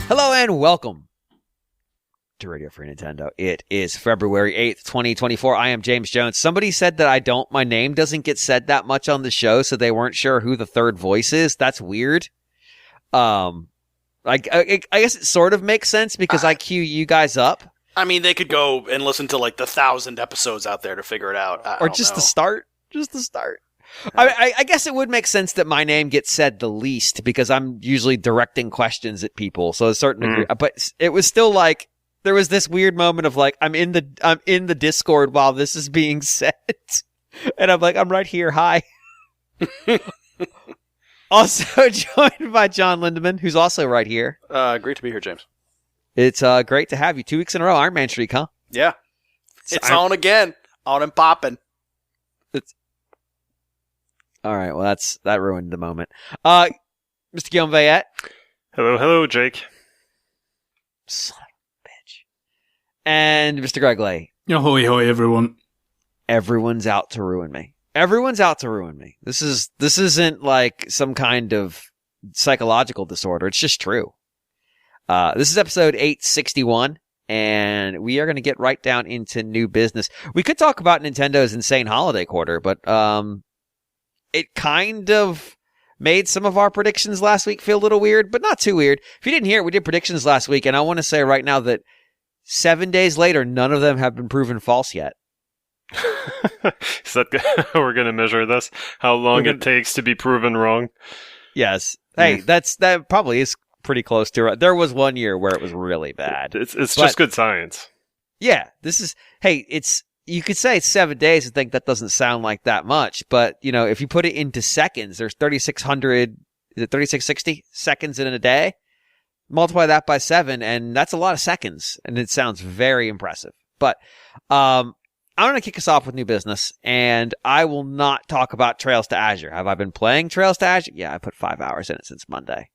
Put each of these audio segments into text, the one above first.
Hello and welcome to Radio Free Nintendo. It is February 8th, 2024. I am James Jones. Somebody said that my name doesn't get said that much on the show, so they weren't sure who the third voice is. That's weird. I guess it sort of makes sense because I queue you guys up. I mean, they could go and listen to like the 1,000 episodes out there to figure it out. Or just the start. Just the start. I guess it would make sense that my name gets said the least because I'm usually directing questions at people. So a certain degree, but it was still like there was this weird moment of like I'm in the Discord while this is being said, and I'm like I'm right here. Hi. Also joined by John Lindemann, who's also right here. Great to be here, James. It's great to have you. 2 weeks in a row, Iron Man streak, huh? Yeah, it's on again, on and popping. All right, well, that ruined the moment. Mr. Guillaume Vayette. Hello, Jake. Son of a bitch. And Mr. Greg Lay. Ahoy, hoy, everyone. Everyone's out to ruin me. Everyone's out to ruin me. This isn't like some kind of psychological disorder. It's just true. This is episode 861, and we are going to get right down into new business. We could talk about Nintendo's insane holiday quarter, but it kind of made some of our predictions last week feel a little weird, but not too weird. If you didn't hear it, we did predictions last week, and I want to say right now that 7 days later, none of them have been proven false yet. Is that how we're going to measure this? How long it takes to be proven wrong? Yes. Hey, that probably is pretty close to it. There was 1 year where it was really bad. It's just good science. Yeah, you could say 7 days and think that doesn't sound like that much, but if you put it into seconds, there's 3660 seconds in a day. Multiply that by 7, and that's a lot of seconds, and it sounds very impressive. But I'm going to kick us off with new business, and I will not talk about Trails to Azure. Have I been playing Trails to Azure? Yeah, I put 5 hours in it since Monday.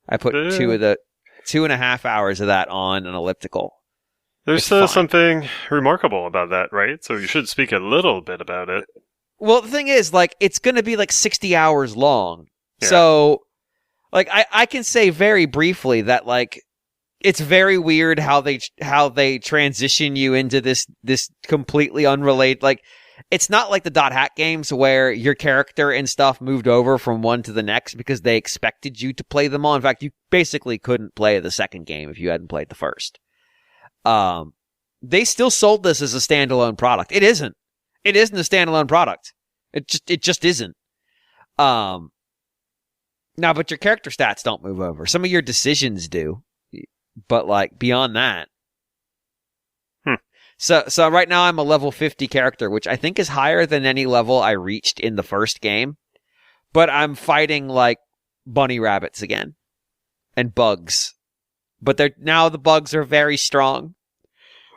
I put 2.5 hours of that on an elliptical. There's something remarkable about that, right? So you should speak a little bit about it. Well, the thing is, it's going to be 60 hours long. Yeah. So, I can say very briefly that, it's very weird how they transition you into this completely unrelated, it's not like the dot hack games where your character and stuff moved over from one to the next because they expected you to play them all. In fact, you basically couldn't play the second game if you hadn't played the first. They still sold this as a standalone product. It isn't. It isn't a standalone product. It just isn't. Now, but your character stats don't move over. Some of your decisions do, but beyond that. So right now I'm a level 50 character, which I think is higher than any level I reached in the first game. But I'm fighting bunny rabbits again and bugs. But now the bugs are very strong,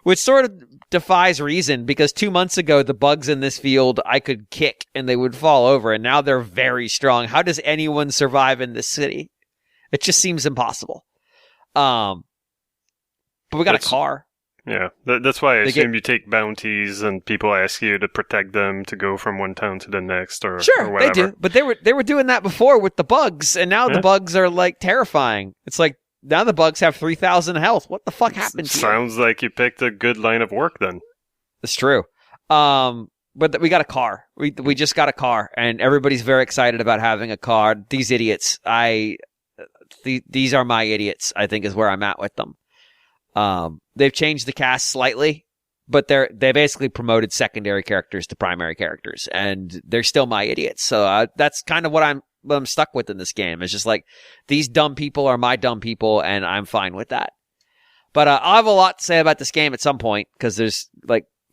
which sort of defies reason because 2 months ago, the bugs in this field I could kick and they would fall over, and now they're very strong. How does anyone survive in this city? It just seems impossible. But we got a car. Yeah, that's why I assume you take bounties and people ask you to protect them to go from one town to the next or whatever. They do. But they were doing that before with the bugs, and now the bugs are terrifying. It's now the bugs have 3,000 health. What the fuck happened to you? Sounds like you picked a good line of work then. It's true. But we got a car. We just got a car, and everybody's very excited about having a car. These idiots. These are my idiots, I think is where I'm at with them. They've changed the cast slightly, but they basically promoted secondary characters to primary characters, and they're still my idiots. So that's kind of what I'm stuck with in this game. It's just these dumb people are my dumb people, and I'm fine with that. But I'll have a lot to say about this game at some point because there's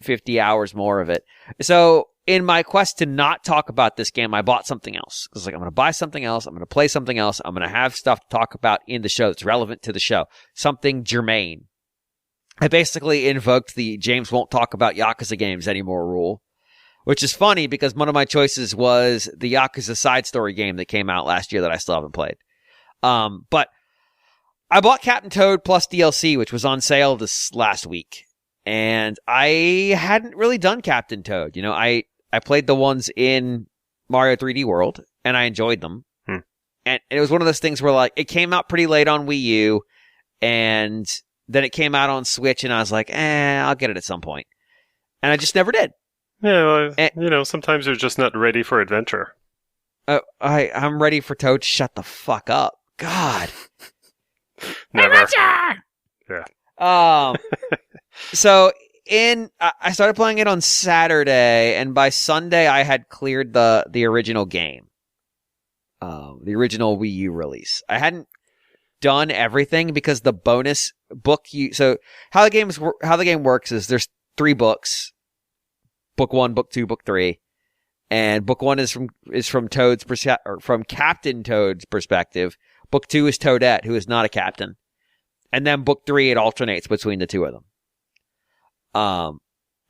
50 hours more of it. So in my quest to not talk about this game, I bought something else. I was I'm going to buy something else. I'm going to play something else. I'm going to have stuff to talk about in the show that's relevant to the show. Something germane. I basically invoked the James won't talk about Yakuza games anymore rule, which is funny because one of my choices was the Yakuza side story game that came out last year that I still haven't played. But I bought Captain Toad plus DLC, which was on sale this last week. And I hadn't really done Captain Toad. I played the ones in Mario 3D World, and I enjoyed them. And And it was one of those things where, like, it came out pretty late on Wii U, and then it came out on Switch, and I was like, I'll get it at some point. And I just never did. Yeah, well, sometimes you're just not ready for adventure. I'm ready for Toad to shut the fuck up. God. Never. Adventure! Yeah. So I started playing it on Saturday, and by Sunday I had cleared the original game. The original Wii U release. I hadn't done everything because the bonus book so how the game works is there's 3 books. Book 1, book 2, book 3. And book 1 is from Toad's from Captain Toad's perspective. Book 2 is Toadette, who is not a captain. And then book 3, it alternates between the 2 of them.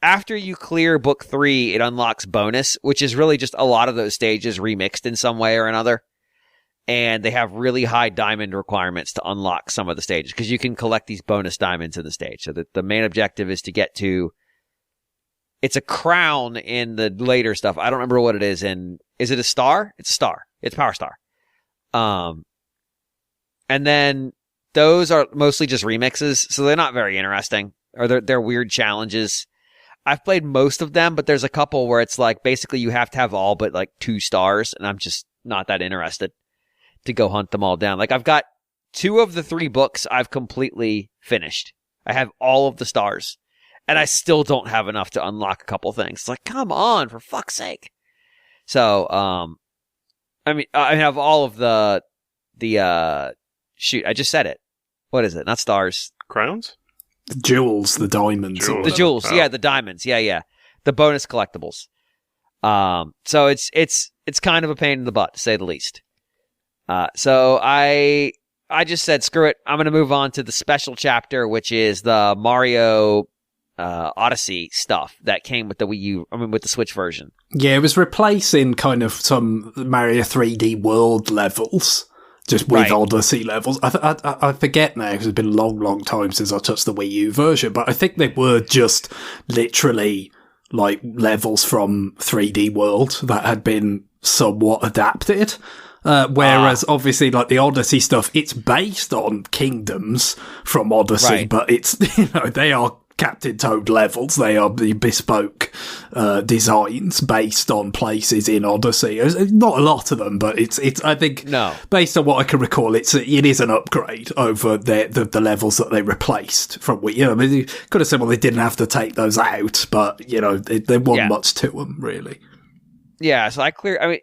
After you clear book 3, it unlocks bonus, which is really just a lot of those stages remixed in some way or another. And they have really high diamond requirements to unlock some of the stages, because you can collect these bonus diamonds in the stage. So that the main objective is to get to... It's a crown in the later stuff. I don't remember what it is. Is it a star? It's a star. It's Power Star. And then those are mostly just remixes, so they're not very interesting. Or they're weird challenges. I've played most of them, but there's a couple where it's like basically you have to have all but like 2 stars, and I'm just not that interested to go hunt them all down. Like, I've got 2 of the 3 books I've completely finished. I have all of the stars. And I still don't have enough to unlock a couple things. It's like, come on, for fuck's sake. So, I have all of the shoot, I just said it. What is it? Not stars. Crowns? The jewels, the diamonds. The jewels, yeah, the diamonds, yeah. The bonus collectibles. So it's kind of a pain in the butt, to say the least. So I just said, screw it. I'm going to move on to the special chapter, which is the Mario Odyssey stuff that came with the Wii U, with the Switch version. Yeah, it was replacing kind of some Mario 3D World levels, just with Odyssey levels. I forget now, because it's been a long time since I touched the Wii U version, but I think they were just literally like levels from 3D World that had been somewhat adapted. Whereas obviously like the Odyssey stuff, it's based on kingdoms from Odyssey, but it's, they are Captain Toad levels. They are the bespoke designs based on places in Odyssey. There's not a lot of them, but it's I think based on what I can recall, it is an upgrade over the levels that they replaced from. They could have said, well, they didn't have to take those out, but there wasn't much to them really. Yeah, so to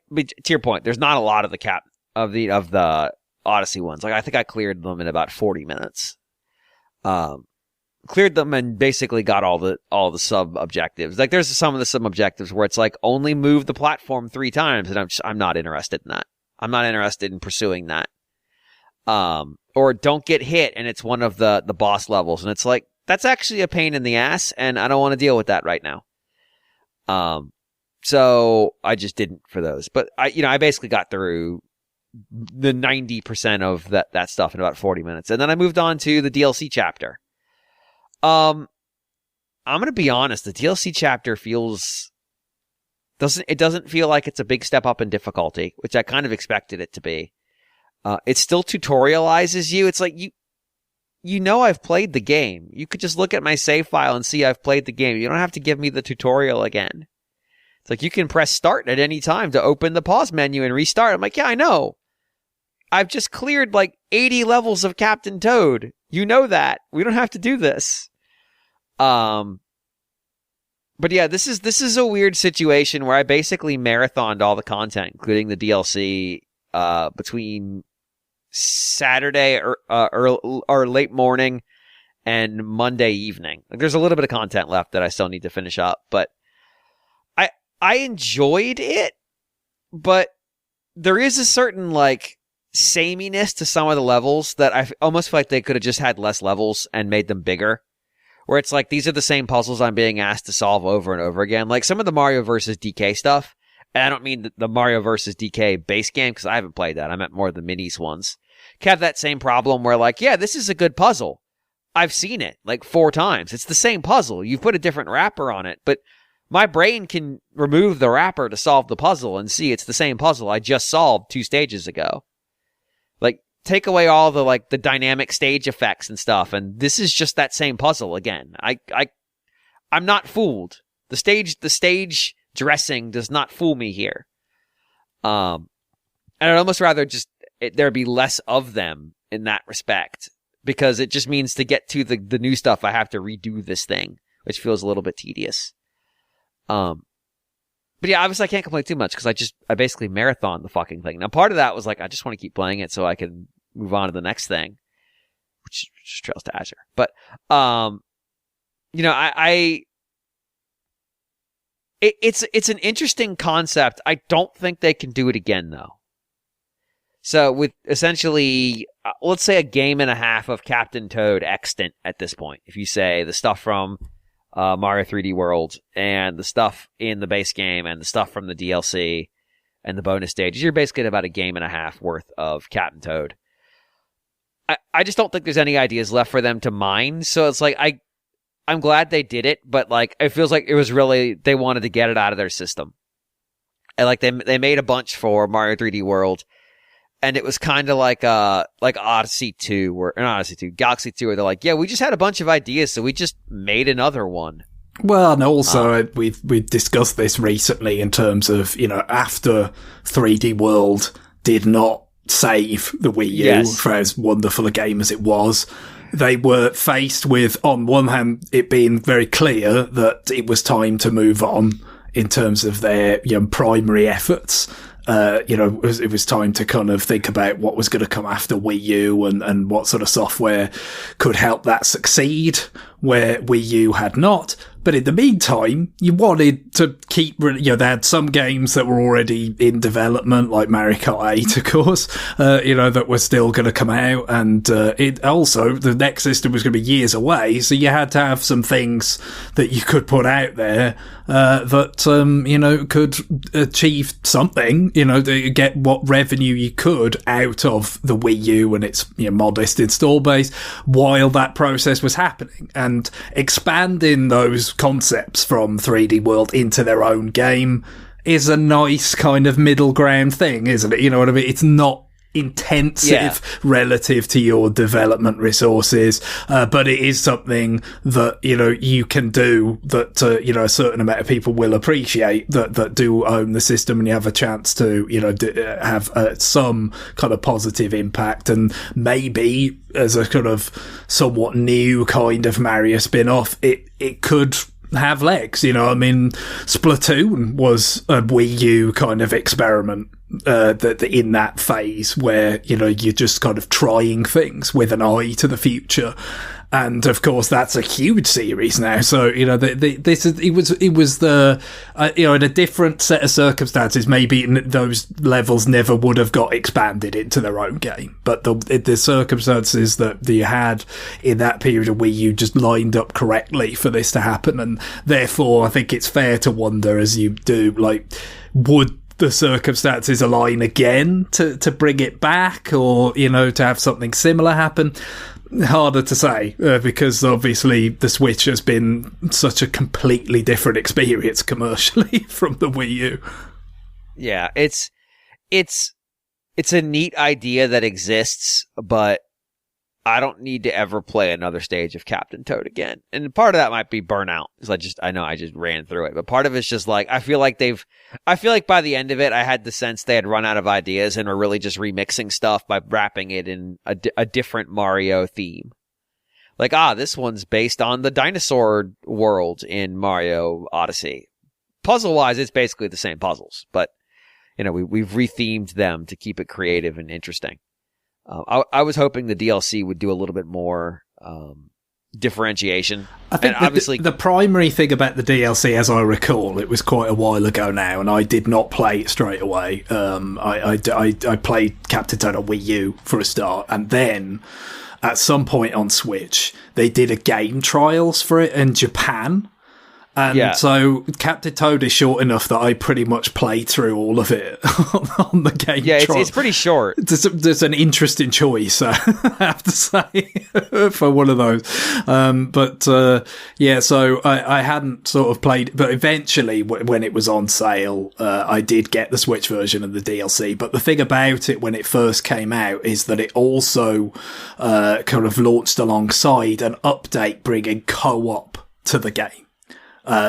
your point, there's not a lot of the Odyssey ones. Like, I think I cleared them in about 40 minutes. Cleared them and basically got all the sub objectives. Like, there's some of the sub objectives where it's like, only move the platform 3 times, and I'm not interested in that. I'm not interested in pursuing that. Or don't get hit, and it's one of the boss levels, and it's like, that's actually a pain in the ass, and I don't want to deal with that right now. So I just didn't for those. But I basically got through the 90% of that stuff in about 40 minutes, and then I moved on to the DLC chapter. I'm gonna be honest. The DLC chapter doesn't feel like it's a big step up in difficulty, which I kind of expected it to be. It still tutorializes you. It's like I've played the game. You could just look at my save file and see I've played the game. You don't have to give me the tutorial again. It's like you can press start at any time to open the pause menu and restart. I'm like, yeah, I know. I've just cleared like 80 levels of Captain Toad. You know that. We don't have to do this. But yeah, this is a weird situation where I basically marathoned all the content, including the DLC, between Saturday or late morning and Monday evening. Like, there's a little bit of content left that I still need to finish up, but I enjoyed it, but there is a certain like sameness to some of the levels that I almost feel like they could have just had less levels and made them bigger. Where it's like, these are the same puzzles I'm being asked to solve over and over again. Like some of the Mario vs. DK stuff, and I don't mean the Mario vs. DK base game, because I haven't played that. I meant more the minis ones. Can have that same problem where like, yeah, this is a good puzzle. I've seen it like 4 times. It's the same puzzle. You've put a different wrapper on it, but my brain can remove the wrapper to solve the puzzle and see it's the same puzzle I just solved 2 stages ago. take away all the like the dynamic stage effects and stuff, and this is just that same puzzle again. I'm not fooled. The stage dressing does not fool me here. And I'd almost rather just there be less of them in that respect, because it just means to get to the new stuff, I have to redo this thing, which feels a little bit tedious. But yeah, obviously I can't complain too much because I basically marathoned the fucking thing. Now, part of that was like, I just want to keep playing it so I can move on to the next thing, which is Trails to Azure. But, you know, it's an interesting concept. I don't think they can do it again though. So with essentially, let's say a game and a half of Captain Toad extant at this point, if you say the stuff from Mario 3D World and the stuff in the base game and the stuff from the DLC and the bonus stages, you're basically at about a game and a half worth of Captain Toad. I just don't think there's any ideas left for them to mine. So it's like, I'm glad they did it, but like, it feels like it was really, they wanted to get it out of their system. And like, they made a bunch for Mario 3D World. And it was kind of like Odyssey 2, or not Odyssey 2, Galaxy 2, where they're like, yeah, we just had a bunch of ideas, so we just made another one. Well, and also we've discussed this recently in terms of, you know, after 3D World did not save the Wii U for as wonderful a game as it was, they were faced with, on one hand, it being very clear that it was time to move on in terms of their, you know, primary efforts. You know, it was time to kind of think about what was going to come after Wii U and what sort of software could help that succeed where Wii U had not. But in the meantime, you wanted to keep, you know, they had some games that were already in development, like Mario Kart 8, of course, you know, that were still going to come out. And it also, the next system was going to be years away. So you had to have some things that you could put out there that, you know, could achieve something, you know, to get what revenue you could out of the Wii U and its, you know, modest install base while that process was happening. And expanding those concepts from 3D World into their own game is a nice kind of middle ground thing, isn't it? You know what I mean? It's not intensive relative to your development resources, but it is something that, you know, you can do that, you know, a certain amount of people will appreciate that do own the system, and you have a chance to, you know, have some kind of positive impact. And maybe as a kind of somewhat new kind of Mario spin-off, it could have legs, you know. I mean, Splatoon was a Wii U kind of experiment that in that phase where, you know, you're just kind of trying things with an eye to the future. And of course, that's a huge series now. So, you know, it was the, you know, in a different set of circumstances, maybe those levels never would have got expanded into their own game. But the circumstances that you had in that period of Wii U just lined up correctly for this to happen. And therefore, I think it's fair to wonder, as you do, like, would the circumstances align again to bring it back, or, you know, to have something similar happen? Harder to say, because obviously the Switch has been such a completely different experience commercially from the Wii U. Yeah, it's a neat idea that exists, but I don't need to ever play another stage of Captain Toad again. And part of that might be burnout, because I know I just ran through it. But part of it's just like, I feel like by the end of it, I had the sense they had run out of ideas and were really just remixing stuff by wrapping it in a different Mario theme. Like, this one's based on the dinosaur world in Mario Odyssey. Puzzle-wise, it's basically the same puzzles, but, you know, we've rethemed them to keep it creative and interesting. I was hoping the DLC would do a little bit more differentiation. I think obviously the primary thing about the DLC, as I recall, it was quite a while ago now, and I did not play it straight away. I played Captain Toad on Wii U for a start, and then at some point on Switch, they did a game trials for it in Japan. And so Captain Toad is short enough that I pretty much played through all of it on the game. Yeah, it's pretty short. There's an interesting choice, I have to say, for one of those. So I hadn't sort of played, but eventually when it was on sale, I did get the Switch version of the DLC. But the thing about it when it first came out is that it also kind of launched alongside an update bringing co-op to the game.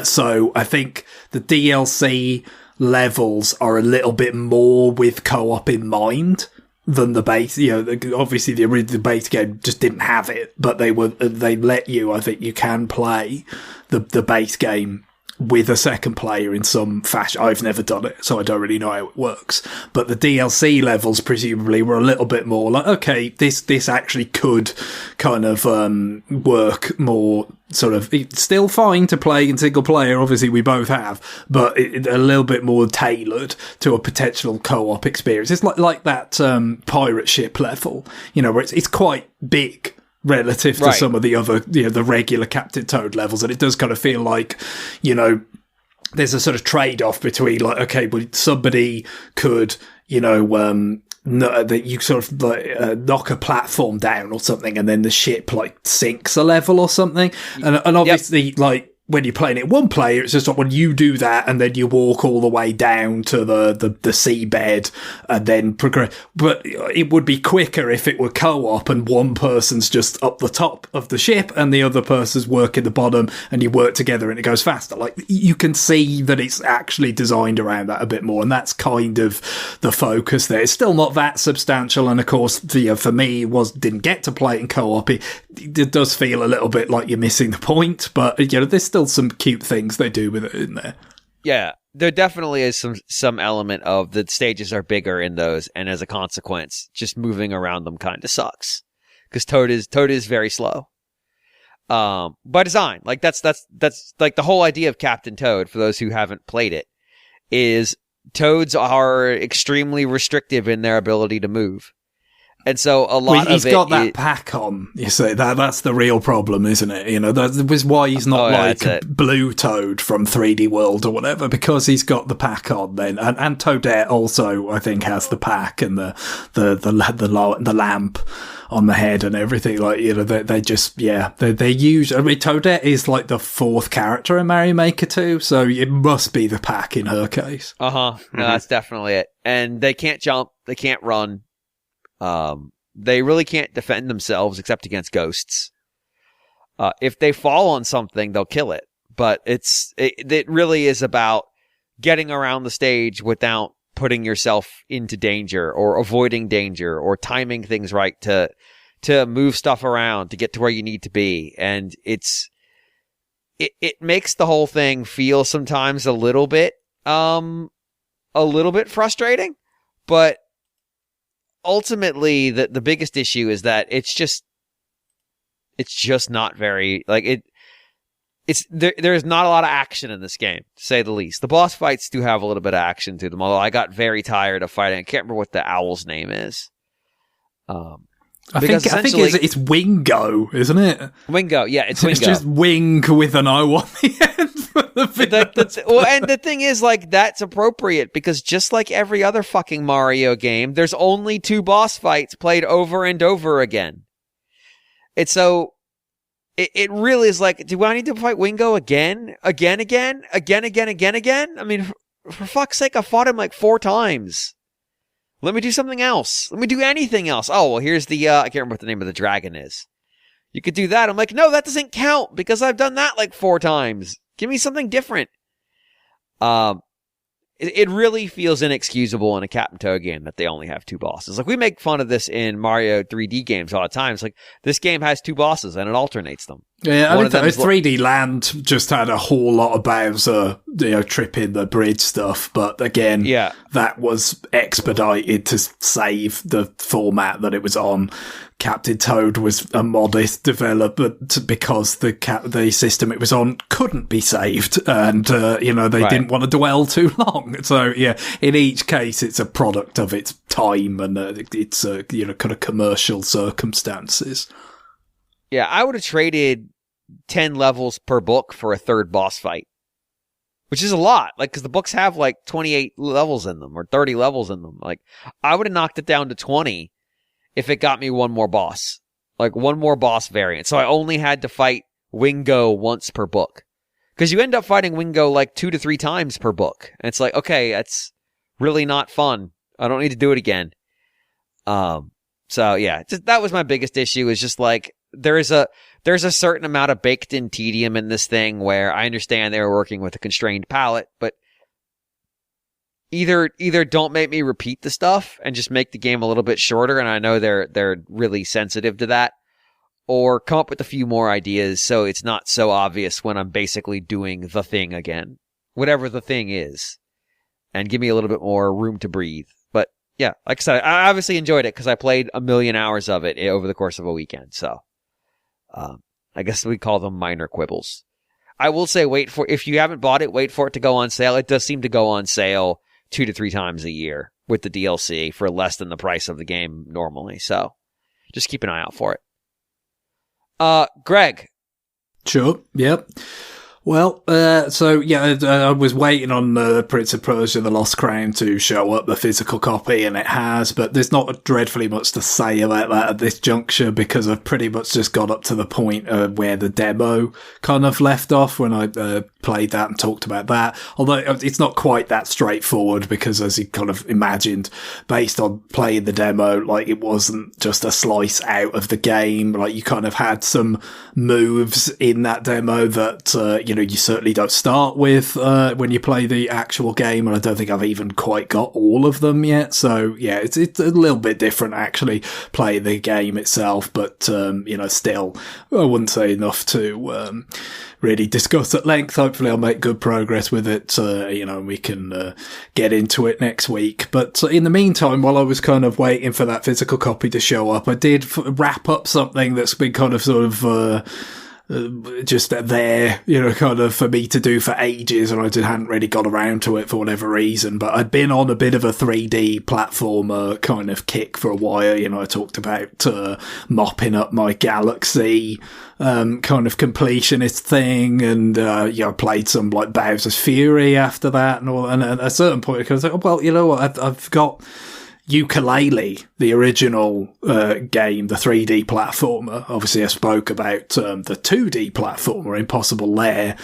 So I think the DLC levels are a little bit more with co-op in mind than the base. Obviously the base game just didn't have it, but they let you. I think you can play the base game with a second player in some fashion. I've never done it, so I don't really know how it works. But the DLC levels presumably were a little bit more like, okay, this actually could kind of work more sort of. It's still fine to play in single player, obviously we both have, but a little bit more tailored to a potential co-op experience. It's like that pirate ship level, where it's quite big relative to some of the other, the regular Captain Toad levels. And it does kind of feel like, there's a sort of trade-off between like, okay, well, somebody could, that you sort of like knock a platform down or something, and then the ship like sinks a level or something. And obviously, like, when you're playing it one player, it's just like when you do that and then you walk all the way down to the seabed and then progress. But it would be quicker if it were co-op and one person's just up the top of the ship and the other person's working the bottom, and you work together and it goes faster. Like, you can see that it's actually designed around that a bit more, and that's kind of the focus there. It's still not that substantial, and of course, for me, didn't get to play it in co-op. It does feel a little bit like you're missing the point, but there's still some cute things they do with it in there. Yeah, there definitely is some element of the stages are bigger in those, and as a consequence, just moving around them kind of sucks because Toad is very slow. By design, like that's like the whole idea of Captain Toad. For those who haven't played it, is Toads are extremely restrictive in their ability to move. And so a lot of it... He's got that pack on, you see. That's the real problem, isn't it? That was why he's not like Blue Toad from 3D World or whatever, because he's got the pack on then. And Toadette also, I think, has the pack and the lamp on the head and everything. Like, they just, they use... I mean, Toadette is like the fourth character in Mario Maker 2, so it must be the pack in her case. No, that's definitely it. And they can't jump, they can't run. They really can't defend themselves except against ghosts. If they fall on something, they'll kill it. But it really is about getting around the stage without putting yourself into danger or avoiding danger or timing things right to move stuff around to get to where you need to be. And it makes the whole thing feel sometimes a little bit frustrating, but ultimately, the biggest issue is that it's just not very like it. There's not a lot of action in this game, to say the least. The boss fights do have a little bit of action to them, although I got very tired of fighting. I can't remember what the owl's name is. I think it's Wingo, isn't it? Wingo, yeah, it's Wingo. It's just Wing with an O on the end. And the thing is, like, that's appropriate because just like every other fucking Mario game, there's only 2 boss fights played over and over again. It's so... It really is like, do I need to fight Wingo again? Again? I mean, for fuck's sake, I fought him like 4 times. Let me do something else. Let me do anything else. Oh, well, here's the, I can't remember what the name of the dragon is. You could do that. I'm like, no, that doesn't count because I've done that like 4 times. Give me something different. It really feels inexcusable in a Captain Toad game that they only have 2 bosses. Like, we make fun of this in Mario 3D games all the time. It's like, this game has 2 bosses and it alternates them. Yeah, I think 3D Land just had a whole lot of Bowser, tripping the bridge stuff. But again, that was expedited to save the format that it was on. Captain Toad was a modest development because the system it was on couldn't be saved, and they didn't want to dwell too long. So in each case, it's a product of its time and it's kind of commercial circumstances. Yeah, I would have traded 10 levels per book for a 3rd boss fight which is a lot. Like, because the books have like 28 levels in them or 30 levels in them. Like, I would have knocked it down to 20 if it got me one more boss, like one more boss variant. So I only had to fight Wingo once per book, because you end up fighting Wingo like 2 to 3 times per book. And it's like, okay, that's really not fun. I don't need to do it again. So yeah, that was my biggest issue, is just like, there's a certain amount of baked in tedium in this thing where I understand they were working with a constrained palette, but either don't make me repeat the stuff and just make the game a little bit shorter, and I know they're really sensitive to that, or come up with a few more ideas so it's not so obvious when I'm basically doing the thing again, whatever the thing is, and give me a little bit more room to breathe. But yeah, like I said, I obviously enjoyed it because I played 1 million hours of it over the course of a weekend. So I guess we call them minor quibbles. I will say, if you haven't bought it, wait for it to go on sale. It does seem to go on sale 2 to 3 times a year with the DLC for less than the price of the game normally. So just keep an eye out for it. Greg. Sure. Yep. Well, so yeah, I was waiting on Prince of Persia: The Lost Crown to show up, the physical copy, and it has, but there's not dreadfully much to say about that at this juncture, because I've pretty much just got up to the point where the demo kind of left off when I played that and talked about that. Although it's not quite that straightforward, because as you kind of imagined, based on playing the demo, like, it wasn't just a slice out of the game. Like, you kind of had some moves in that demo that, you certainly don't start with when you play the actual game, and I don't think I've even quite got all of them yet. So yeah, it's a little bit different actually playing the game itself, but still, I wouldn't say enough to really discuss at length. Hopefully I'll make good progress with it, we can get into it next week. But in the meantime, while I was kind of waiting for that physical copy to show up, I did wrap up something that's been kind of sort of just there, kind of for me to do for ages, and I just hadn't really got around to it for whatever reason. But I'd been on a bit of a 3D platformer kind of kick for a while. I talked about mopping up my Galaxy kind of completionist thing, and I played some like Bowser's Fury after that, and at a certain point I was like, oh, well, you know what, I've got Yooka-Laylee, the original game, the 3D platformer. Obviously, I spoke about the 2D platformer, Impossible Lair,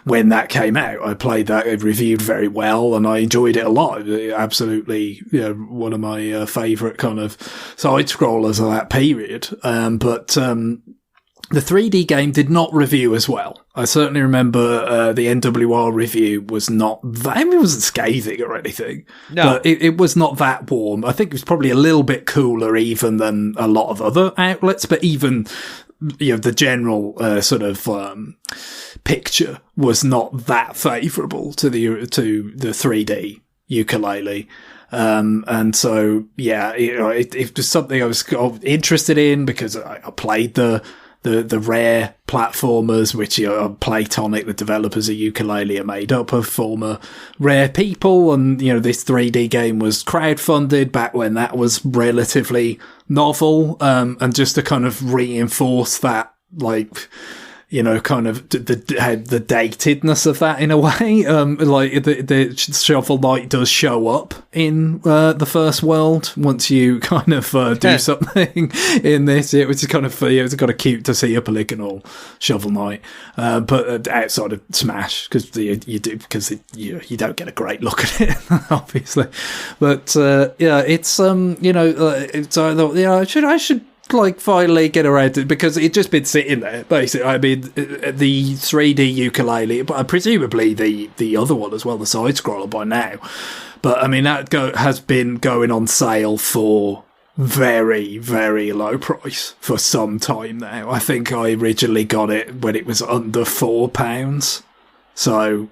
when that came out. I played that, it reviewed very well, and I enjoyed it a lot. Absolutely, one of my favourite kind of side-scrollers of that period. But the 3D game did not review as well. I certainly remember the NWR review was not that, it wasn't scathing or anything. No. But it was not that warm. I think it was probably a little bit cooler even than a lot of other outlets, but even, the general sort of picture was not that favourable to the 3D Yooka-Laylee. And so, yeah, it was something I was interested in, because I played the Rare platformers, which are Playtonic, the developers of Yooka-Laylee, are made up of former Rare people, and this 3D game was crowdfunded back when that was relatively novel, and just to kind of reinforce that, like, kind of the datedness of that in a way. Like the Shovel Knight does show up in the first world once you kind of do something in this, which is kind of it's kind of cute to see a polygonal Shovel Knight, but outside of Smash, because you don't get a great look at it, obviously. But it's I should like finally get around to it, because it's just been sitting there basically. I mean, the 3D Yooka-Laylee, but presumably the other one as well, the side scroller, by now. But I mean, that has been going on sale for very, very low price for some time now. I think I originally got it when it was under £4. So,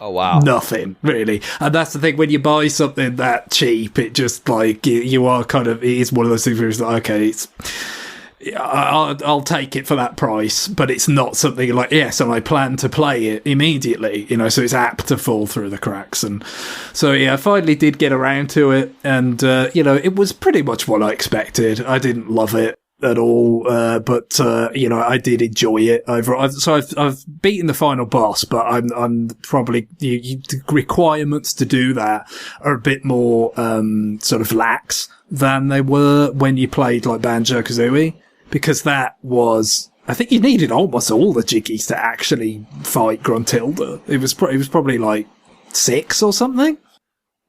oh wow, nothing really. And that's the thing, when you buy something that cheap, it just like you are kind of, it is one of those things where it's like, okay, I'll take it for that price, but it's not something like, yes, and I plan to play it immediately, so it's apt to fall through the cracks. And so yeah, I finally did get around to it, and it was pretty much what I expected. I didn't love it. at all, but I did enjoy it overall. I've beaten the final boss, but I'm probably the requirements to do that are a bit more sort of lax than they were when you played like Banjo-Kazooie, because that was, I think you needed almost all the jiggies to actually fight Gruntilda. It was probably like 6 or something.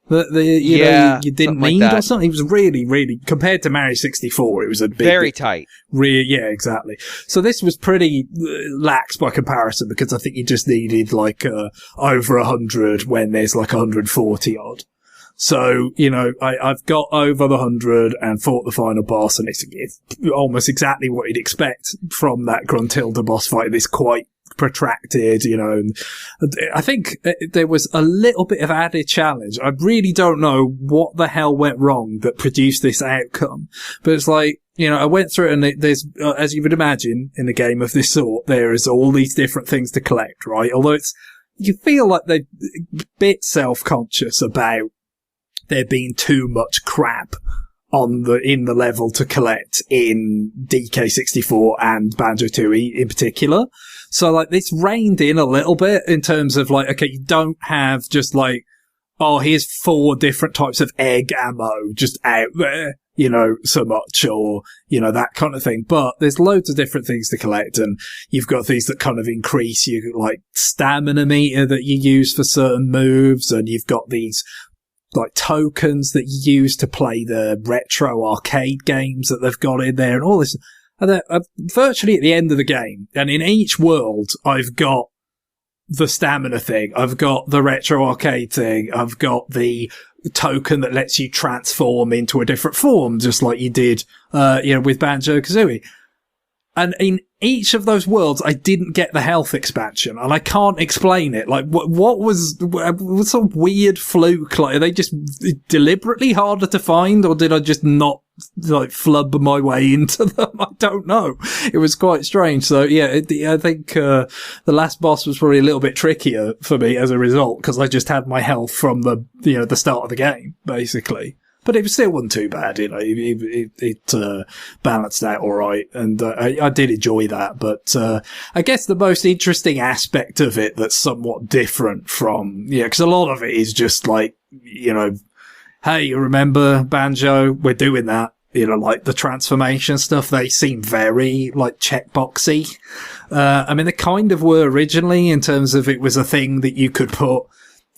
You didn't need like or something. It was really, really, compared to Mario 64, it was a big, very tight. Yeah, exactly. So this was pretty lax by comparison, because I think you just needed like over 100 when there's like 140 odd. So, I've got over the 100 and fought the final boss, and it's almost exactly what you'd expect from that Gruntilda boss fight. It's quite protracted, and I think there was a little bit of added challenge. I really don't know what the hell went wrong that produced this outcome, but it's like, I went through it, and there's, as you would imagine in a game of this sort, there is all these different things to collect, right? Although you feel like they're a bit self-conscious about there being too much crap in the level to collect in DK64 and Banjo-Tooie in particular. So like it's reined in a little bit in terms of like, okay, you don't have just like, oh, here's 4 different types of egg ammo just out there, so much, or, that kind of thing. But there's loads of different things to collect, and you've got these that kind of increase your like stamina meter that you use for certain moves, and you've got these like tokens that you use to play the retro arcade games that they've got in there and all this. And virtually at the end of the game, and in each world, I've got the stamina thing, I've got the retro arcade thing, I've got the token that lets you transform into a different form, just like you did, with Banjo-Kazooie. And in each of those worlds, I didn't get the health expansion, and I can't explain it. Like, what was some weird fluke? Like, are they just deliberately harder to find, or did I just not, like, flub my way into them? I don't know. It was quite strange. So, yeah, I think, the last boss was probably a little bit trickier for me as a result, because I just had my health from the start of the game, basically. But it still wasn't too bad, it balanced out all right, and I did enjoy that. But I guess the most interesting aspect of it that's somewhat different from, because a lot of it is just like, hey, you remember Banjo? We're doing that. Like the transformation stuff, they seem very like checkboxy. I mean, they kind of were originally, in terms of it was a thing that you could put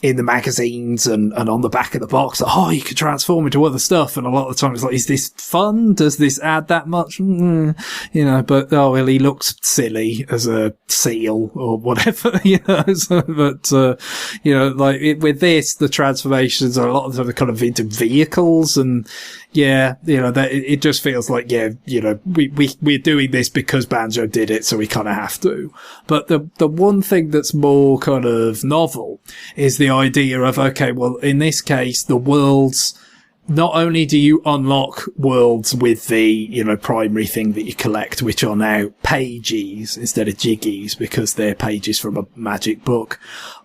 in the magazines and on the back of the box, you could transform into other stuff. And a lot of the time it's like, is this fun? Does this add that much? But, well, he looks silly as a seal or whatever, but, like with this, the transformations are a lot of them are kind of into vehicles, and that it just feels like, we're doing this because Banjo did it, so we kind of have to. But the one thing that's more kind of novel is the idea of, okay, well, in this case, the worlds, not only do you unlock worlds with the, primary thing that you collect, which are now pages instead of jiggies, because they're pages from a magic book,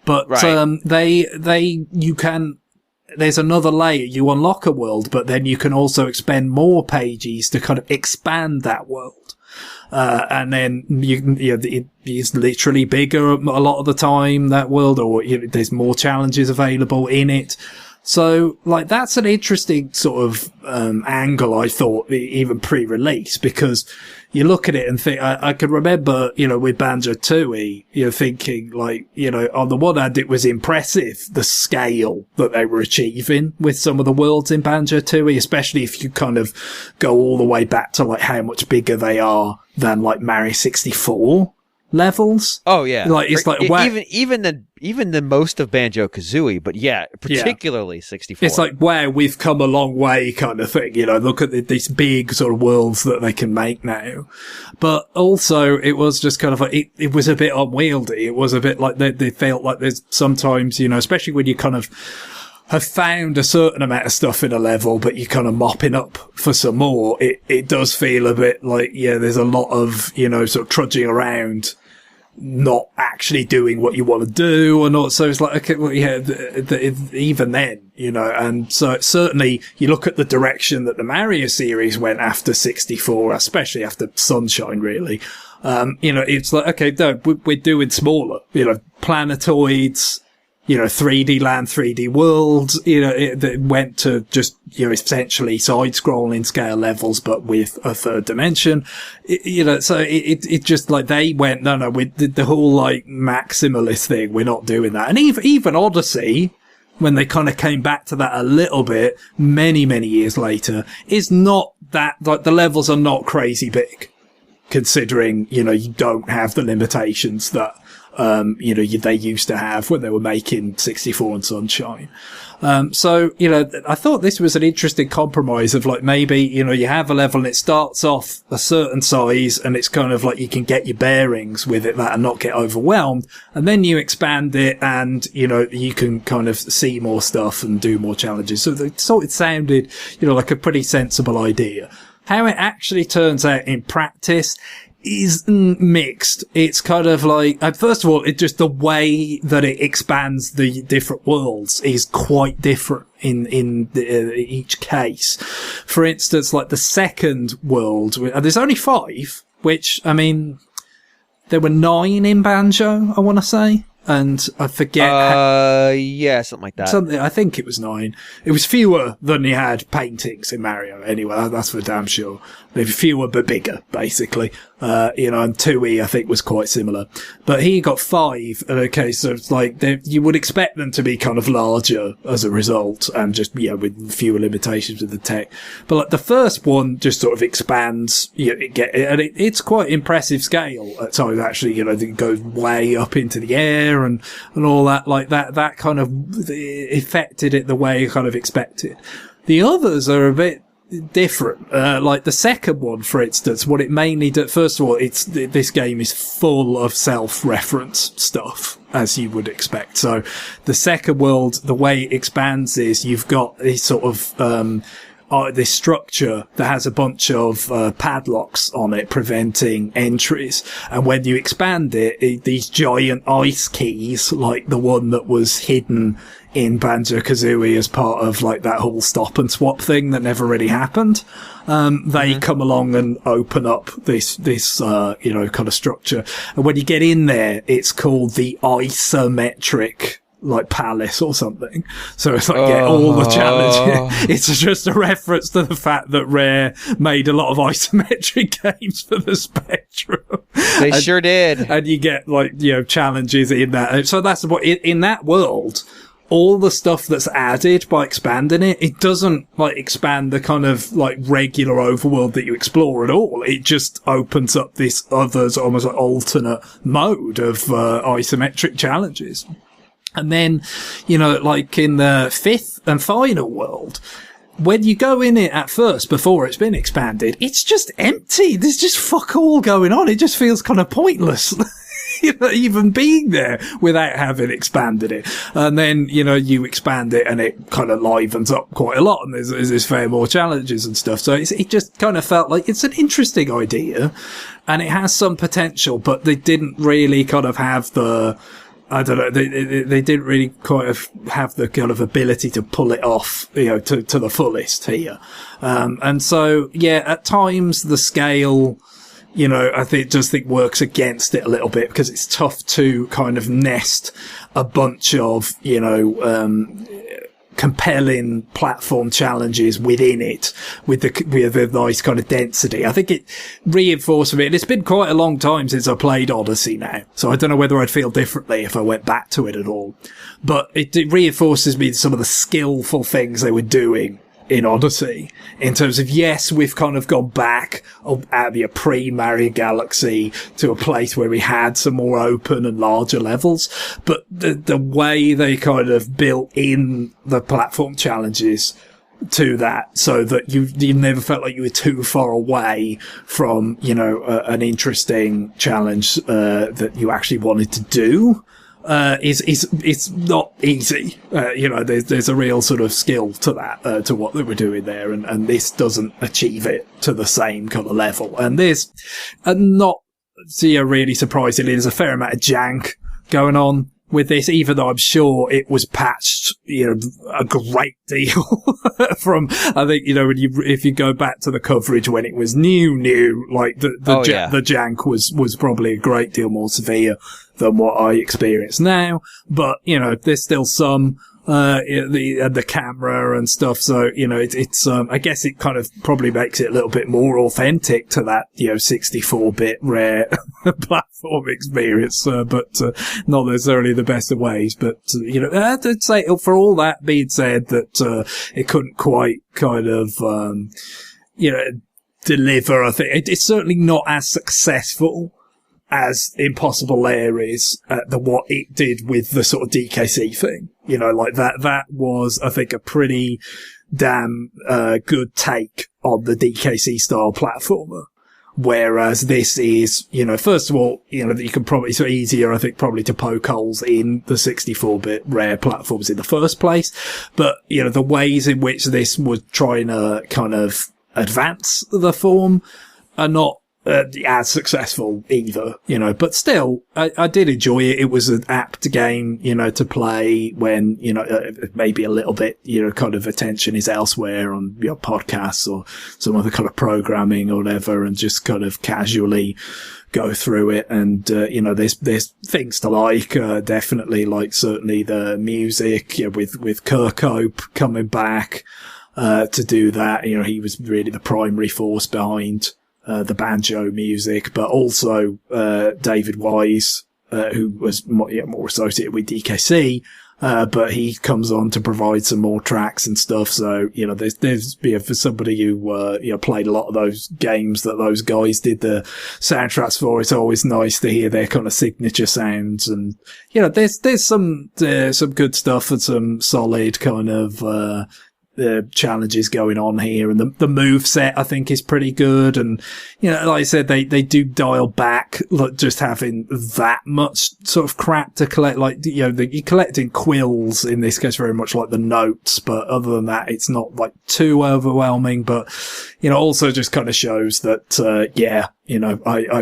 but, right. There's another layer. You unlock a world, but then you can also expend more pages to kind of expand that world. And then it is literally bigger a lot of the time, that world, or there's more challenges available in it. So, like, that's an interesting sort of, angle, I thought, even pre-release, because you look at it and think, I can remember, with Banjo-Tooie, thinking, like, on the one hand, it was impressive, the scale that they were achieving with some of the worlds in Banjo-Tooie, especially if you kind of go all the way back to, like, how much bigger they are than, like, Mario 64 levels. Oh yeah, like it's like wow. even the most of Banjo-Kazooie, but particularly 64. It's like, wow, we've come a long way, kind of thing. Look at these big sort of worlds that they can make now. But also, it was just kind of like it was a bit unwieldy. It was a bit like they felt like there's sometimes, especially when you kind of have found a certain amount of stuff in a level, but you're kind of mopping up for some more. It does feel a bit like, there's a lot of, sort of trudging around not actually doing what you want to do or not. So it's like, okay, well, yeah, even then, you know, and so certainly you look at the direction that the Mario series went after 64, especially after Sunshine, really. You know, it's like, okay, no, we're doing smaller, you know, planetoids, you know, 3D land, 3D worlds, you know, it went to just, you know, essentially side-scrolling scale levels, but with a third dimension, you know, so it just like they went, no, with the whole like maximalist thing, we're not doing that. And even Odyssey, when they kind of came back to that a little bit, many years later, is not that, like the levels are not crazy big, considering, you know, you don't have the limitations that, you know, they used to have when they were making 64 and Sunshine. So, you know, I thought this was an interesting compromise of like, maybe, you know, you have a level and it starts off a certain size and it's kind of like you can get your bearings with it that and not get overwhelmed. And then you expand it and, you know, you can kind of see more stuff and do more challenges. So it sounded, you know, like a pretty sensible idea. How it actually turns out in practice is mixed. It's kind of like, first of all, it just the way that it expands the different worlds is quite different in each case. For instance, like the second world, there's only 5, which, I mean, there were 9 in Banjo, I want to say. And I forget. Yeah, something like that. I think it was 9. It was fewer than you had paintings in Mario. Anyway, that's for damn sure. Maybe fewer but bigger, basically. You know, and 2E I think was quite similar. But he got 5. Okay, so it's like you would expect them to be kind of larger as a result, and just, you know, with fewer limitations with the tech. But like the first one just sort of expands. You know, it's quite impressive scale at times. Actually, you know, it goes way up into the air and all that. Like that kind of affected it the way you kind of expected. The others are a bit different. Like the second one, for instance, what it mainly did, first of all, this game is full of self-reference stuff, as you would expect. So the second world, the way it expands is you've got this sort of, this structure that has a bunch of padlocks on it preventing entries. And when you expand it, these giant ice keys, like the one that was hidden in Banjo-Kazooie as part of like that whole stop and swap thing that never really happened, they come along and open up this you know, kind of structure. And when you get in there, it's called the isometric like palace or something. So it's like, yeah, all the challenges. It's just a reference to the fact that Rare made a lot of isometric games for the Spectrum. They sure did. And you get like, you know, challenges in that. So that's what, in that world, all the stuff that's added by expanding it doesn't like expand the kind of like regular overworld that you explore at all. It just opens up this other almost like alternate mode of isometric challenges. And then, you know, like in the 5th and final world, when you go in it at first, before it's been expanded, it's just empty. There's just fuck all going on. It just feels kind of pointless. You know, even being there without having expanded it. And then, you know, you expand it and it kind of livens up quite a lot, and there's fair more challenges and stuff. So it just kind of felt like it's an interesting idea and it has some potential, but they didn't really kind of have the, I don't know, they didn't really quite have the kind of ability to pull it off, you know, to the fullest here. And so, yeah, at times the scale, you know, I think works against it a little bit because it's tough to kind of nest a bunch of, you know, compelling platform challenges within it with the nice kind of density. I think it reinforced me, and it's been quite a long time since I played Odyssey now, so I don't know whether I'd feel differently if I went back to it at all. But it reinforces me some of the skillful things they were doing in Odyssey, in terms of, yes, we've kind of gone back out of pre-Mario Galaxy to a place where we had some more open and larger levels, but the way they kind of built in the platform challenges to that, so that you never felt like you were too far away from, you know, an interesting challenge that you actually wanted to do. It's not easy. You know, there's a real sort of skill to that, to what they were doing there, and this doesn't achieve it to the same kind of level. And there's not really surprisingly, there's a fair amount of jank going on with this, even though I'm sure it was patched, a great deal from, I think, if you go back to the coverage when it was new, like the jank was probably a great deal more severe than what I experience now. But, there's still some, the camera and stuff. So, it's, I guess it kind of probably makes it a little bit more authentic to that, 64-bit rare platform experience, but, not necessarily the best of ways. But, I'd say for all that being said that, it couldn't quite kind of, deliver. I think it's certainly not as successful as Impossible Lair is at what it did with the sort of DKC thing. Like that was, I think, a pretty damn good take on the DKC style platformer. Whereas this is, first of all, that you can probably, it's easier, I think, probably to poke holes in the 64-bit rare platforms in the first place. But, the ways in which this was trying to kind of advance the form are not as successful either, but still, I did enjoy it. It was an apt game, to play when, maybe a little bit, kind of attention is elsewhere on your podcasts or some other kind of programming or whatever, and just kind of casually go through it. And, there's things to like, definitely, like certainly the music, with Kirkhope coming back, to do that. He was really the primary force behind the banjo music, but also David Wise, who was more associated with DKC, but he comes on to provide some more tracks and stuff. So there's for somebody who played a lot of those games that those guys did the soundtracks for, it's always nice to hear their kind of signature sounds. And there's some good stuff and some solid kind of challenges going on here, and the move set I think is pretty good. And like I said, they do dial back just having that much sort of crap to collect. Like you're collecting quills in this case, very much like the notes, but other than that, it's not like too overwhelming. But also just kind of shows that I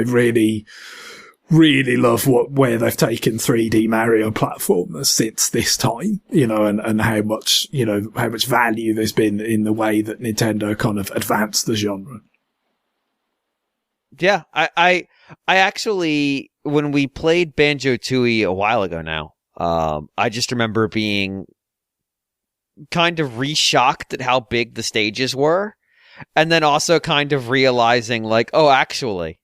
really love where they've taken 3D Mario platformers since this time, and how much value there's been in the way that Nintendo kind of advanced the genre. Yeah, I actually, when we played Banjo-Tooie a while ago now, I just remember being kind of re-shocked at how big the stages were, and then also kind of realizing like, oh, actually,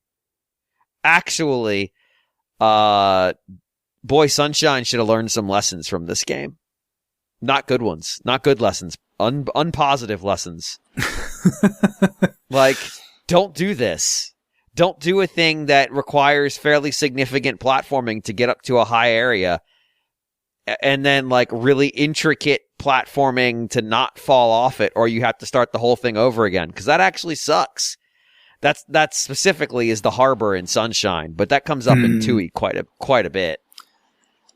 Boy Sunshine should have learned some lessons from this game. Not good ones. Not good lessons. Unpositive lessons. Like, don't do this. Don't do a thing that requires fairly significant platforming to get up to a high area, and then like really intricate platforming to not fall off it, or you have to start the whole thing over again, because that actually sucks. That specifically is the harbor in Sunshine, but that comes up in Tooie quite a bit.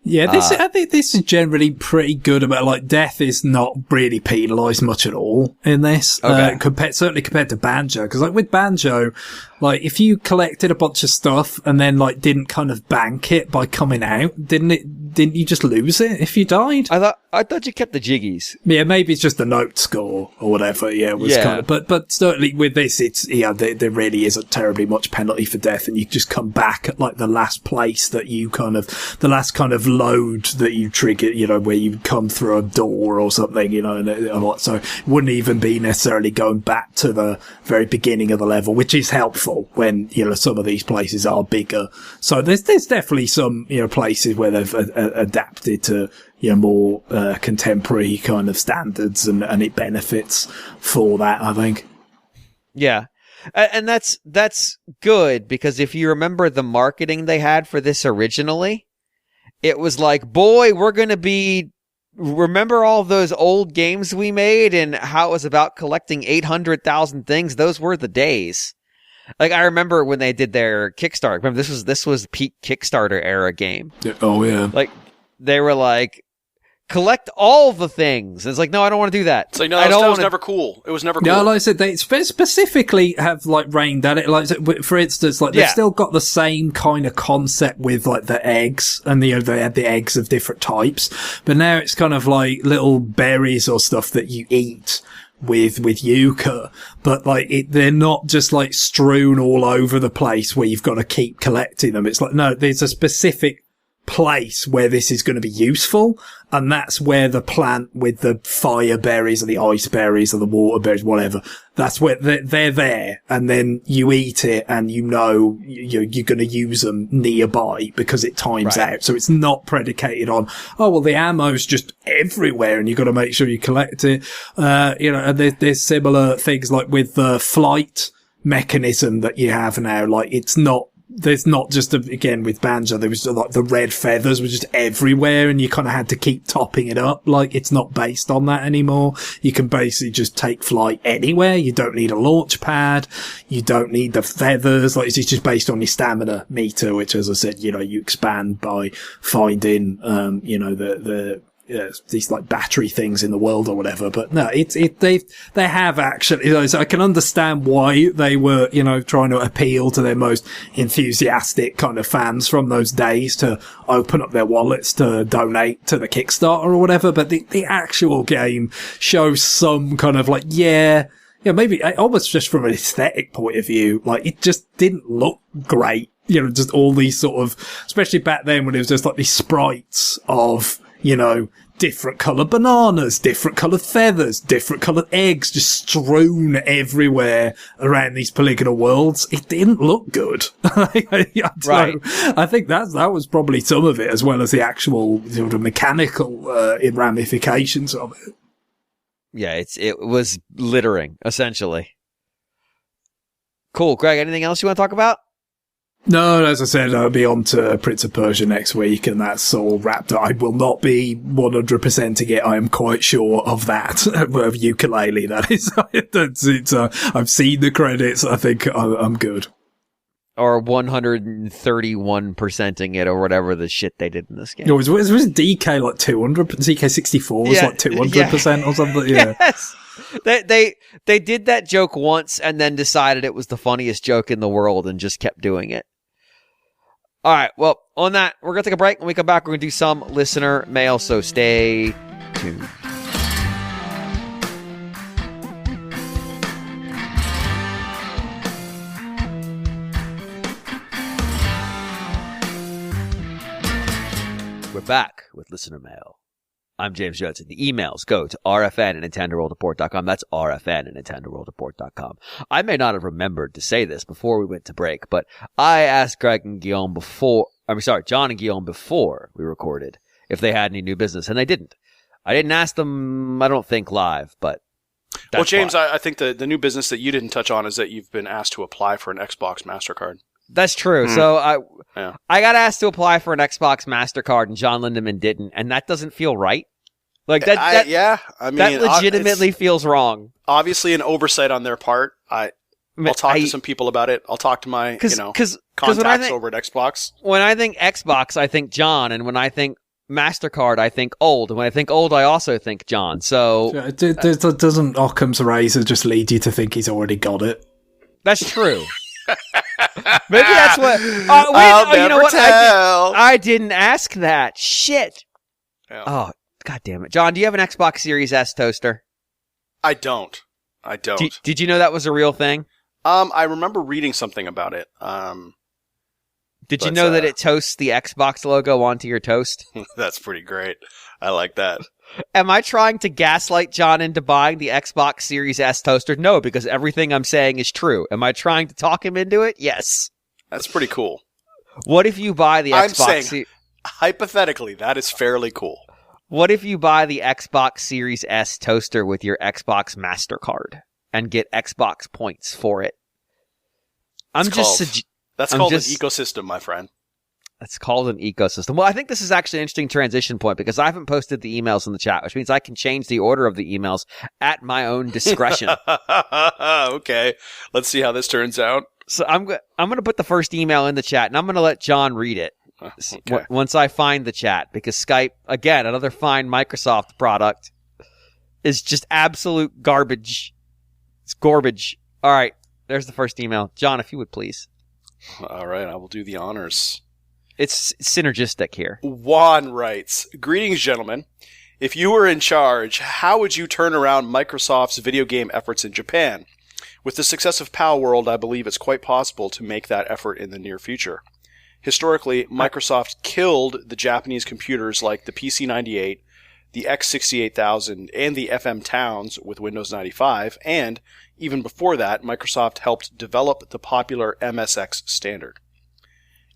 Yeah, I think this is generally pretty good about, like, death is not really penalised much at all in this. Okay. Certainly compared to Banjo, because like with Banjo, like if you collected a bunch of stuff and then like didn't kind of bank it by coming out, didn't you just lose it if you died? I thought you kept the jiggies. Yeah, maybe it's just the note score or whatever. Yeah, it was kind of, but certainly with this, it's there really isn't terribly much penalty for death, and you just come back at like the last place that you the last kind of load that you trigger, where you come through a door or something, and so it wouldn't even be necessarily going back to the very beginning of the level, which is helpful when some of these places are bigger. So there's definitely some places where they've adapted to more contemporary kind of standards, and it benefits for that, I think. Yeah. And that's good, because if you remember the marketing they had for this originally, it was like, boy, we're going to remember all those old games we made and how it was about collecting 800,000 things? Those were the days. Like, I remember when they did their Kickstarter. Remember, this was peak Kickstarter era game. Oh, yeah. Like, they were like, collect all the things. It's like, no, I don't want to do that. It's like, no, that was never cool. It was never cool. Yeah, like I said, they specifically have like reigned at it. Like, for instance, like they've still got the same kind of concept with like the eggs, and they had the eggs of different types, but now it's kind of like little berries or stuff that you eat with Yuka, but like they're not just like strewn all over the place where you've got to keep collecting them. It's like, no, there's a specific place where this is going to be useful, and that's where the plant with the fire berries or the ice berries or the water berries, whatever, that's where they're there, and then you eat it and you're going to use them nearby because it times out. So it's not predicated on, oh well, the ammo's just everywhere and you've got to make sure you collect it. And there's similar things like with the flight mechanism that you have now. Like, there's not just, again, with Banjo, there was like the red feathers were just everywhere and you kind of had to keep topping it up. Like, it's not based on that anymore. You can basically just take flight anywhere. You don't need a launch pad. You don't need the feathers. Like, it's just based on your stamina meter, which, as I said, you expand by finding, these like battery things in the world or whatever. But no, they have actually, so I can understand why they were, trying to appeal to their most enthusiastic kind of fans from those days to open up their wallets to donate to the Kickstarter or whatever. But the actual game shows some kind of like, maybe almost just from an aesthetic point of view, like it just didn't look great. Just all these sort of, especially back then when it was just like these sprites of, different coloured bananas, different coloured feathers, different coloured eggs just strewn everywhere around these polygonal worlds. It didn't look good. Right. I think that was probably some of it, as well as the actual sort of mechanical ramifications of it. Yeah, it was littering, essentially. Cool. Greg, anything else you want to talk about? No, as I said, I'll be on to Prince of Persia next week, and that's all wrapped up. I will not be 100%ing it. I am quite sure of that. Of Yooka-Laylee, that is. I've seen the credits. I think I'm good. Or 131%ing it, or whatever the shit they did in this game. Was DK like 200? DK64 was like 200% or something? Yeah. Yes. They did that joke once and then decided it was the funniest joke in the world and just kept doing it. All right, well, on that, we're going to take a break. When we come back, we're going to do some listener mail, so stay tuned. We're back with listener mail. I'm James Judson. The emails go to rfn@nintendoworldreport.com. That's rfn@nintendoworldreport.com. I may not have remembered to say this before we went to break, but I asked John and Guillaume before we recorded if they had any new business, and they didn't. I didn't ask them, I don't think, live, but well, James, I think the new business that you didn't touch on is that you've been asked to apply for an Xbox MasterCard. That's true. So I got asked to apply for an Xbox MasterCard, and John Lindemann didn't, and that doesn't feel right. Like that legitimately feels wrong. Obviously, an oversight on their part. I'll talk to some people about it. I'll talk to my contacts over at Xbox. When I think Xbox, I think John, and when I think MasterCard, I think old. And when I think old, I also think John. So doesn't Occam's razor just lead you to think he's already got it? That's true. Maybe that's what. You know what? I didn't ask that. Shit. Yeah. Oh, God damn it, John. Do you have an Xbox Series S toaster? I don't. Did you know that was a real thing? I remember reading something about it. Did you know that it toasts the Xbox logo onto your toast? That's pretty great. I like that. Am I trying to gaslight John into buying the Xbox Series S toaster? No, because everything I'm saying is true. Am I trying to talk him into it? Yes. That's pretty cool. What if you buy the Xbox... hypothetically, that is fairly cool. What if you buy the Xbox Series S toaster with your Xbox MasterCard and get Xbox points for it? That's called an ecosystem, my friend. That's called an ecosystem. Well, I think this is actually an interesting transition point because I haven't posted the emails in the chat, which means I can change the order of the emails at my own discretion. Okay. Let's see how this turns out. So I'm going to put the first email in the chat, and I'm going to let John read it. Okay. Once I find the chat, because Skype, again, another fine Microsoft product, is just absolute garbage. It's garbage. All right, there's the first email. John, if you would please. All right, I will do the honors. It's synergistic here. Juan writes, "Greetings, gentlemen. If you were in charge, how would you turn around Microsoft's video game efforts in Japan? With the success of Pal World, I believe it's quite possible to make that effort in the near future. Historically, Microsoft killed the Japanese computers like the PC-98, the X68000, and the FM Towns with Windows 95, and, even before that, Microsoft helped develop the popular MSX standard.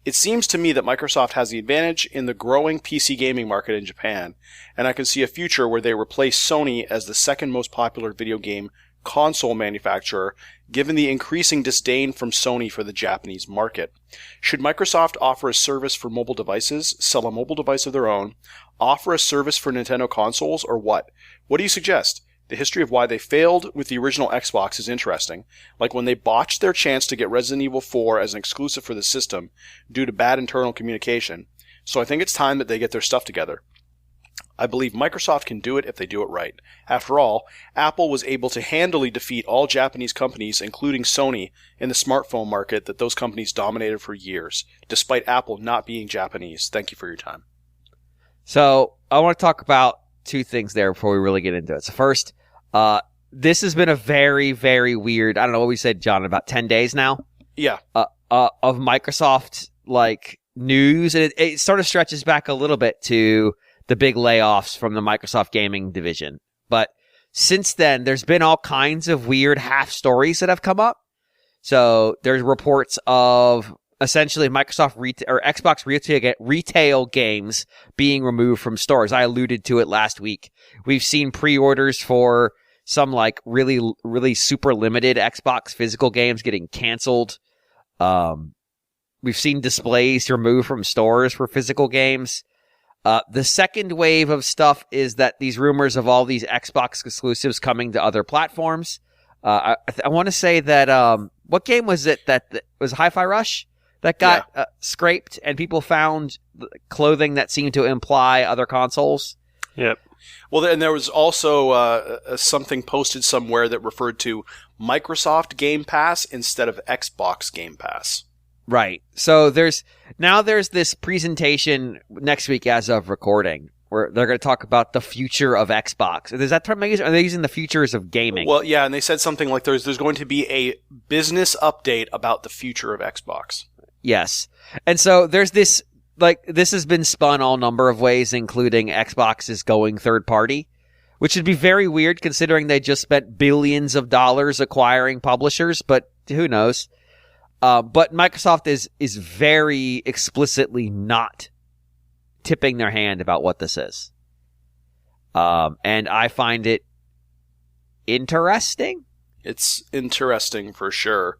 It seems to me that Microsoft has the advantage in the growing PC gaming market in Japan, and I can see a future where they replace Sony as the second most popular video game console manufacturer, given the increasing disdain from Sony for the Japanese market. Should Microsoft offer a service for mobile devices, sell a mobile device of their own, offer a service for Nintendo consoles, or what? What do you suggest? The history of why they failed with the original Xbox is interesting, like when they botched their chance to get Resident Evil 4 as an exclusive for the system due to bad internal communication, so I think it's time that they get their stuff together. I believe Microsoft can do it if they do it right. After all, Apple was able to handily defeat all Japanese companies, including Sony, in the smartphone market that those companies dominated for years, despite Apple not being Japanese. Thank you for your time." So, I want to talk about two things there before we really get into it. So first, this has been a very, very weird, I don't know what we said, John, about 10 days now? Yeah. Of Microsoft, news. And it sort of stretches back a little bit to the big layoffs from the Microsoft gaming division. But since then, there's been all kinds of weird half stories that have come up. So there's reports of essentially Microsoft or Xbox retail games being removed from stores. I alluded to it last week. We've seen pre-orders for some really, really super limited Xbox physical games getting canceled. We've seen displays removed from stores for physical games. The second wave of stuff is that these rumors of all these Xbox exclusives coming to other platforms. I want to say that, what game was it that was Hi-Fi Rush that got scraped and people found clothing that seemed to imply other consoles? Yep. Well, and there was also something posted somewhere that referred to Microsoft Game Pass instead of Xbox Game Pass. Right. So there's this presentation next week as of recording where they're going to talk about the future of Xbox. Is that term used? Are they using the futures of gaming? Well, yeah, and they said something like there's going to be a business update about the future of Xbox. Yes. And so there's this, this has been spun all number of ways, including Xbox is going third party, which would be very weird considering they just spent billions of dollars acquiring publishers, but who knows? But Microsoft is very explicitly not tipping their hand about what this is. And I find it interesting. It's interesting for sure.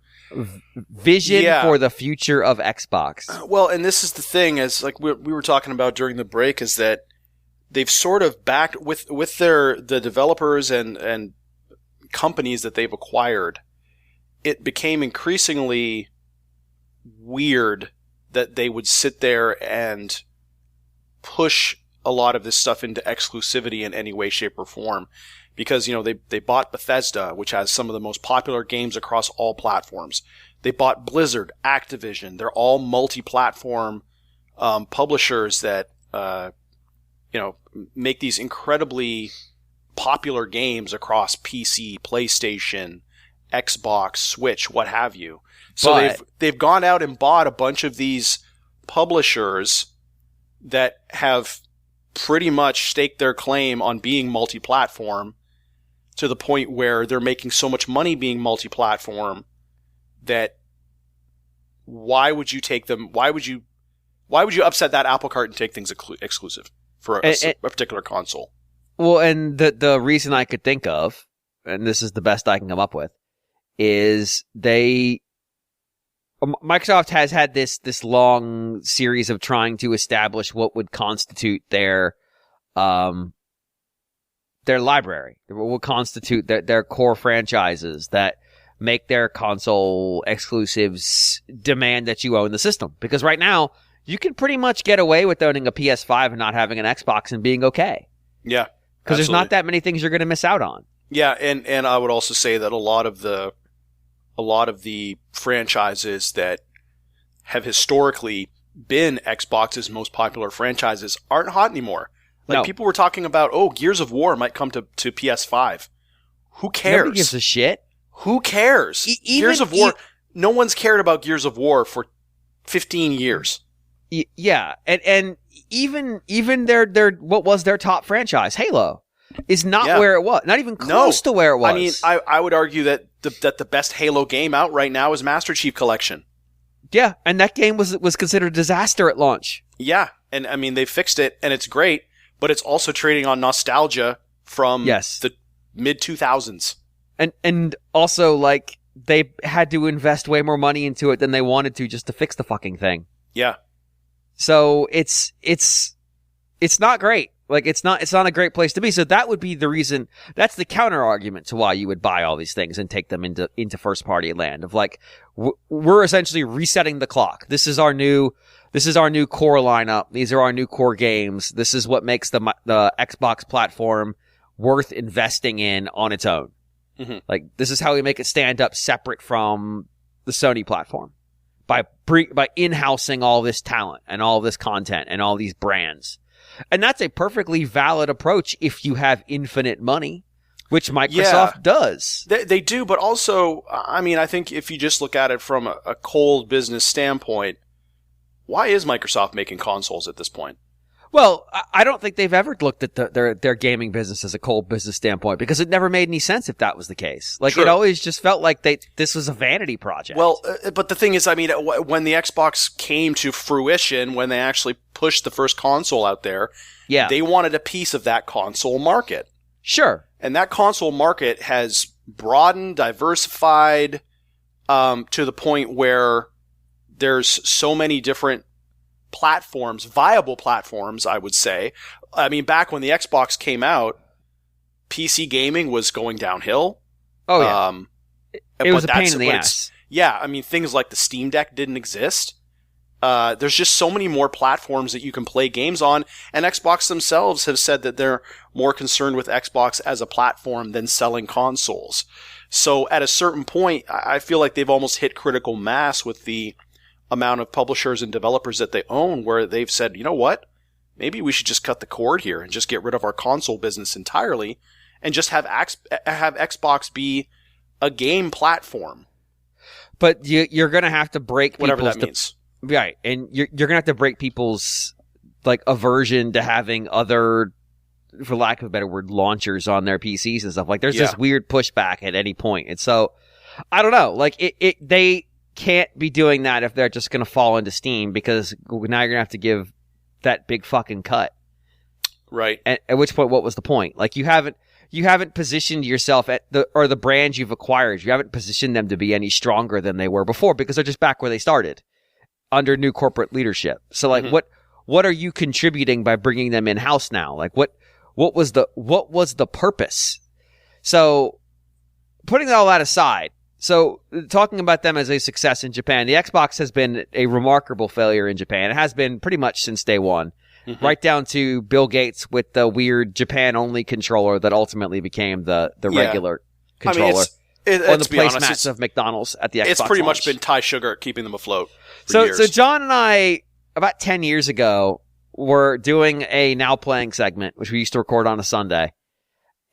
Vision for the future of Xbox. Well, and this is the thing, as we were talking about during the break, is that they've sort of backed with the developers and companies that they've acquired. It became increasingly weird that they would sit there and push a lot of this stuff into exclusivity in any way, shape, or form. Because, they bought Bethesda, which has some of the most popular games across all platforms. They bought Blizzard, Activision. They're all multi-platform publishers that, make these incredibly popular games across PC, PlayStation, Xbox, Switch, what have you. So they've gone out and bought a bunch of these publishers that have pretty much staked their claim on being multi-platform to the point where they're making so much money being multi-platform that why would you upset that apple cart and take things exclusive for a particular console? Well, and the reason I could think of, and this is the best I can come up with, is Microsoft has had this long series of trying to establish what would constitute their library, what would constitute their core franchises that make their console exclusives demand that you own the system. Because right now, you can pretty much get away with owning a PS5 and not having an Xbox and being okay. Yeah. Because there's not that many things you're going to miss out on. Yeah, and I would also say that a lot of the franchises that have historically been Xbox's most popular franchises aren't hot anymore. Like, people were talking about, Gears of War might come to PS5. Who cares? Nobody gives a shit. Who cares? Gears of War, no one's cared about Gears of War for 15 years. Yeah, and even their what was their top franchise, Halo, is not where it was. Not even close to where it was. I mean, I would argue that the best Halo game out right now is Master Chief Collection. Yeah, and that game was considered a disaster at launch. Yeah, and I mean, they fixed it, and it's great, but it's also trading on nostalgia from the mid-2000s. And also, like, they had to invest way more money into it than they wanted to just to fix the fucking thing. Yeah. So it's not great. Like, it's not a great place to be. So that would be the reason. That's the counter argument to why you would buy all these things and take them into first party land of, like, we're essentially resetting the clock. This is our new core lineup. These are our new core games. This is what makes the Xbox platform worth investing in on its own. Mm-hmm. Like, this is how we make it stand up separate from the Sony platform by in-housing all this talent and all this content and all these brands. And that's a perfectly valid approach if you have infinite money, which Microsoft does. They do, but also, I mean, I think if you just look at it from a cold business standpoint, why is Microsoft making consoles at this point? Well, I don't think they've ever looked at their gaming business as a cold business standpoint, because it never made any sense if that was the case. Like, It always just felt like this was a vanity project. Well, but the thing is, I mean, when the Xbox came to fruition, when they actually pushed the first console out there, they wanted a piece of that console market. Sure. And that console market has broadened, diversified, to the point where there's so many different platforms, viable platforms, I would say. I mean, back when the Xbox came out, PC gaming was going downhill. Oh, yeah. It was a pain in the ass. Yeah, I mean, things like the Steam Deck didn't exist. There's just so many more platforms that you can play games on, and Xbox themselves have said that they're more concerned with Xbox as a platform than selling consoles. So at a certain point, I feel like they've almost hit critical mass with the amount of publishers and developers that they own, where they've said, you know what, maybe we should just cut the cord here and just get rid of our console business entirely and just have Xbox be a game platform. But you're going to have to break whatever that means. Right, and you're going to have to break people's, like, aversion to having other, for lack of a better word, launchers on their PCs and stuff. Like, there's this weird pushback at any point. And so, I don't know, like, they can't be doing that if they're just going to fall into Steam, because now you're going to have to give that big fucking cut. Right. At which point, what was the point? Like, you haven't positioned yourself the brands you've acquired, you haven't positioned them to be any stronger than they were before, because they're just back where they started under new corporate leadership. So, like, what are you contributing by bringing them in-house now? Like, what was the purpose? So, putting all that aside, so, talking about them as a success in Japan, the Xbox has been a remarkable failure in Japan. It has been pretty much since day one, right down to Bill Gates with the weird Japan-only controller that ultimately became the regular controller. I mean, on the placemats of McDonald's at the Xbox It's pretty launch. much been Thai sugar keeping them afloat for so, years. So John and I, about 10 years ago, were doing a Now Playing segment, which we used to record on a Sunday.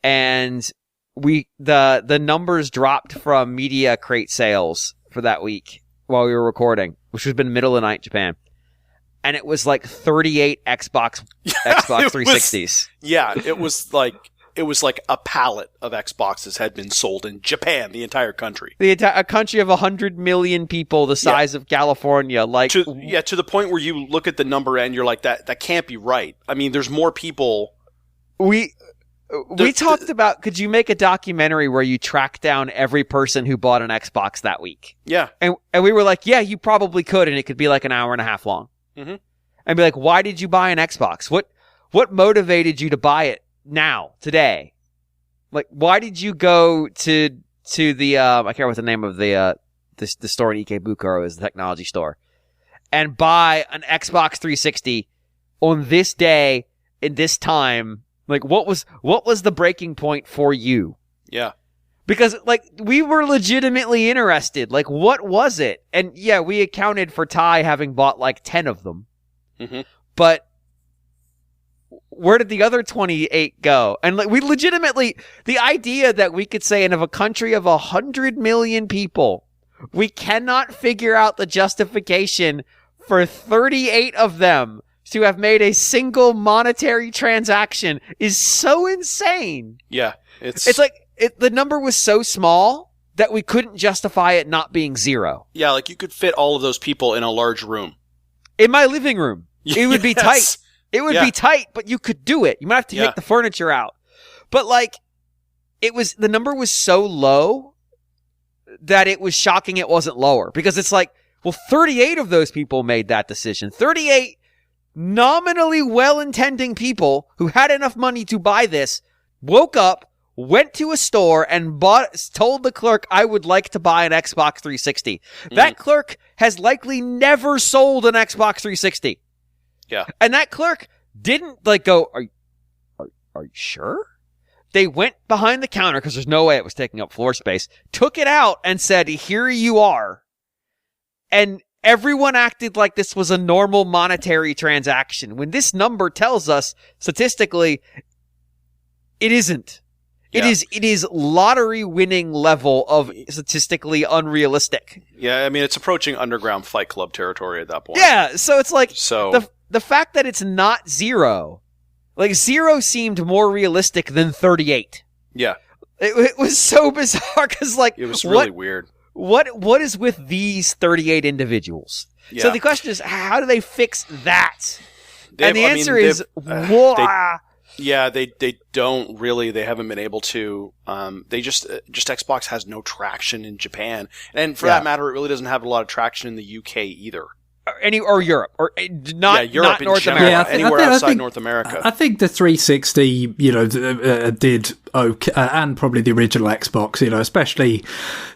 And the numbers dropped from Media Crate sales for that week while we were recording, which was been middle of the night Japan, and it was like 38 Xbox 360s. It was like a pallet of Xboxes had been sold in Japan, the entire country. A country of 100 million people, the size of California, like to the point where you look at the number and you're like, that can't be right. I mean, there's more people. We talked about, could you make a documentary where you track down every person who bought an Xbox that week? Yeah. And we were like, yeah, you probably could, and it could be like an hour and a half long. Mm-hmm. And be like, why did you buy an Xbox? What motivated you to buy it now, today? Like, why did you go to the, I can't remember what the name of the store in Ikebukuro is, the technology store. and buy an Xbox 360 on this day in this time? Like, what was the breaking point for you? Yeah. Because, like, we were legitimately interested. Like, what was it? And, yeah, we accounted for Ty having bought, like, 10 of them. Mm-hmm. But where did the other 28 go? And, like, we legitimately... The idea that we could say in a country of 100 million people, we cannot figure out the justification for 38 of them to have made a single monetary transaction is so insane. Yeah. It's like... the number was so small that we couldn't justify it not being zero. Yeah, like you could fit all of those people in a large room. In my living room. It would be tight. It would be tight, but you could do it. You might have to take the furniture out. But like, the number was so low that it was shocking it wasn't lower. Because it's like, well, 38 of those people made that decision. 38 nominally well-intending people who had enough money to buy this woke up, went to a store and told the clerk, I would like to buy an Xbox 360. That clerk has likely never sold an Xbox 360. Yeah. And that clerk didn't like go, are you sure? They went behind the counter because there's no way it was taking up floor space, took it out and said, here you are. And everyone acted like this was a normal monetary transaction when this number tells us statistically it isn't. Yeah. It is lottery winning level of statistically unrealistic. Yeah, I mean it's approaching underground Fight Club territory at that point. Yeah, so it's like the fact that it's not zero, like zero seemed more realistic than 38. Yeah, it was so bizarre because like it was really weird. What is with these 38 individuals? Yeah. So the question is, how do they fix that? And the answer is, yeah, they don't really. They haven't been able to. They just Xbox has no traction in Japan, and for that matter, it really doesn't have a lot of traction in the UK either. Or Europe, or not Europe not North in general, America. anywhere outside North America. I think the 360, did okay, and probably the original Xbox, especially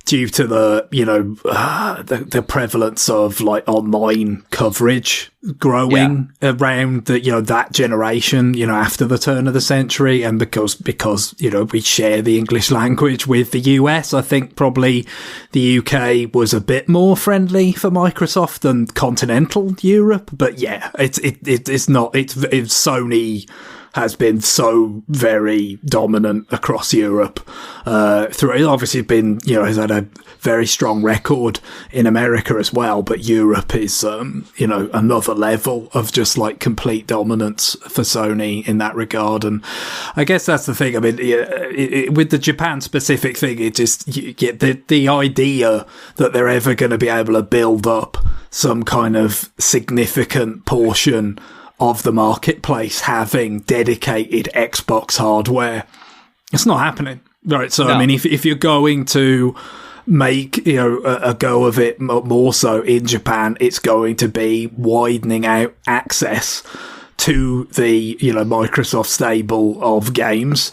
due to the, the prevalence of like online coverage growing around that generation, after the turn of the century, and because we share the English language with the US, I think probably the UK was a bit more friendly for Microsoft than continental Europe. But yeah, it's not. It's Sony has been so very dominant across Europe. Through obviously been, has had a very strong record in America as well, but Europe is, another level of just like complete dominance for Sony in that regard. And I guess that's the thing. I mean, with the Japan specific thing, it just, you get the idea that they're ever going to be able to build up some kind of significant portion of the marketplace having dedicated Xbox hardware. It's not happening. Right. So, no. I mean, if you're going to make, a go of it more so in Japan, it's going to be widening out access to the, Microsoft stable of games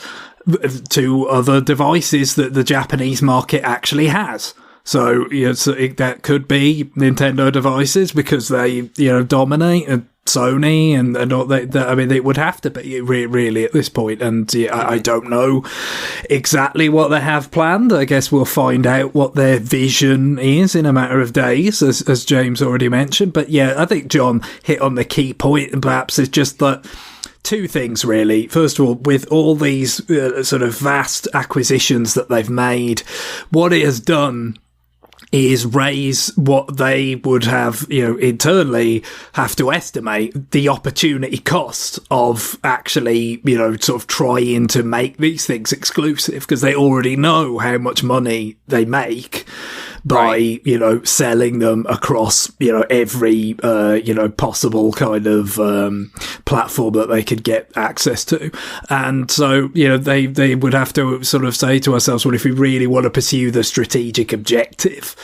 to other devices that the Japanese market actually has. So, that could be Nintendo devices because they, dominate Sony and all that. I mean, it would have to be really at this point. And I don't know exactly what they have planned. I guess we'll find out what their vision is in a matter of days, as James already mentioned. But yeah, I think John hit on the key point, and perhaps it's just that two things really. First of all, with all these sort of vast acquisitions that they've made, what it has done is raise what they would have, internally have to estimate the opportunity cost of actually, sort of trying to make these things exclusive, because they already know how much money they make by, selling them across, every, possible kind of, platform that they could get access to. And so, they would have to sort of say to ourselves, well, if we really want to pursue the strategic objective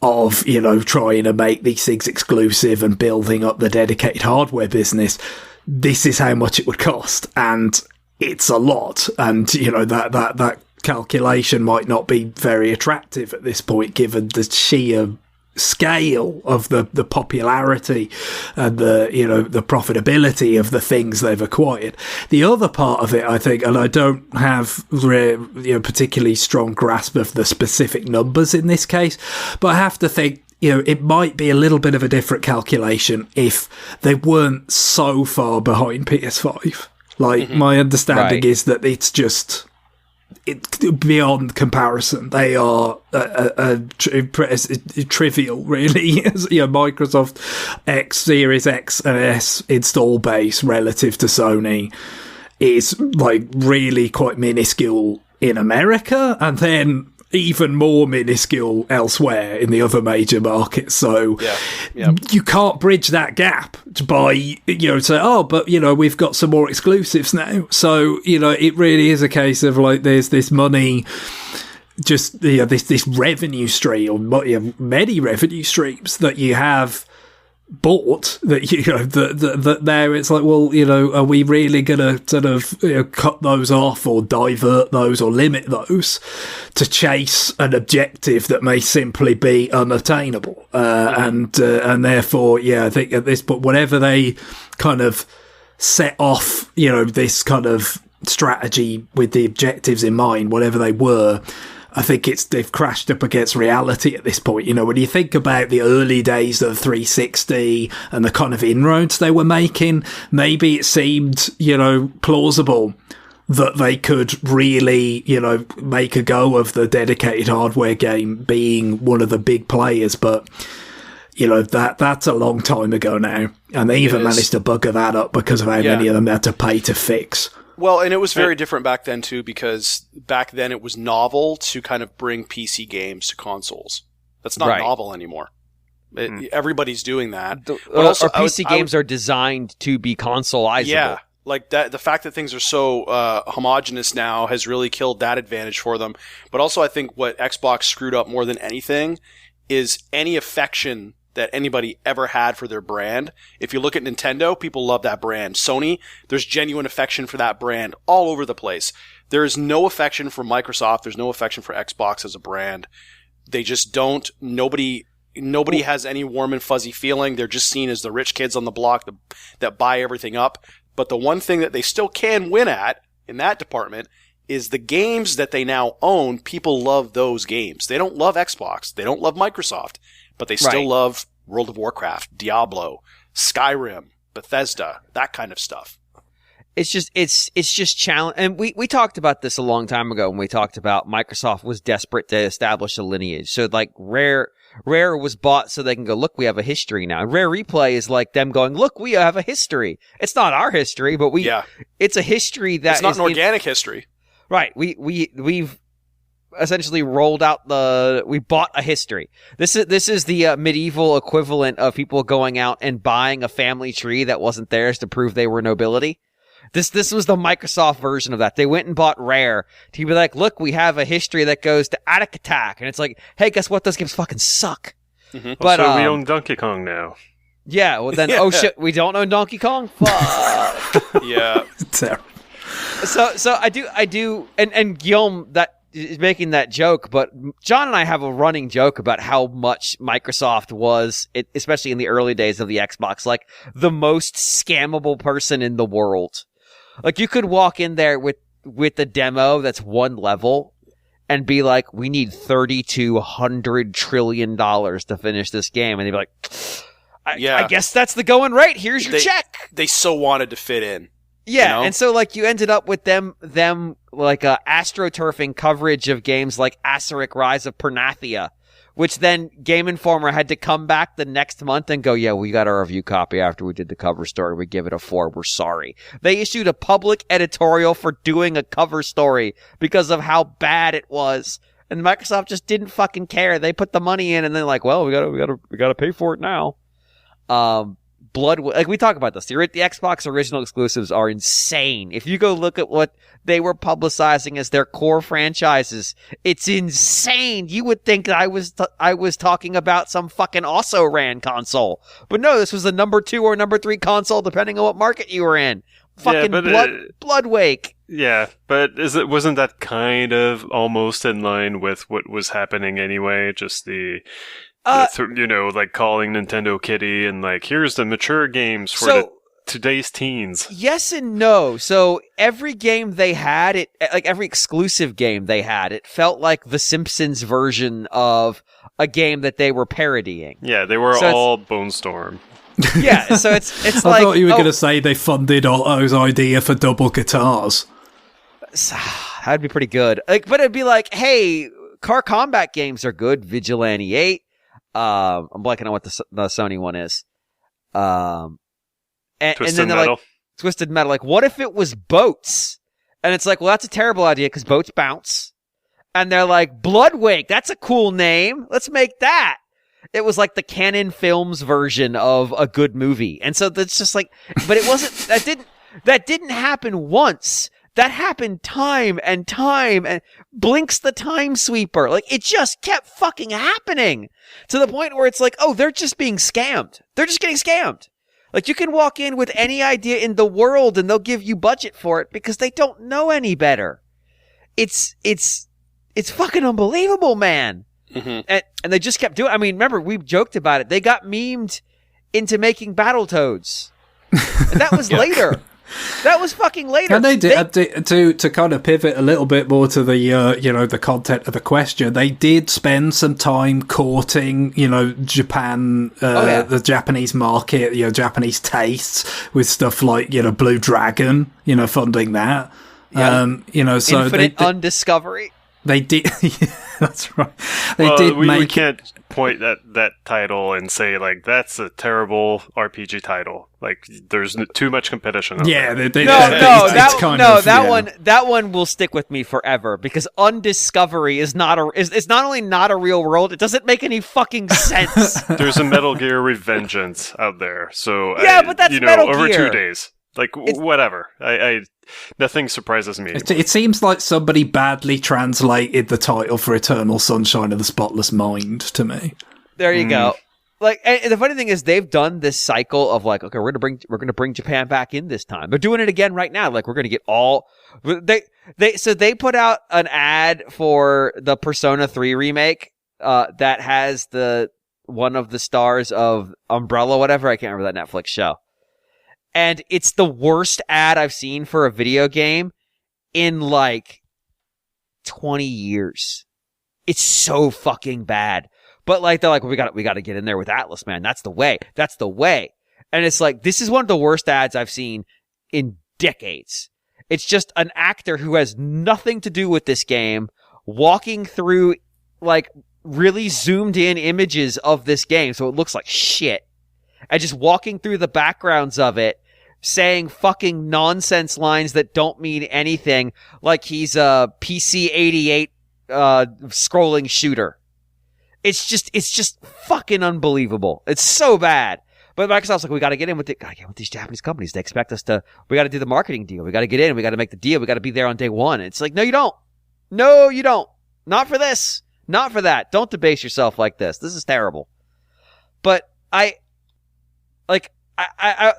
of, trying to make these things exclusive and building up the dedicated hardware business, this is how much it would cost. And it's a lot. And, that calculation might not be very attractive at this point, given the sheer scale of the popularity and the profitability of the things they've acquired. The other part of it, I think, and I don't have particularly strong grasp of the specific numbers in this case, but I have to think, it might be a little bit of a different calculation if they weren't so far behind PS5. Like, my understanding is that it's just beyond comparison. They are trivial, really. Microsoft X, Series X and S install base relative to Sony is like really quite minuscule in America, and then even more minuscule elsewhere in the other major markets. So you can't bridge that gap by, say, oh, but, we've got some more exclusives now. So, it really is a case of like, there's this money, just, this revenue stream, or many revenue streams that you have bought that that there it's like, well, are we really gonna sort of cut those off or divert those or limit those to chase an objective that may simply be unattainable, and therefore I think at this point, whatever they kind of set off, this kind of strategy with the objectives in mind, whatever they were, I think they've crashed up against reality at this point. When you think about the early days of 360 and the kind of inroads they were making, maybe it seemed, plausible that they could really, make a go of the dedicated hardware game being one of the big players. But, that's a long time ago now. And they even managed to bugger that up because of how many of them they had to pay to fix. Well, and it was very different back then, too, because back then it was novel to kind of bring PC games to consoles. That's not novel anymore. Everybody's doing that. But also, our PC games are designed to be consoleizable. Yeah, like that. The fact that things are so homogenous now has really killed that advantage for them. But also, I think what Xbox screwed up more than anything is any affection that anybody ever had for their brand. If you look at Nintendo, people love that brand. Sony, there's genuine affection for that brand all over the place. There is no affection for Microsoft. There's no affection for Xbox as a brand. They just don't. Nobody has any warm and fuzzy feeling. They're just seen as the rich kids on the block that buy everything up. But the one thing that they still can win at in that department is the games that they now own. People love those games. They don't love Xbox. They don't love Microsoft. But they still love World of Warcraft, Diablo, Skyrim, Bethesda, that kind of stuff. It's just challenge. And we talked about this a long time ago when we talked about Microsoft was desperate to establish a lineage. So like Rare was bought so they can go, look, we have a history now. And Rare Replay is like them going, look, we have a history. It's not our history, but it's a history that it's not an organic history. Right. We've essentially rolled out we bought a history. This is the medieval equivalent of people going out and buying a family tree that wasn't theirs to prove they were nobility. This was the Microsoft version of that. They went and bought Rare to be like, look, we have a history that goes to Attic Attack, and it's like, hey, guess what? Those games fucking suck. Mm-hmm. But so we own Donkey Kong now. Yeah, well then, oh shit, we don't own Donkey Kong? Fuck. Yeah. So I do, and Guillaume that is making that joke, but John and I have a running joke about how much Microsoft was, especially in the early days of the Xbox, like the most scammable person in the world. Like you could walk in there with a demo that's one level and be like, we need $3,200 trillion to finish this game. And they'd be like, I guess that's the going rate. Here's your check. They so wanted to fit in. Yeah, and so like you ended up with them like astroturfing coverage of games like Asteric Rise of Pernathia, which then Game Informer had to come back the next month and go, yeah, we got our review copy after we did the cover story. We give it a 4. We're sorry. They issued a public editorial for doing a cover story because of how bad it was. And Microsoft just didn't fucking care. They put the money in and then like, well, we gotta pay for it now. Like we talk about this, the Xbox original exclusives are insane. If you go look at what they were publicizing as their core franchises, it's insane. You would think that I was talking about some fucking also ran console, but no, this was the number 2 or number 3 console, depending on what market you were in. Fucking Bloodwake. Yeah, but wasn't that kind of almost in line with what was happening anyway? Just the Like calling Nintendo Kitty and like, here's the mature games for today's teens. Yes and no. So every game they had, like every exclusive game they had, it felt like the Simpsons version of a game that they were parodying. Yeah, they were all Bone Storm. Yeah, so it's I like... thought you were going to say they funded Otto's idea for double guitars. That'd be pretty good. But it'd be like, hey, car combat games are good. Vigilante 8. I'm blanking on what the Sony one is. And then they're like, Twisted Metal. Like, what if it was boats? And it's like, well, that's a terrible idea because boats bounce. And they're like, Bloodwake, that's a cool name. Let's make that. It was like the Canon Films version of a good movie. And so that's just like, but it wasn't, that didn't happen once. That happened time and Blink's the Time Sweeper. Like, it just kept fucking happening to the point where it's like, oh, they're just being scammed. They're just getting scammed. Like, you can walk in with any idea in the world and they'll give you budget for it because they don't know any better. It's fucking unbelievable, man. Mm-hmm. And they just kept doing it. I mean, remember, we joked about it. They got memed into making Battletoads. And that was later. That was fucking later. And they did to kind of pivot a little bit more to the the content of the question. They did spend some time courting Japan, the Japanese market, Japanese tastes with stuff like Blue Dragon, funding that. Yeah. So Infinite Undiscovery. They did. That's right. We can't point at that title and say like that's a terrible RPG title. Like there's too much competition. That one will stick with me forever because Undiscovery is not only not a real world. It doesn't make any fucking sense. There's a Metal Gear Revengeance out there, so but that's Metal Gear. Over 2 days. Like whatever. I nothing surprises me. It seems like somebody badly translated the title for Eternal Sunshine of the Spotless Mind to me. There you go. Like, and the funny thing is, they've done this cycle of like, okay, we're gonna bring Japan back in this time. They're doing it again right now. Like, we're gonna get all they put out an ad for the Persona 3 remake that has one of the stars of Umbrella, whatever. I can't remember that Netflix show. And it's the worst ad I've seen for a video game in like 20 years. It's so fucking bad. But like they're like, well, we got to get in there with Atlas, man. That's the way. That's the way. And it's like, this is one of the worst ads I've seen in decades. It's just an actor who has nothing to do with this game walking through like really zoomed in images of this game. So it looks like shit. And just walking through the backgrounds of it, saying fucking nonsense lines that don't mean anything, like he's a PC-88 scrolling shooter. It's just fucking unbelievable. It's so bad. But Microsoft's like, we gotta get in with these Japanese companies. They expect us to, we gotta do the marketing deal. We gotta get in. We gotta make the deal. We gotta be there on day one. It's like, no, you don't. No, you don't. Not for this. Not for that. Don't debase yourself like this. This is terrible. But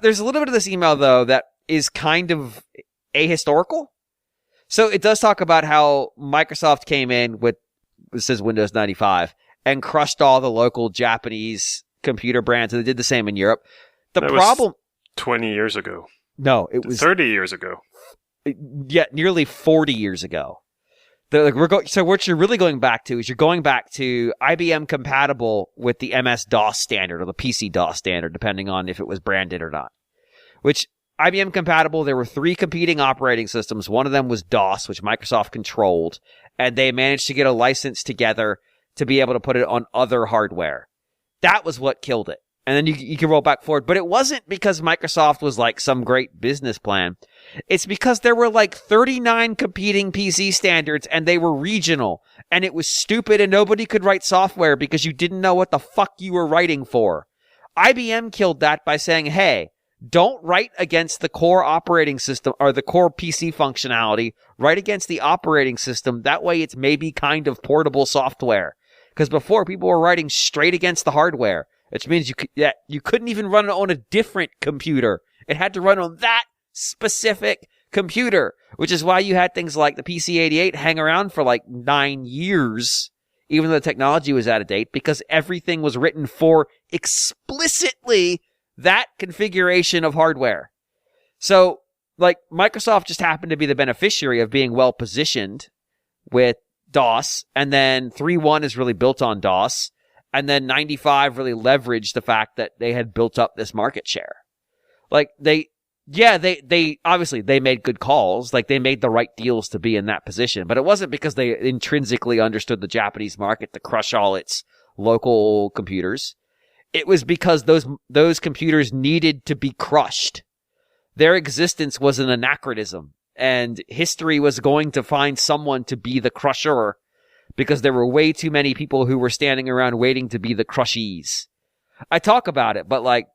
there's a little bit of this email, though, that is kind of ahistorical. So it does talk about how Microsoft came in with, this says Windows 95, and crushed all the local Japanese computer brands, and they did the same in Europe. That problem... 20 years ago. No, it was... 30 years ago. Yeah, nearly 40 years ago. So what you're really going back to is you're going back to IBM compatible with the MS-DOS standard or the PC-DOS standard, depending on if it was branded or not. Which, IBM compatible, there were 3 competing operating systems. One of them was DOS, which Microsoft controlled, and they managed to get a license together to be able to put it on other hardware. That was what killed it. And then you can roll back forward. But it wasn't because Microsoft was like some great business plan. It's because there were like 39 competing PC standards and they were regional. And it was stupid and nobody could write software because you didn't know what the fuck you were writing for. IBM killed that by saying, hey, don't write against the core operating system or the core PC functionality. Write against the operating system. That way it's maybe kind of portable software. Because before people were writing straight against the hardware. Which means you couldn't even run it on a different computer. It had to run on that specific computer, which is why you had things like the PC-88 hang around for like 9 years even though the technology was out of date, because everything was written for explicitly that configuration of hardware. So, like, Microsoft just happened to be the beneficiary of being well positioned with DOS, and then 3.1 is really built on DOS, and then 95 really leveraged the fact that they had built up this market share. Like, they obviously they made good calls, like they made the right deals to be in that position, but it wasn't because they intrinsically understood the Japanese market to crush all its local computers. It was because those computers needed to be crushed. Their existence was an anachronism, and history was going to find someone to be the crusher because there were way too many people who were standing around waiting to be the crushies. I talk about it, but like,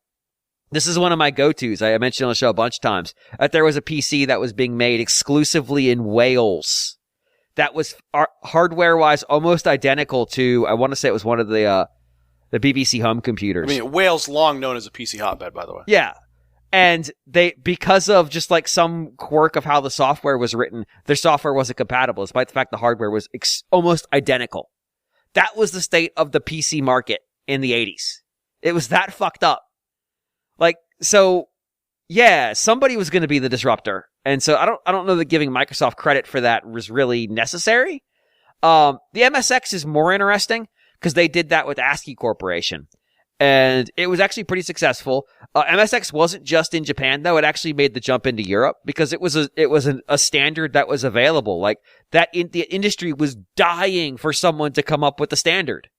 this is one of my go-tos. I mentioned on the show a bunch of times that there was a PC that was being made exclusively in Wales that was hardware-wise almost identical to, I want to say it was one of the BBC home computers. I mean, Wales long known as a PC hotbed, by the way. Yeah. And because of just like some quirk of how the software was written, their software wasn't compatible, despite the fact the hardware was almost identical. That was the state of the PC market in the 80s. It was that fucked up. Like, so, yeah, somebody was going to be the disruptor. And so I don't know that giving Microsoft credit for that was really necessary. The MSX is more interesting because they did that with ASCII Corporation. And it was actually pretty successful. MSX wasn't just in Japan, though. It actually made the jump into Europe because it was a standard that was available. Like, the industry was dying for someone to come up with a standard.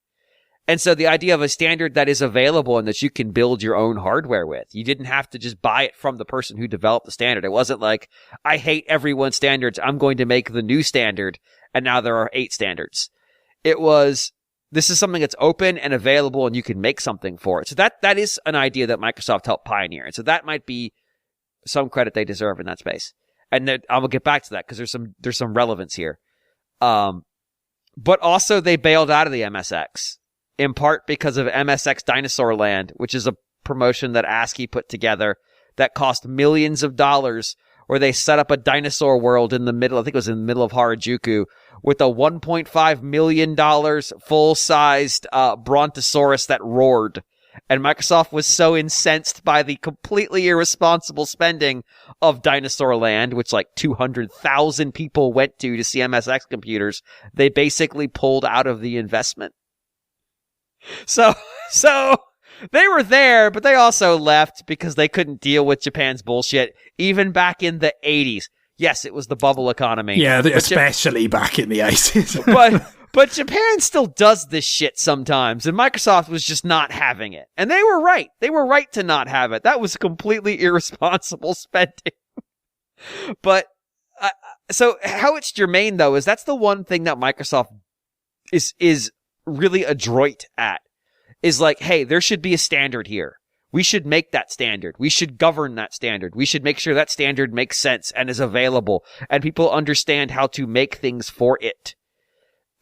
And so the idea of a standard that is available and that you can build your own hardware with, you didn't have to just buy it from the person who developed the standard. It wasn't like, I hate everyone's standards, I'm going to make the new standard, and now there are 8 standards. It was, this is something that's open and available and you can make something for it. So that is an idea that Microsoft helped pioneer. And so that might be some credit they deserve in that space. And then I will get back to that because there's some relevance here. But also they bailed out of the MSX. In part because of MSX Dinosaur Land, which is a promotion that ASCII put together that cost millions of dollars, where they set up a dinosaur world in the middle, I think it was in the middle of Harajuku, with a $1.5 million full-sized brontosaurus that roared. And Microsoft was so incensed by the completely irresponsible spending of Dinosaur Land, which like 200,000 people went to see MSX computers, they basically pulled out of the investment. So they were there, but they also left because they couldn't deal with Japan's bullshit, even back in the 80s. Yes, it was the bubble economy. Yeah, especially back in the 80s. but Japan still does this shit sometimes, and Microsoft was just not having it. And they were right. They were right to not have it. That was completely irresponsible spending. But, so how it's germane, though, is that's the one thing that Microsoft is really adroit at, is like, hey, there should be a standard here. We should make that standard. We should govern that standard. We should make sure that standard makes sense and is available and people understand how to make things for it.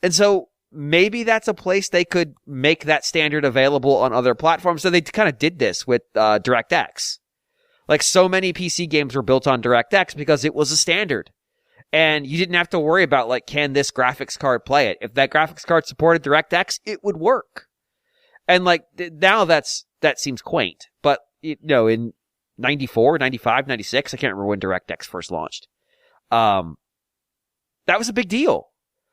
And so maybe that's a place they could make that standard available on other platforms. So they kind of did this with DirectX. Like, so many PC games were built on DirectX because it was a standard. And you didn't have to worry about, like, can this graphics card play it? If that graphics card supported DirectX, it would work. And, like, now that seems quaint. But, you know, in 94, 95, 96, I can't remember when DirectX first launched. That was a big deal.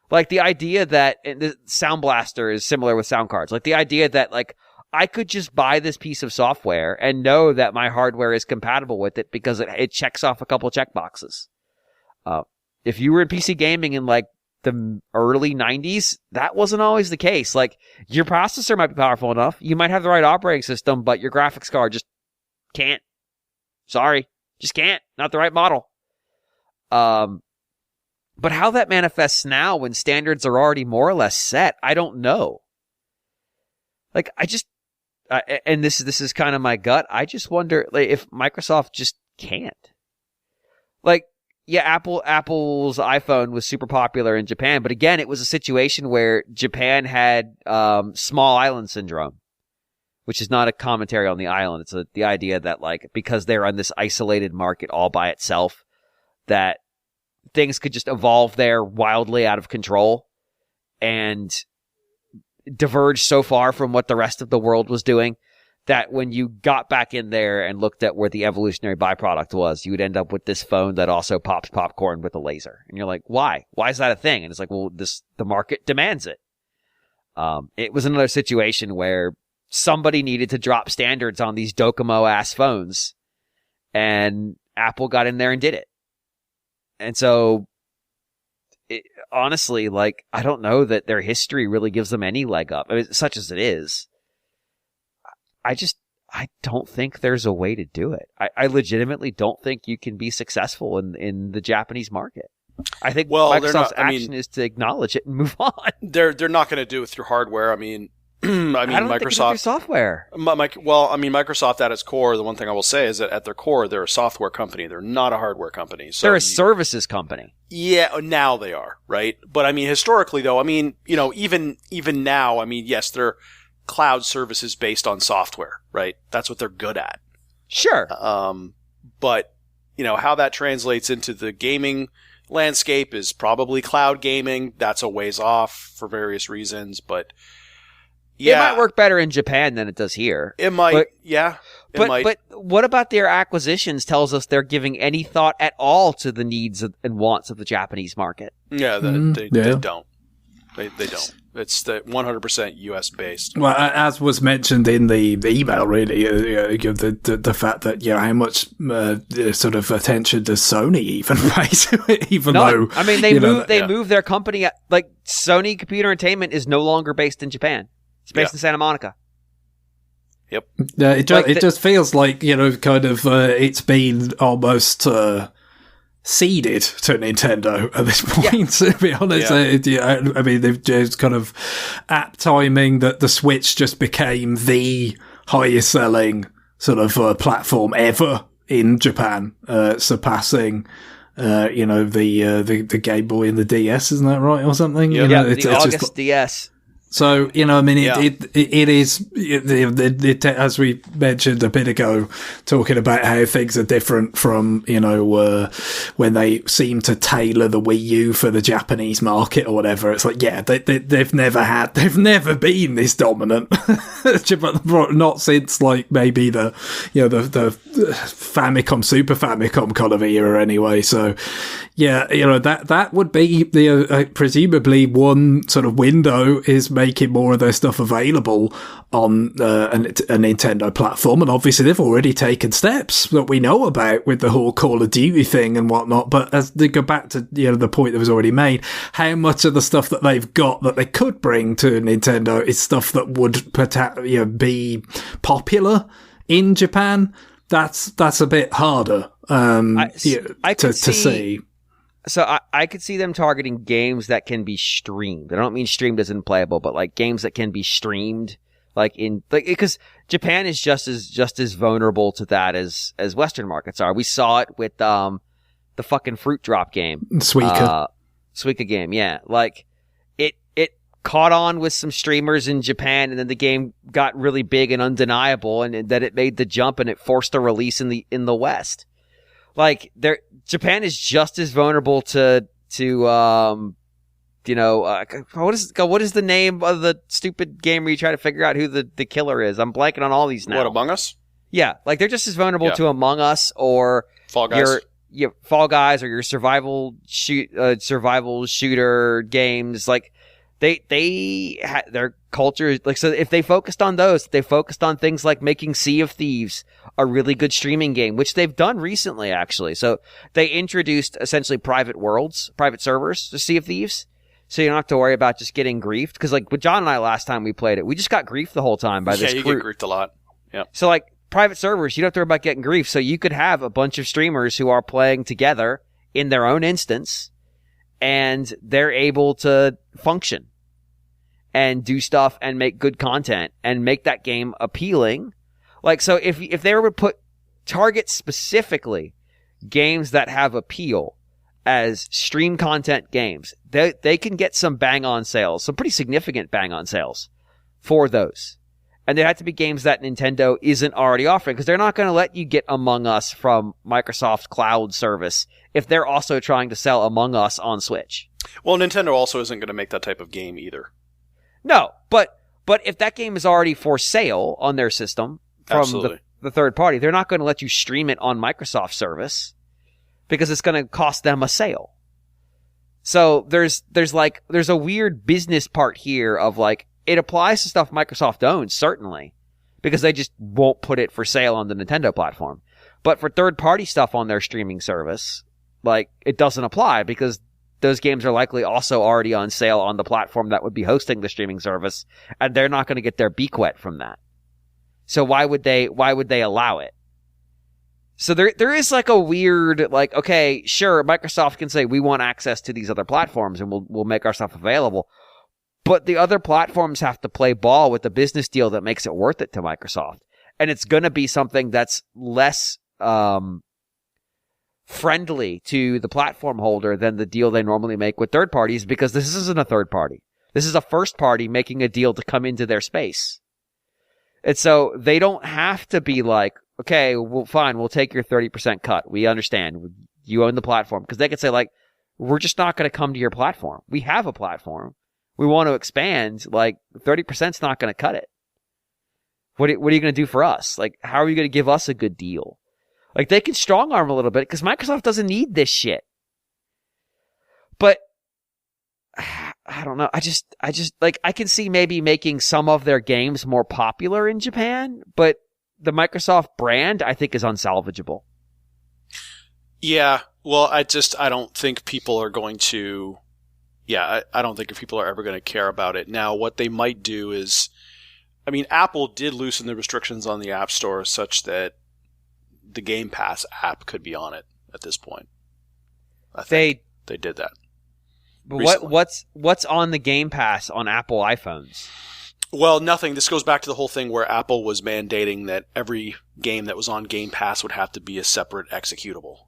Like, the idea that, and the Sound Blaster is similar with sound cards. Like, the idea that, like, I could just buy this piece of software and know that my hardware is compatible with it because it checks off a couple of checkboxes. If you were in PC gaming in like the early 90s, that wasn't always the case. Like, your processor might be powerful enough. You might have the right operating system, but your graphics card just can't. Sorry. Just can't. Not the right model. But how that manifests now when standards are already more or less set, I don't know. Like, and this is kind of my gut. I just wonder, like, if Microsoft just can't. Like, yeah, Apple's iPhone was super popular in Japan, but again, it was a situation where Japan had small island syndrome, which is not a commentary on the island. It's the idea that, like, because they're on this isolated market all by itself, that things could just evolve there wildly out of control. And diverged so far from what the rest of the world was doing that when you got back in there and looked at where the evolutionary byproduct was, you would end up with this phone that also pops popcorn with a laser. And you're like, why? Why is that a thing? And it's like, well, the market demands it. It was another situation where somebody needed to drop standards on these Docomo-ass phones, and Apple got in there and did it. And so, honestly, like, I don't know that their history really gives them any leg up, I mean, such as it is. I don't think there's a way to do it. I legitimately don't think you can be successful in the Japanese market. I think Microsoft's action is to acknowledge it and move on. They're not going to do it through hardware. I mean, I don't Microsoft think it's through software. Microsoft at its core, the one thing I will say is that at their core, they're a software company. They're not a hardware company. So they're a services company. Yeah, now they are, right? But I mean, historically though, I mean, even now, I mean, yes, they're cloud services based on software, right? That's what they're good at. Sure. But how that translates into the gaming landscape is probably cloud gaming. That's a ways off for various reasons, but yeah. It might work better in Japan than it does here. It might, But what about their acquisitions tells us they're giving any thought at all to the needs and wants of the Japanese market? Yeah, they don't. They don't. It's the 100% US based. Well, as was mentioned in the email, really, the fact that how much sort of attention does Sony even pay to it? Even though I mean they moved their company, like Sony Computer Entertainment is no longer based in Japan. It's based in Santa Monica. Yep. It just feels like kind of it's been almost ceded to Nintendo at this point, to be honest. I mean, they've just kind of app timing that the Switch just became the highest selling sort of platform ever in Japan, surpassing the Game Boy and the DS, isn't that right, or something? The August DS. So, I mean, it is, as we mentioned a bit ago, talking about how things are different from, when they seem to tailor the Wii U for the Japanese market or whatever. It's like, they've never been this dominant. Not since, like, maybe the Famicom, Super Famicom kind of era anyway. So, that would be presumably one sort of window is making more of their stuff available on a Nintendo platform, and obviously they've already taken steps that we know about with the whole Call of Duty thing and whatnot. But as they go back to the point that was already made, how much of the stuff that they've got that they could bring to Nintendo is stuff that would be popular in Japan? That's a bit harder to see. So I could see them targeting games that can be streamed. I don't mean streamed as in playable, but like games that can be streamed, because Japan is just as vulnerable to that as Western markets are. We saw it with the fucking Fruit Drop game, Suika game. Yeah, like it caught on with some streamers in Japan, and then the game got really big and undeniable, and that it made the jump and it forced a release in the West. Like Japan is just as vulnerable to what is the name of the stupid game where you try to figure out who the killer is? I'm blanking on all these now. What, Among Us? Yeah, like they're just as vulnerable to Among Us or Fall Guys. Your Fall Guys or your survival shooter games. Like their culture, like, so if they focused on those, they focused on things like making Sea of Thieves a really good streaming game, which they've done recently, actually. So they introduced essentially private servers to Sea of Thieves. So you don't have to worry about just getting griefed. Because like with John and I last time we played it, we just got griefed the whole time by this crew. Yeah, you get griefed a lot. Yeah. So like private servers, you don't have to worry about getting griefed. So you could have a bunch of streamers who are playing together in their own instance, and they're able to function and do stuff and make good content and make that game appealing. Like, so if they were to target specifically games that have appeal as stream content games, they can get some bang-on sales, some pretty significant bang-on sales for those. And they have to be games that Nintendo isn't already offering, because they're not going to let you get Among Us from Microsoft Cloud service if they're also trying to sell Among Us on Switch. Well, Nintendo also isn't going to make that type of game either. No, but if that game is already for sale on their system from the third party, they're not going to let you stream it on Microsoft service because it's going to cost them a sale. So there's a weird business part here of like, it applies to stuff Microsoft owns, certainly, because they just won't put it for sale on the Nintendo platform. But for third-party stuff on their streaming service, like, it doesn't apply because those games are likely also already on sale on the platform that would be hosting the streaming service, and they're not going to get their beak wet from that. So why would they allow it? So there is like a weird, like, okay, sure, Microsoft can say we want access to these other platforms and we'll make our stuff available. But the other platforms have to play ball with the business deal that makes it worth it to Microsoft. And it's going to be something that's less friendly to the platform holder than the deal they normally make with third parties, because this isn't a third party. This is a first party making a deal to come into their space. And so they don't have to be like, okay, well, fine, we'll take your 30% cut. We understand. You own the platform. Because they could say, like, we're just not going to come to your platform. We have a platform. We want to expand. Like, 30% is not going to cut it. What are you going to do for us? Like, how are you going to give us a good deal? Like, they can strong arm a little bit because Microsoft doesn't need this shit. But I don't know. I just like, I can see maybe making some of their games more popular in Japan, but the Microsoft brand, I think, is unsalvageable. Yeah. Well, I don't think people are going to. Yeah, I don't think if people are ever going to care about it. Now, what they might do is, I mean, Apple did loosen the restrictions on the App Store such that the Game Pass app could be on it at this point. I think they did that. But what's on the Game Pass on Apple iPhones? Well, nothing. This goes back to the whole thing where Apple was mandating that every game that was on Game Pass would have to be a separate executable.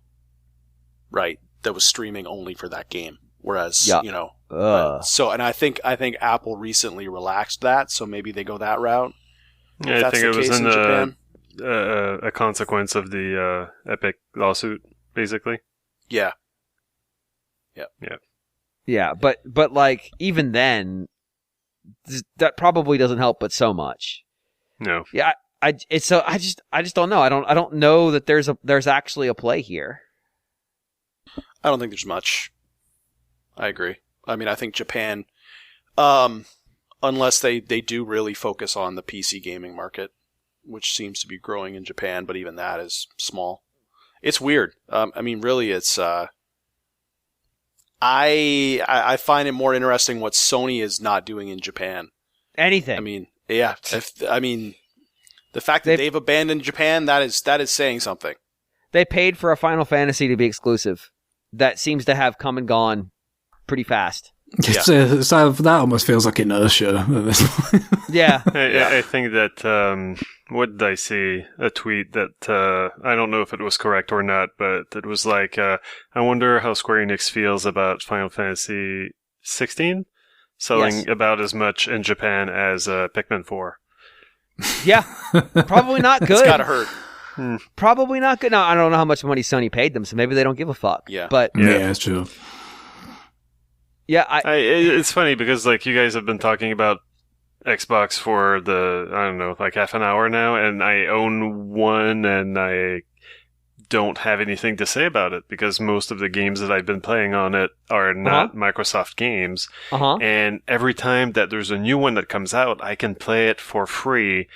Right? That was streaming only for that game. Whereas, you know, and I think Apple recently relaxed that, so maybe they go that route. Yeah, I think it was in a consequence of the Epic lawsuit, basically. Yeah. But like, even then, that probably doesn't help, but so much. No. Yeah, I just don't know. I don't know that there's actually a play here. I don't think there's much. I agree. I mean, I think Japan, unless they do really focus on the PC gaming market, which seems to be growing in Japan, but even that is small. It's weird. I mean, really, it's. I find it more interesting what Sony is not doing in Japan. Anything. I mean, yeah. The fact that they've abandoned Japan, that is saying something. They paid for a Final Fantasy to be exclusive. That seems to have come and gone pretty fast. Yeah. So that almost feels like inertia. Yeah. I think that, what did I see? A tweet that, I don't know if it was correct or not, but it was like, I wonder how Square Enix feels about Final Fantasy 16 selling about as much in Japan as Pikmin 4. Yeah. Probably not good. It's gotta hurt. Probably not good. Now, I don't know how much money Sony paid them, so maybe they don't give a fuck. Yeah. But yeah, that's true. Yeah, it's funny because like you guys have been talking about Xbox for I don't know, like half an hour now, and I own one, and I don't have anything to say about it because most of the games that I've been playing on it are not Microsoft games. And every time that there's a new one that comes out, I can play it for free,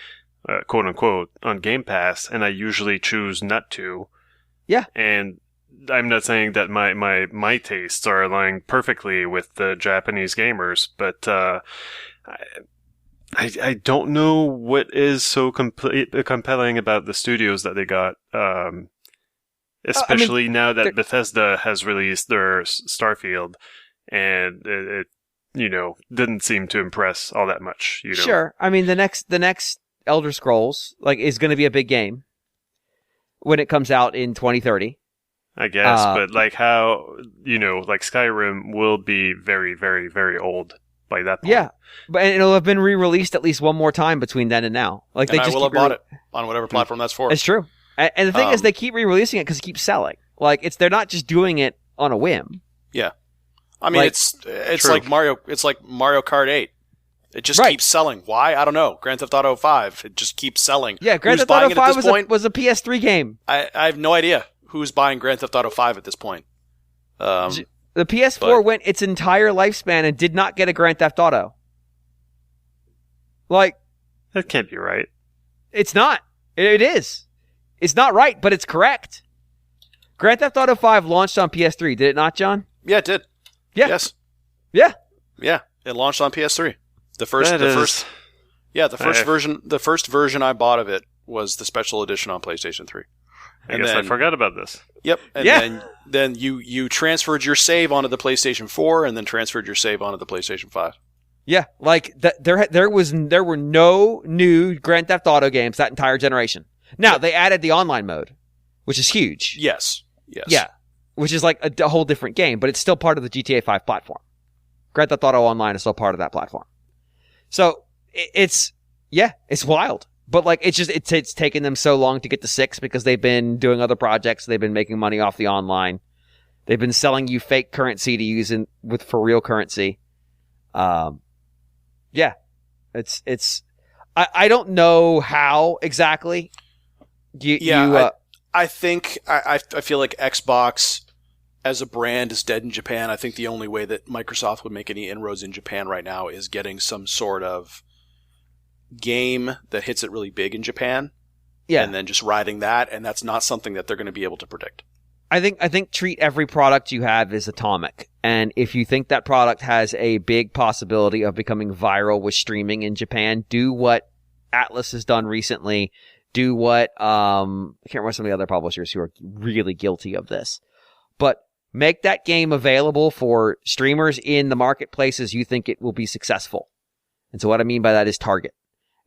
quote unquote, on Game Pass, and I usually choose not to. Yeah. And I'm not saying that my tastes are aligned perfectly with the Japanese gamers, but I don't know what is so compelling about the studios that they got, especially now that Bethesda has released their Starfield, and it didn't seem to impress all that much. Sure. I mean, the next Elder Scrolls is going to be a big game when it comes out in 2030. I guess, but like how, like Skyrim will be very, very, very old by that point. Yeah, but it'll have been re-released at least one more time between then and now. Like I will have bought it on whatever platform that's for. It's true. And the thing is, they keep re-releasing it because it keeps selling. Like, they're not just doing it on a whim. Yeah. I mean, it's like Mario. It's like Mario Kart 8. It just keeps selling. Why? I don't know. Grand Theft Auto 5. It just keeps selling. Yeah, Grand Theft Auto 5 was a PS3 game. I have no idea who's buying Grand Theft Auto 5 at this point. The PS4 went its entire lifespan and did not get a Grand Theft Auto. Like, that can't be right. It's not. It is. It's not right, but it's correct. Grand Theft Auto 5 launched on PS3, did it not, John? Yeah, it did. Yeah. Yes. Yeah. Yeah, it launched on PS3. The first version I bought of it was the special edition on PlayStation 3. I guess I forgot about this. Yep. And then you transferred your save onto the PlayStation 4 and then transferred your save onto the PlayStation 5. Yeah, like there were no new Grand Theft Auto games that entire generation. Now, they added the online mode, which is huge. Yes. Yeah, which is like a whole different game, but it's still part of the GTA 5 platform. Grand Theft Auto Online is still part of that platform. So it's wild. But like it's taken them so long to get to 6 because they've been doing other projects. They've been making money off the online. They've been selling you fake currency to use for real currency. Yeah, I don't know how exactly. I think I feel like Xbox as a brand is dead in Japan. I think the only way that Microsoft would make any inroads in Japan right now is getting some sort of game that hits it really big in Japan. Yeah. And then just riding that, and that's not something that they're going to be able to predict. I think treat every product you have as atomic. And if you think that product has a big possibility of becoming viral with streaming in Japan, do what Atlas has done recently. Do what I can't remember some of the other publishers who are really guilty of this. But make that game available for streamers in the marketplaces you think it will be successful. And so what I mean by that is target.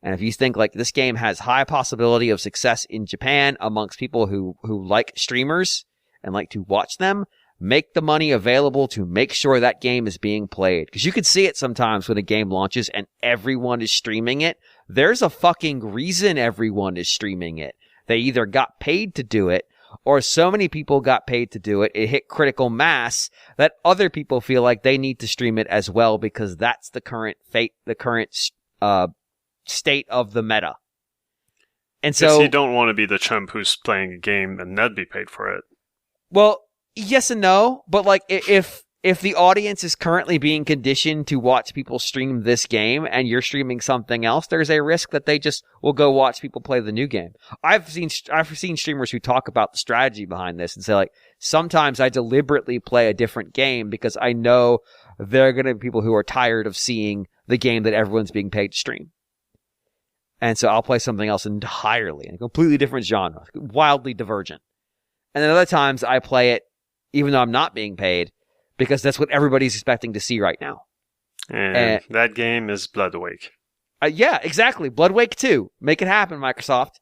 And if you think like this game has high possibility of success in Japan amongst people who like streamers and like to watch them, make the money available to make sure that game is being played. Because you can see it sometimes when a game launches and everyone is streaming it. There's a fucking reason everyone is streaming it. They either got paid to do it, or so many people got paid to do it, it hit critical mass that other people feel like they need to stream it as well because that's the current state of the meta. And so you don't want to be the chump who's playing a game and not be paid for it. Well, yes and no, but like if the audience is currently being conditioned to watch people stream this game and you're streaming something else, there's a risk that they just will go watch people play the new game. I've seen streamers who talk about the strategy behind this and say like, sometimes I deliberately play a different game because I know there are going to be people who are tired of seeing the game that everyone's being paid to stream. And so I'll play something else entirely, in a completely different genre, wildly divergent. And then other times I play it even though I'm not being paid because that's what everybody's expecting to see right now. And that game is Bloodwake. Yeah, exactly. Bloodwake 2. Make it happen, Microsoft.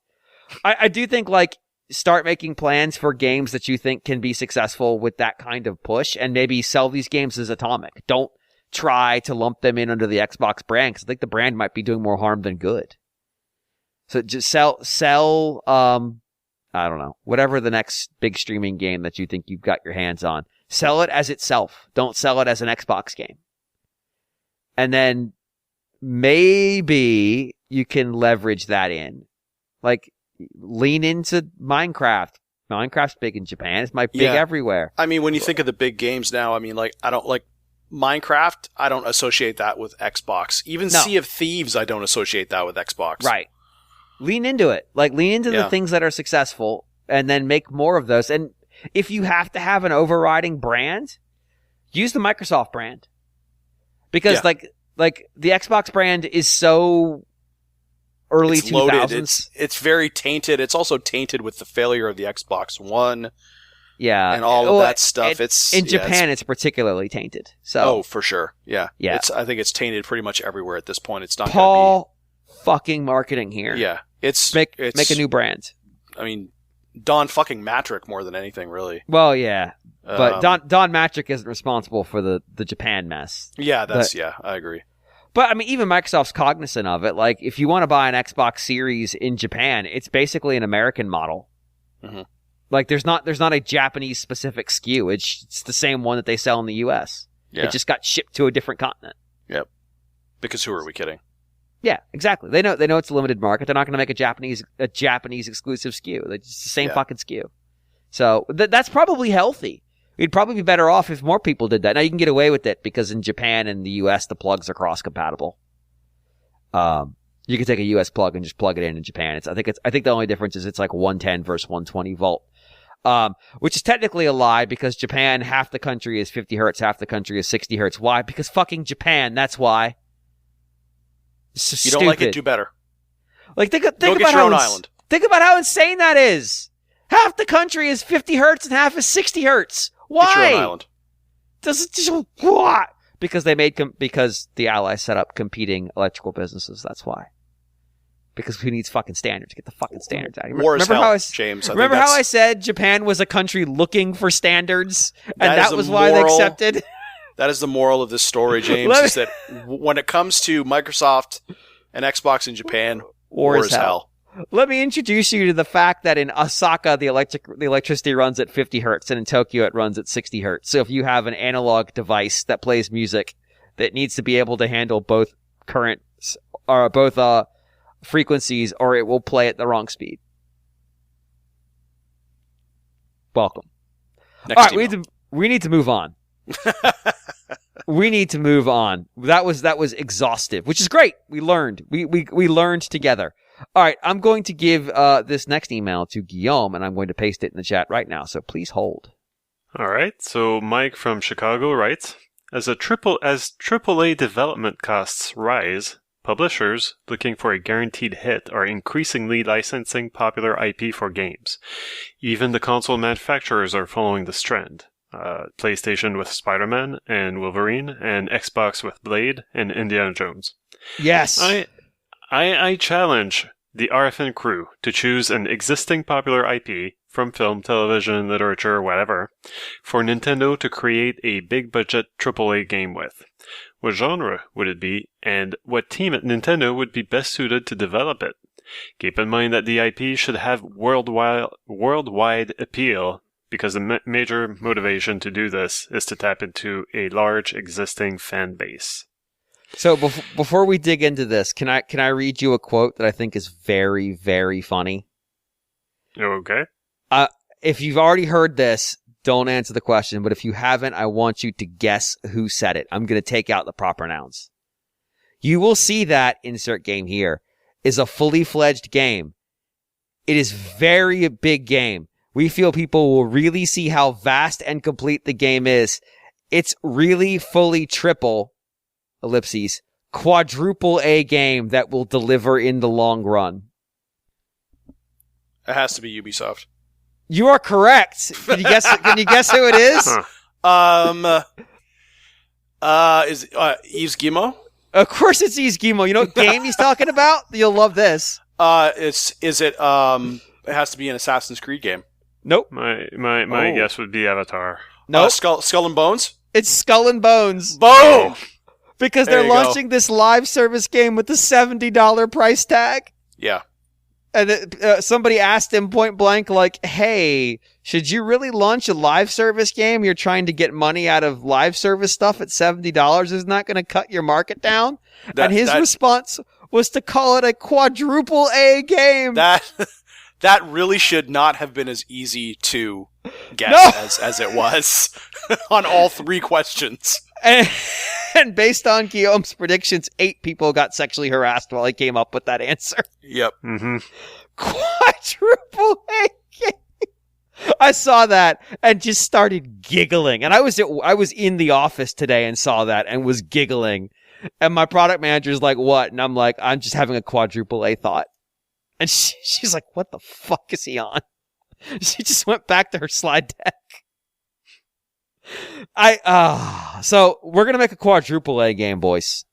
I do think, like, start making plans for games that you think can be successful with that kind of push and maybe sell these games as atomic. Don't try to lump them in under the Xbox brand because I think the brand might be doing more harm than good. So just sell, I don't know, whatever the next big streaming game that you think you've got your hands on. Sell it as itself. Don't sell it as an Xbox game. And then maybe you can leverage that in. Like, lean into Minecraft. Minecraft's big in Japan. It's big everywhere. I mean, when you think of the big games now, I mean, like, I don't like Minecraft. I don't associate that with Xbox. Even Sea of Thieves, I don't associate that with Xbox. Right. Lean into it. Like, lean into the things that are successful and then make more of those. And if you have to have an overriding brand, use the Microsoft brand. Because, like the Xbox brand is so early 2000s. Loaded. It's very tainted. It's also tainted with the failure of the Xbox One. Yeah. And all of that stuff. In Japan, it's particularly tainted. So. Oh, for sure. Yeah. Yeah. I think it's tainted pretty much everywhere at this point. It's not Paul fucking marketing here. Yeah. Make a new brand. I mean, Don fucking Matrick more than anything, really. Well, yeah. But Don Matrick isn't responsible for the Japan mess. Yeah, I agree. But I mean, even Microsoft's cognizant of it. Like, if you want to buy an Xbox Series in Japan, it's basically an American model. Mm-hmm. Like, there's not a Japanese specific SKU. It's the same one that they sell in the US. Yeah. It just got shipped to a different continent. Yep. Because who are we kidding? Yeah, exactly. They know it's a limited market. They're not going to make a Japanese exclusive SKU. It's just the same fucking SKU. So that's probably healthy. We'd probably be better off if more people did that. Now you can get away with it because in Japan and the US the plugs are cross compatible. You can take a US plug and just plug it in Japan. I think the only difference is it's like 110 versus 120 volt. Which is technically a lie because Japan, half the country is 50 hertz, half the country is 60 hertz. Why? Because fucking Japan. That's why. So you don't like it, do better. Like think Go about get your own island. Think about how insane that is. Half the country is 50 hertz and half is 60 hertz. Why? Get your own island. Does it just what? Because because the Allies set up competing electrical businesses. That's why. Because who needs fucking standards? Get the fucking standards out of here. War is hell, James. Remember how I said Japan was a country looking for standards, and that was why they accepted? That is the moral of this story, James, is that when it comes to Microsoft and Xbox in Japan, war is hell. Let me introduce you to the fact that in Osaka, the electricity runs at 50 hertz, and in Tokyo, it runs at 60 hertz. So if you have an analog device that plays music that needs to be able to handle both currents, or both frequencies, or it will play at the wrong speed. Welcome. Next All right, we need to move on. We need to move on. That was exhaustive, which is great. We learned. We learned together. All right, I'm going to give this next email to Guillaume, and I'm going to paste it in the chat right now. So please hold. All right. So Mike from Chicago writes, as AAA development costs rise, publishers looking for a guaranteed hit are increasingly licensing popular IP for games. Even the console manufacturers are following this trend. PlayStation with Spider-Man and Wolverine, and Xbox with Blade and Indiana Jones. Yes. I challenge the RFN crew to choose an existing popular IP from film, television, literature, whatever, for Nintendo to create a big-budget AAA game with. What genre would it be, and what team at Nintendo would be best suited to develop it? Keep in mind that the IP should have worldwide appeal, because the major motivation to do this is to tap into a large existing fan base. So before we dig into this, can I read you a quote that I think is very, very funny? Okay. If you've already heard this, don't answer the question. But if you haven't, I want you to guess who said it. I'm going to take out the proper nouns. You will see that, insert game here, is a fully fledged game. It is very a big game. We feel people will really see how vast and complete the game is. It's really fully triple, ellipses, quadruple A game that will deliver in the long run. It has to be Ubisoft. You are correct. Can you guess? Can you guess who it is? Is Yves Guillemot? Of course, it's Yves Guillemot. You know what game he's talking about? You'll love this. It has to be an Assassin's Creed game. Nope. My guess would be Avatar. Nope. Skull and Bones? It's Skull and Bones. Boom! Because they're launching this live service game with the $70 price tag. Yeah. And somebody asked him point blank, like, hey, should you really launch a live service game? You're trying to get money out of live service stuff at $70. Isn't that going to cut your market down? And his response was to call it a quadruple A game. That really should not have been as easy to guess as it was on all three questions. And based on Guillaume's predictions, 8 people got sexually harassed while he came up with that answer. Yep. Mm-hmm. Quadruple A game. I saw that and just started giggling. And I was in the office today and saw that and was giggling. And my product manager's like, what? And I'm like, I'm just having a quadruple A thought. And she's like, what the fuck is he on? She just went back to her slide deck. So we're going to make a quadruple A game, boys.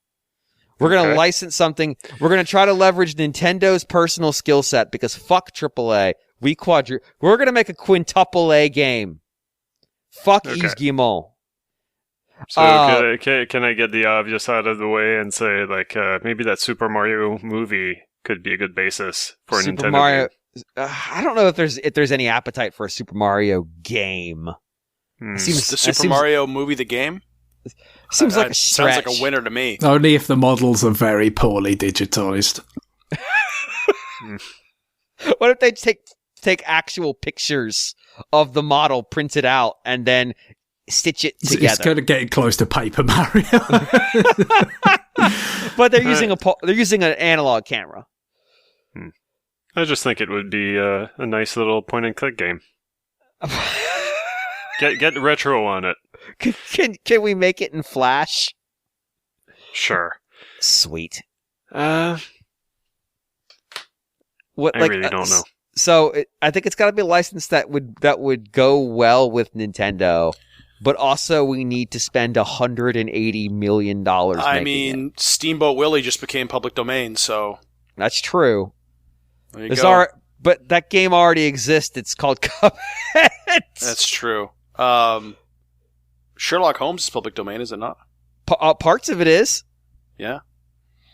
We're going to license something. We're going to try to leverage Nintendo's personal skill set because fuck AAA. We're going to make a quintuple A game. Fuck Yves Guillemot. So can I get the obvious out of the way and say, like, maybe that Super Mario movie could be a good basis for a Nintendo Mario game? I don't know if there's any appetite for a Super Mario game. The Super Mario movie, the game? Seems like a stretch. Sounds like a winner to me. Only if the models are very poorly digitized. What if they take actual pictures of the model printed out and then stitch it together? It's kind of getting close to Paper Mario. But they're using an analog camera. I just think it would be a nice little point and click game. Get retro on it. Can we make it in Flash? Sure. Sweet. I really don't know. So I think it's got to be a license that would go well with Nintendo, but also we need to spend $180 million. I mean, Steamboat Willie just became public domain, so that's true. There you go. But that game already exists. It's called Cuphead. That's true. Sherlock Holmes is public domain, is it not? Parts of it is. Yeah.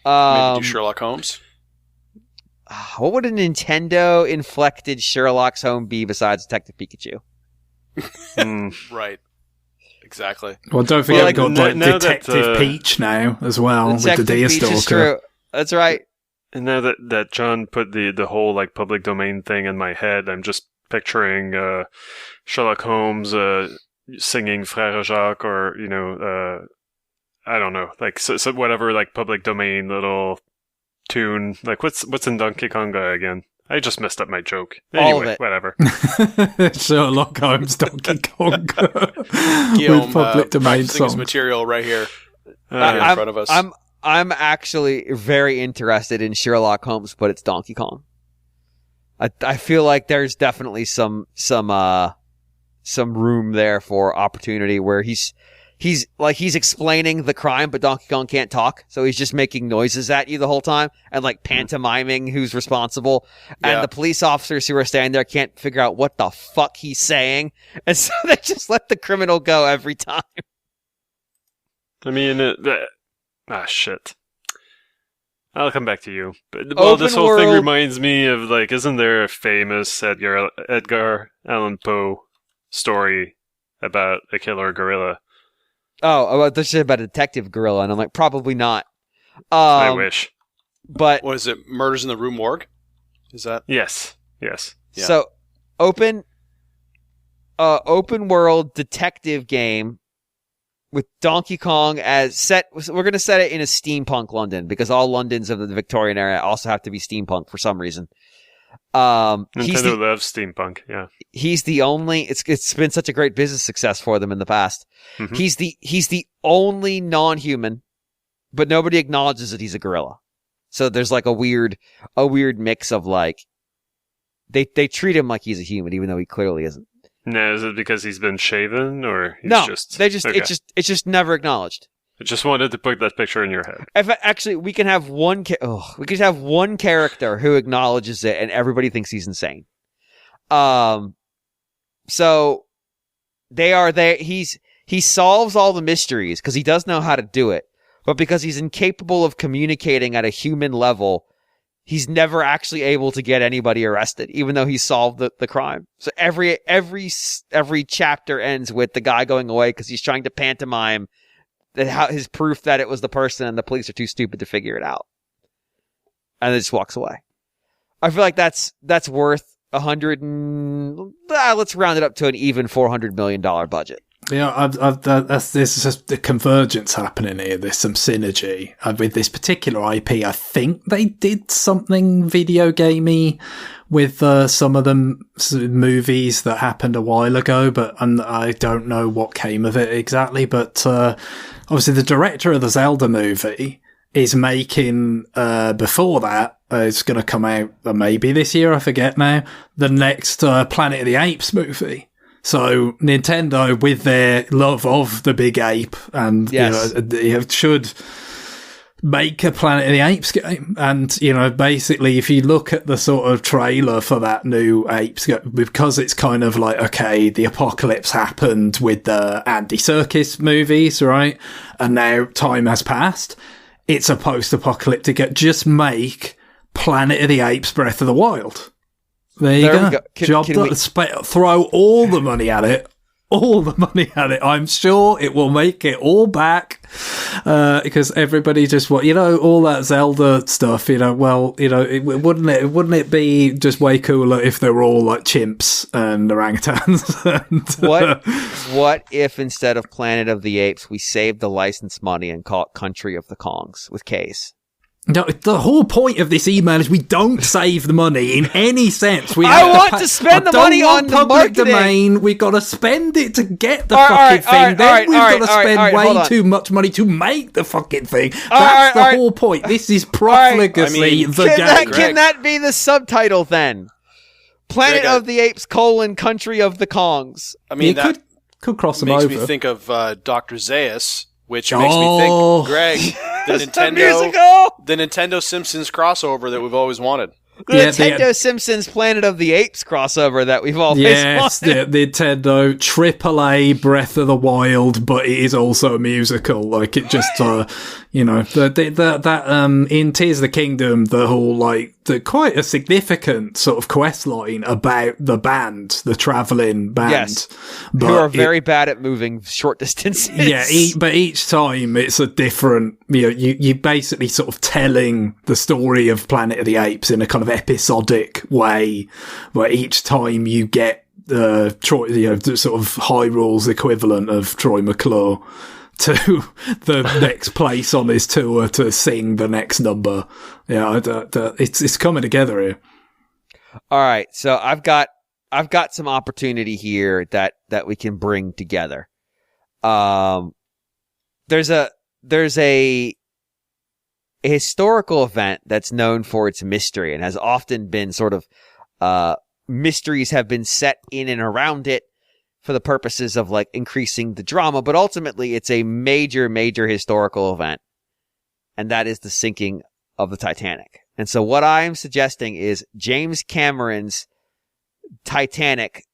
Maybe do Sherlock Holmes. What would a Nintendo-inflected Sherlock Holmes be besides Detective Pikachu? Right. Exactly. Well, don't forget we got Detective Peach now as well with the Deerstalker. That's right. And now that John put the whole like public domain thing in my head, I'm just picturing Sherlock Holmes singing Frère Jacques, or I don't know, like so whatever like public domain little tune. Like what's in Donkey Konga again? I just messed up my joke. Anyway, all of it. Whatever. Sherlock Holmes, Donkey Konga. Guillaume, with public domain songs. Material right here in front of us. I'm actually very interested in Sherlock Holmes, but it's Donkey Kong. I feel like there's definitely some room there for opportunity where he's explaining the crime, but Donkey Kong can't talk, so he's just making noises at you the whole time and like pantomiming who's responsible. And the police officers who are standing there can't figure out what the fuck he's saying, and so they just let the criminal go every time. I mean, shit. I'll come back to you. But this whole thing reminds me of like, isn't there a famous Edgar Allan Poe story about a killer gorilla? Oh, this shit about a detective gorilla, and I'm like, probably not. I wish. But what is it? Murders in the Rue Morgue? Is that? Yes. Yeah. So open world detective game with Donkey Kong as set. We're going to set it in a steampunk London because all Londons of the Victorian era also have to be steampunk for some reason. Nintendo loves steampunk. Yeah, he's the only. It's been such a great business success for them in the past. Mm-hmm. He's the only non-human, but nobody acknowledges that he's a gorilla. So there's like a weird mix of like they treat him like he's a human even though he clearly isn't. No, is it because he's been shaven, or it's just never acknowledged. I just wanted to put that picture in your head. Actually, we can have one character who acknowledges it, and everybody thinks he's insane. So they are there. He solves all the mysteries because he does know how to do it, but because he's incapable of communicating at a human level, he's never actually able to get anybody arrested, even though he solved the crime. So every chapter ends with the guy going away because he's trying to pantomime his proof that it was the person, and the police are too stupid to figure it out, and then just walks away. I feel like that's worth let's round it up to an even $400 million budget. Yeah, there's just the convergence happening here. There's some synergy with this particular IP. I think they did something video gamey with some of the movies that happened a while ago, but I don't know what came of it exactly. But obviously, the director of the Zelda movie is making before that. It's going to come out maybe this year. I forget now. The next Planet of the Apes movie. So Nintendo, with their love of the big ape, and they should make a Planet of the Apes game. And basically, if you look at the sort of trailer for that new Apes, because it's kind of like, okay, the apocalypse happened with the Andy Serkis movies, right? And now time has passed. It's a post-apocalyptic. Just make Planet of the Apes: Breath of the Wild. There you go. Throw all the money at it. all the money at it. I'm sure it will make it all back, because everybody just all that Zelda stuff. Wouldn't it be just way cooler if they were all like chimps and orangutans? What if instead of Planet of the Apes, we saved the license money and call it Country of the Kongs with K's? No, the whole point of this email is we don't save the money in any sense. I want to spend the money on the public marketing. Domain. We got to spend it to get the fucking thing. Then we've got to spend way too much money to make the fucking thing. That's the whole point. This is profligacy. Can that be the subtitle then? Planet of the Apes: Country of the Kongs. I mean, that could cross them over. Makes me think of Dr. Zaius, which makes me think, Greg, the Nintendo Simpsons crossover that we've always wanted. The Nintendo Simpsons Planet of the Apes crossover that we've always wanted. The Nintendo AAA Breath of the Wild, but it is also a musical. Like, it just, in Tears of the Kingdom, the whole, quite a significant sort of quest line about the band, the traveling band. Yes, but who are very bad at moving short distances. Yeah, but each time it's a different, you basically sort of telling the story of Planet of the Apes in a kind of episodic way, where each time you get Troy, the sort of Hyrule's equivalent of Troy McClure to the next place on his tour to sing the next number. Yeah, it's coming together here. All right, so I've got some opportunity here that we can bring together. There's a historical event that's known for its mystery and has often been sort of mysteries have been set in and around it for the purposes of increasing the drama, but ultimately it's a major historical event, and that is the sinking of the Titanic. And so what I'm suggesting is James Cameron's Titanic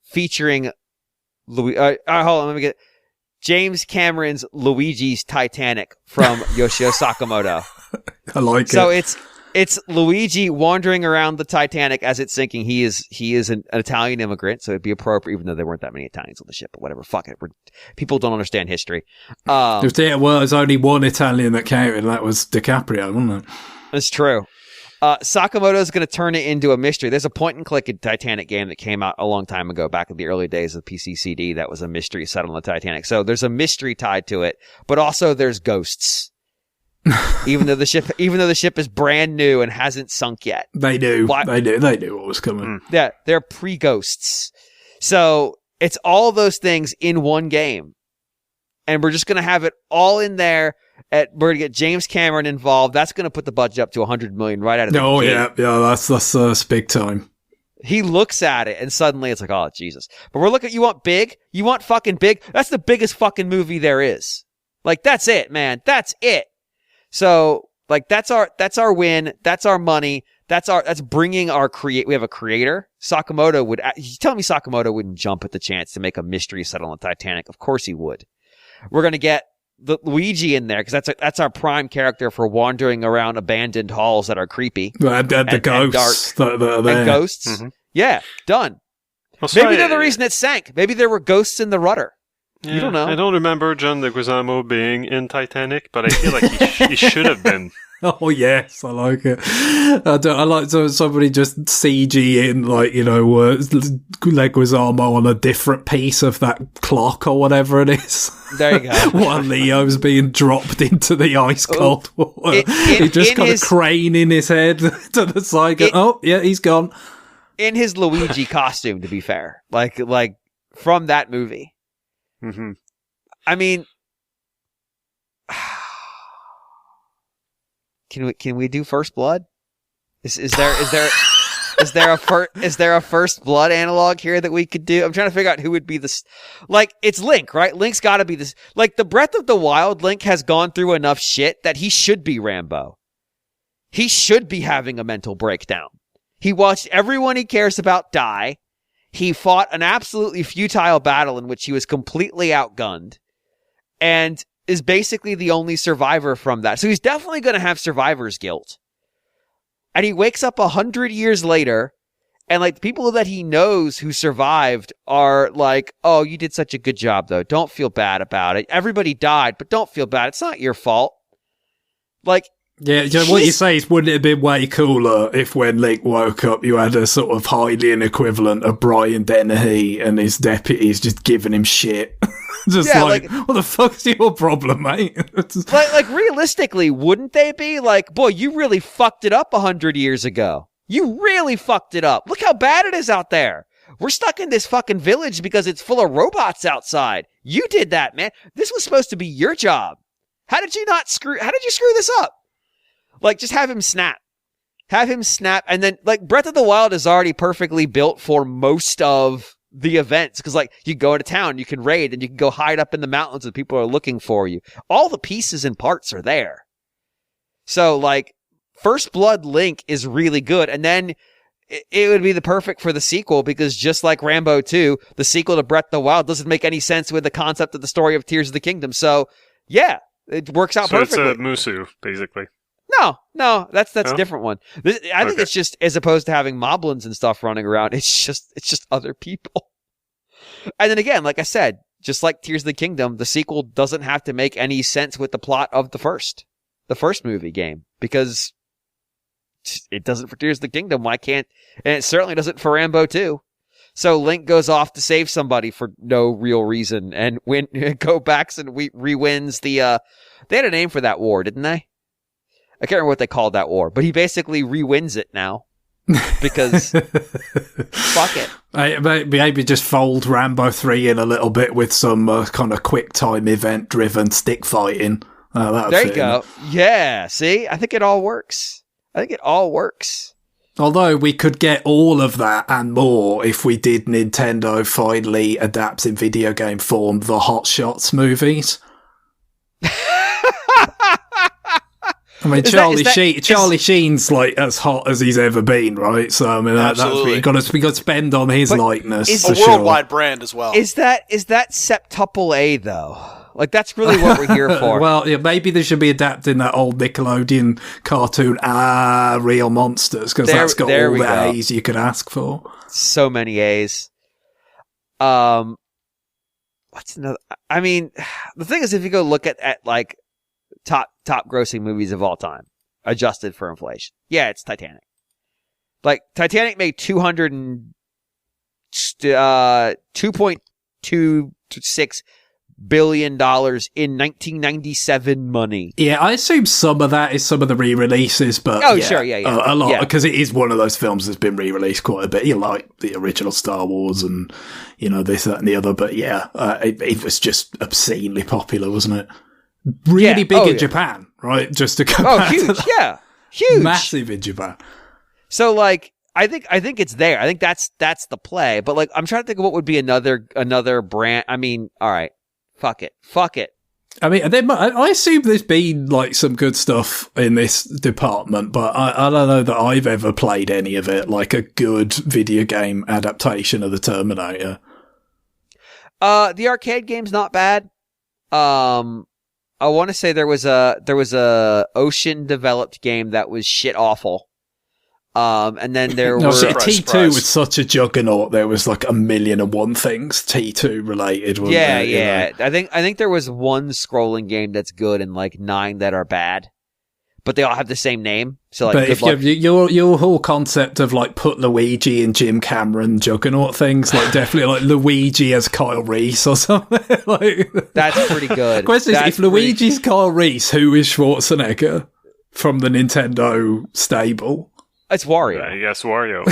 featuring James Cameron's Luigi's Titanic from Yoshio Sakamoto. I like it. So it's Luigi wandering around the Titanic as it's sinking. He is an Italian immigrant, so it'd be appropriate, even though there weren't that many Italians on the ship. But whatever, fuck it. People don't understand history. There's only one Italian that counted, and that was DiCaprio, wasn't it? That's true. Sakamoto's going to turn it into a mystery. There's a point-and-click Titanic game that came out a long time ago, back in the early days of PCCD, that was a mystery set on the Titanic. So there's a mystery tied to it, but also there's ghosts. even though the ship is brand new and hasn't sunk yet. They knew what was coming. Yeah, they're pre-ghosts. So it's all those things in one game. And we're just going to have it all in there. We're going to get James Cameron involved. That's going to put the budget up to $100 million right out of the gate. Oh, yeah, that's big time. He looks at it, and suddenly it's like, oh, Jesus. But we're looking, you want big? You want fucking big? That's the biggest fucking movie there is. That's it, man. That's it. So, that's our win. That's our money. That's bringing our we have a creator. Sakamoto you tell me Sakamoto wouldn't jump at the chance to make a mystery set on the Titanic. Of course he would. We're going to get the Luigi in there, because that's our prime character for wandering around abandoned halls that are creepy. And the ghosts that are there. And ghosts. Mm-hmm. Yeah, done. Well, maybe they're the reason it sank. Maybe there were ghosts in the rudder. Yeah, you don't know. I don't remember John Leguizamo being in Titanic, but I feel like he should have been. Oh yes, I like it. I like somebody just CG in Leguizamo on a different piece of that clock or whatever it is. There you go. While Leo's being dropped into the ice cold water. He just got a crane in his head to the side. He's gone. In his Luigi costume, to be fair, like from that movie. Mm-hmm. I mean, can we do First Blood? Is there a First Blood analog here that we could do? I'm trying to figure out who would be this. It's Link, right? Link's got to be this. The Breath of the Wild Link has gone through enough shit that he should be Rambo. He should be having a mental breakdown. He watched everyone he cares about die. He fought an absolutely futile battle in which he was completely outgunned, and is basically the only survivor from that. So he's definitely going to have survivor's guilt. And he wakes up 100 years later And like the people that he knows who survived are like, oh, you did such a good job though. Don't feel bad about it. Everybody died, but don't feel bad. It's not your fault. Like, yeah, you know, what you say is, wouldn't it have been way cooler if when Link woke up, you had a sort of Hylian equivalent of Brian Dennehy and his deputies just giving him shit? Just like, what the fuck's your problem, mate? like realistically, wouldn't they be like, boy, you really fucked it up 100 years ago. You really fucked it up. Look how bad it is out there. We're stuck in this fucking village because it's full of robots outside. You did that, man. This was supposed to be your job. How did you screw this up? Like, just have him snap. Have him snap. And then, like, Breath of the Wild is already perfectly built for most of the events. Because, like, you go to town, you can raid, and you can go hide up in the mountains and people are looking for you. All the pieces and parts are there. So, like, First Blood Link is really good. And then it would be the perfect for the sequel because just like Rambo 2, the sequel to Breath of the Wild doesn't make any sense with the concept of the story of Tears of the Kingdom. So, yeah, it works out perfectly. So it's a Musu, basically. No, that's a different one. I think it's just, as opposed to having moblins and stuff running around, it's just other people. And then again, like I said, just like Tears of the Kingdom, the sequel doesn't have to make any sense with the plot of the first movie game because it doesn't for Tears of the Kingdom. Why can't? And it certainly doesn't for Rambo 2. So Link goes off to save somebody for no real reason and go back and re-wins the. They had a name for that war, didn't they? I can't remember what they called that war, but he basically re-wins it now because fuck it. Maybe just fold Rambo 3 in a little bit with some kind of quick time event driven stick fighting. There you go. Yeah, see? I think it all works. Although we could get all of that and more if we did Nintendo finally adapt in video game form the Hot Shots movies. I mean, Charlie Sheen's like as hot as he's ever been, right? So I mean, that's what we got to spend on his likeness. It's a worldwide brand as well. Is that septuple A though? Like that's really what we're here for. Well, yeah, maybe they should be adapting that old Nickelodeon cartoon, Real Monsters, because that's got all the A's you could ask for. So many A's. What's another? I mean, the thing is, if you go look at like top grossing movies of all time, adjusted for inflation, yeah, it's Titanic. Like Titanic made $2.26 billion in 1997 money. Yeah, I assume some of that is some of the re-releases, but sure, a lot, because it is one of those films that's been re-released quite a bit. You like the original Star Wars and this, that, and the other, but it was just obscenely popular, wasn't it? Really big in Japan, right? Just to go back huge, to that. Huge, massive in Japan. So like, I think it's there. I think that's the play. But like, I'm trying to think of what would be another brand. I mean, all right, fuck it. I mean, I assume there's been like some good stuff in this department, but I don't know that I've ever played any of it, like a good video game adaptation of the Terminator. The arcade game's not bad. I want to say there was a Ocean developed game that was shit awful. And then there was T2 was such a juggernaut. There was like 1,000,001 things T2 related. Wasn't there, yeah. I think there was one scrolling game that's good and like 9 that are bad, but they all have the same name. So like, but if your whole concept of like put Luigi and Jim Cameron juggernaut things, like definitely like Luigi as Kyle Reese or something. Like that's pretty good. Question is, if Luigi's Kyle Reese, who is Schwarzenegger from the Nintendo stable? It's Wario. I guess Wario.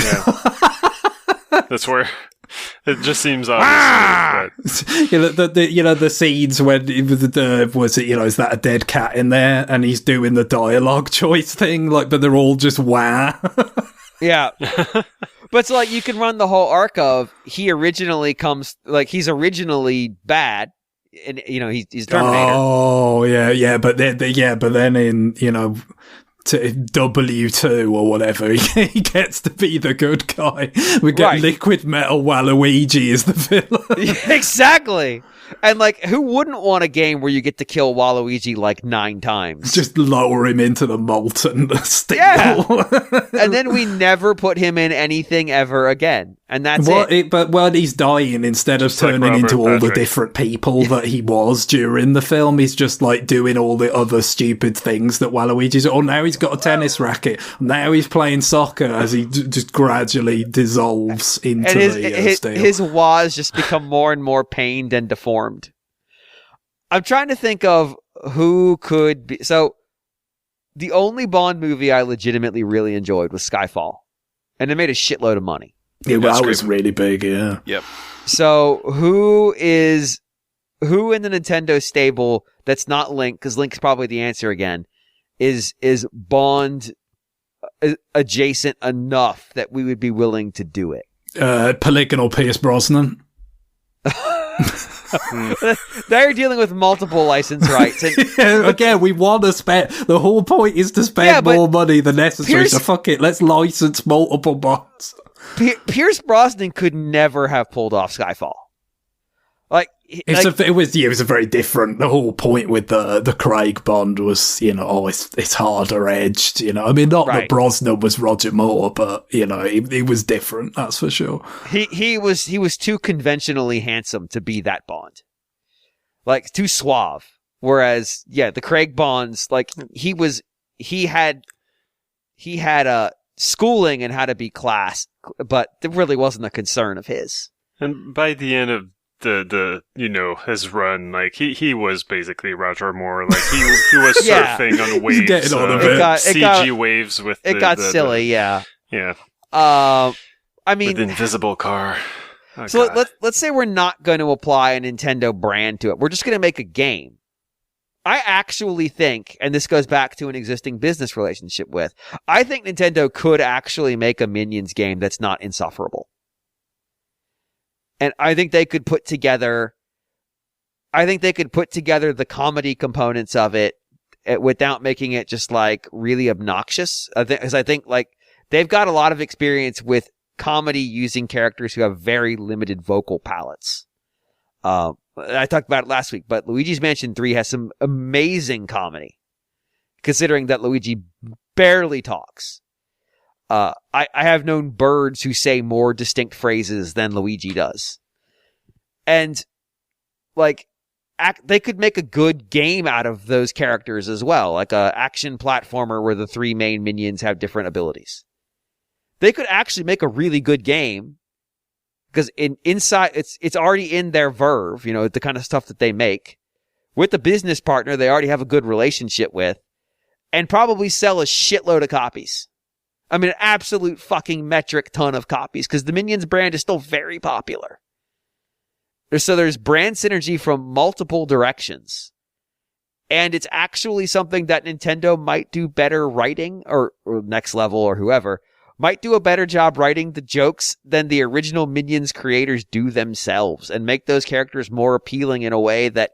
Yeah. That's where it just seems obvious. The scenes when is that a dead cat in there and he's doing the dialogue choice thing, like, but they're all just wah. Yeah. But it's like you can run the whole arc of he's originally bad. And he's Terminator. Oh yeah, but then in W2 or whatever. He gets to be the good guy. We get Liquid Metal Waluigi as the villain. Exactly. And like, who wouldn't want a game where you get to kill Waluigi like 9 times? Just lower him into the molten steel. Yeah. And then we never put him in anything ever again. And that's it. But when he's dying, instead of turning into all the different people that he was during the film, he's just like doing all the other stupid things that Waluigi's. Oh, now he's got a tennis racket. Now he's playing soccer as he just gradually dissolves into the steel. His Waz just become more and more pained and deformed. I'm trying to think of who could be. So, the only Bond movie I legitimately really enjoyed was Skyfall. And it made a shitload of money. Yeah, well, that was really big, yeah. Yep. So, who in the Nintendo stable that's not Link, because Link's probably the answer again, is Bond adjacent enough that we would be willing to do it? Polygonal Pierce Brosnan. They're dealing with multiple license rights. And again, we want to spend. The whole point is to spend more money than necessary. So fuck it, let's license multiple Bonds. Pierce Brosnan could never have pulled off Skyfall. It was a very different. The whole point with the Craig Bond was, it's harder edged. I mean, not that Brosnan was Roger Moore, but he was different. That's for sure. He was too conventionally handsome to be that Bond, like too suave. Whereas, the Craig Bonds, like he had schooling in how to be class, but it really wasn't a concern of his. And by the end of his run, like he was basically Roger Moore. Like he was surfing on waves, getting on a bit. CG waves with it got silly. Yeah. I mean, with the invisible car. Oh, so God. let's say we're not going to apply a Nintendo brand to it. We're just going to make a game. I actually think, and this goes back to an existing business relationship with, I think Nintendo could actually make a Minions game that's not insufferable. And I think they could put together the comedy components of it without making it just like really obnoxious. Because I think like they've got a lot of experience with comedy using characters who have very limited vocal palettes. I talked about it last week, but Luigi's Mansion 3 has some amazing comedy, considering that Luigi barely talks. I have known birds who say more distinct phrases than Luigi does. And, like, they could make a good game out of those characters as well, like a action platformer where the 3 main minions have different abilities. They could actually make a really good game, because inside it's already in their verve, the kind of stuff that they make. With the business partner they already have a good relationship with, and probably sell a shitload of copies. I mean, an absolute fucking metric ton of copies, because the Minions brand is still very popular. So there's brand synergy from multiple directions. And it's actually something that Nintendo might do better writing, or Next Level or whoever, might do a better job writing the jokes than the original Minions creators do themselves, and make those characters more appealing in a way that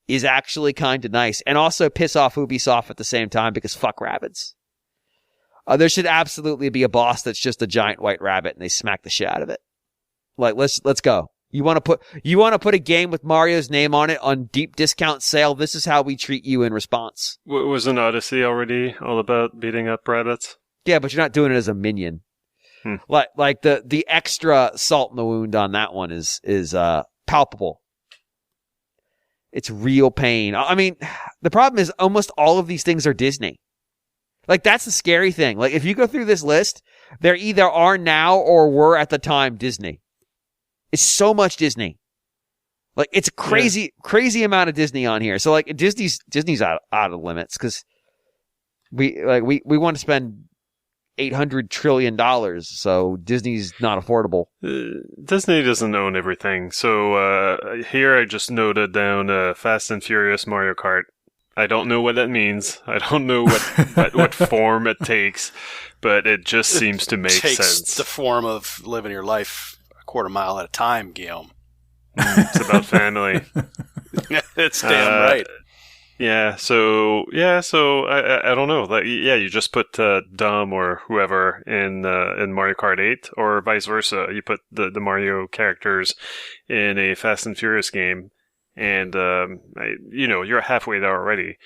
is actually kind of nice. And also piss off Ubisoft at the same time, because fuck rabbits. There should absolutely be a boss that's just a giant white rabbit and they smack the shit out of it. Like, let's go. You want to put a game with Mario's name on it on deep discount sale? This is how we treat you in response. Was an Odyssey already all about beating up rabbits? Yeah, but you're not doing it as a minion. Like the extra salt in the wound on that one is palpable. It's real pain. I mean, the problem is almost all of these things are Disney. Like, that's the scary thing. Like, if you go through this list, there either are now or were at the time Disney. It's so much Disney. Like, it's a crazy amount of Disney on here. So, like, Disney's out of limits, because we want to spend $800 trillion, so Disney's not affordable. Disney doesn't own everything. So here I just noted down Fast and Furious Mario Kart. I don't know what that means. I don't know what form it takes, but it just seems to make sense. It takes the form of living your life a quarter mile at a time, Guillaume. It's about family. It's damn right. So I don't know. Like, yeah, you just put Dom or whoever in Mario Kart 8, or vice versa. You put the Mario characters in a Fast and Furious game, and you're halfway there already.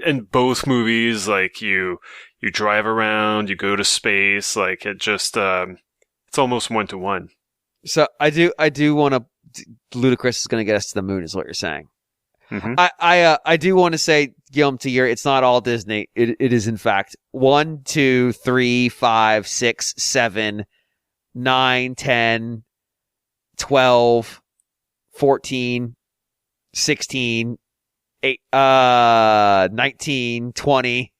In both movies, like you drive around, you go to space, like it just it's almost 1-to-1. So I do want to. Ludacris is going to get us to the moon, is what you're saying. Mm-hmm. I do want to say, Guillaume, to your, it's not all Disney. It is in fact 1, 2, 3, 5, 6, 7, 9, 10, 12, 14, 16, 8, 19, 20.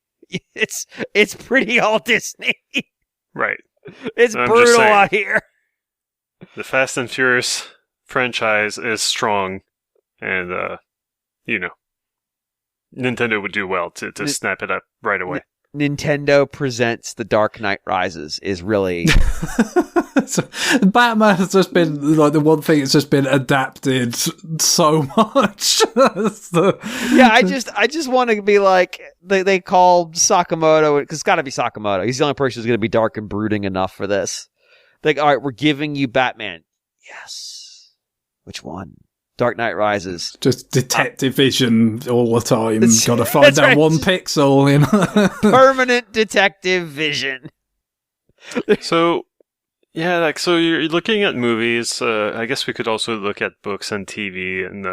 It's pretty all Disney. Right. It's brutal out here. The Fast and Furious franchise is strong, and Nintendo would do well to snap it up right away. Nintendo Presents The Dark Knight Rises is really... So, Batman has just been like the one thing that's just been adapted so much. Yeah, I just want to be like, they called Sakamoto, because it's got to be Sakamoto. He's the only person who's going to be dark and brooding enough for this. Like, all right, we're giving you Batman. Yes. Which one? Dark Knight Rises. Just detective vision all the time. Got to find that right. One pixel. Permanent detective vision. So, yeah, so you're looking at movies. I guess we could also look at books and TV. And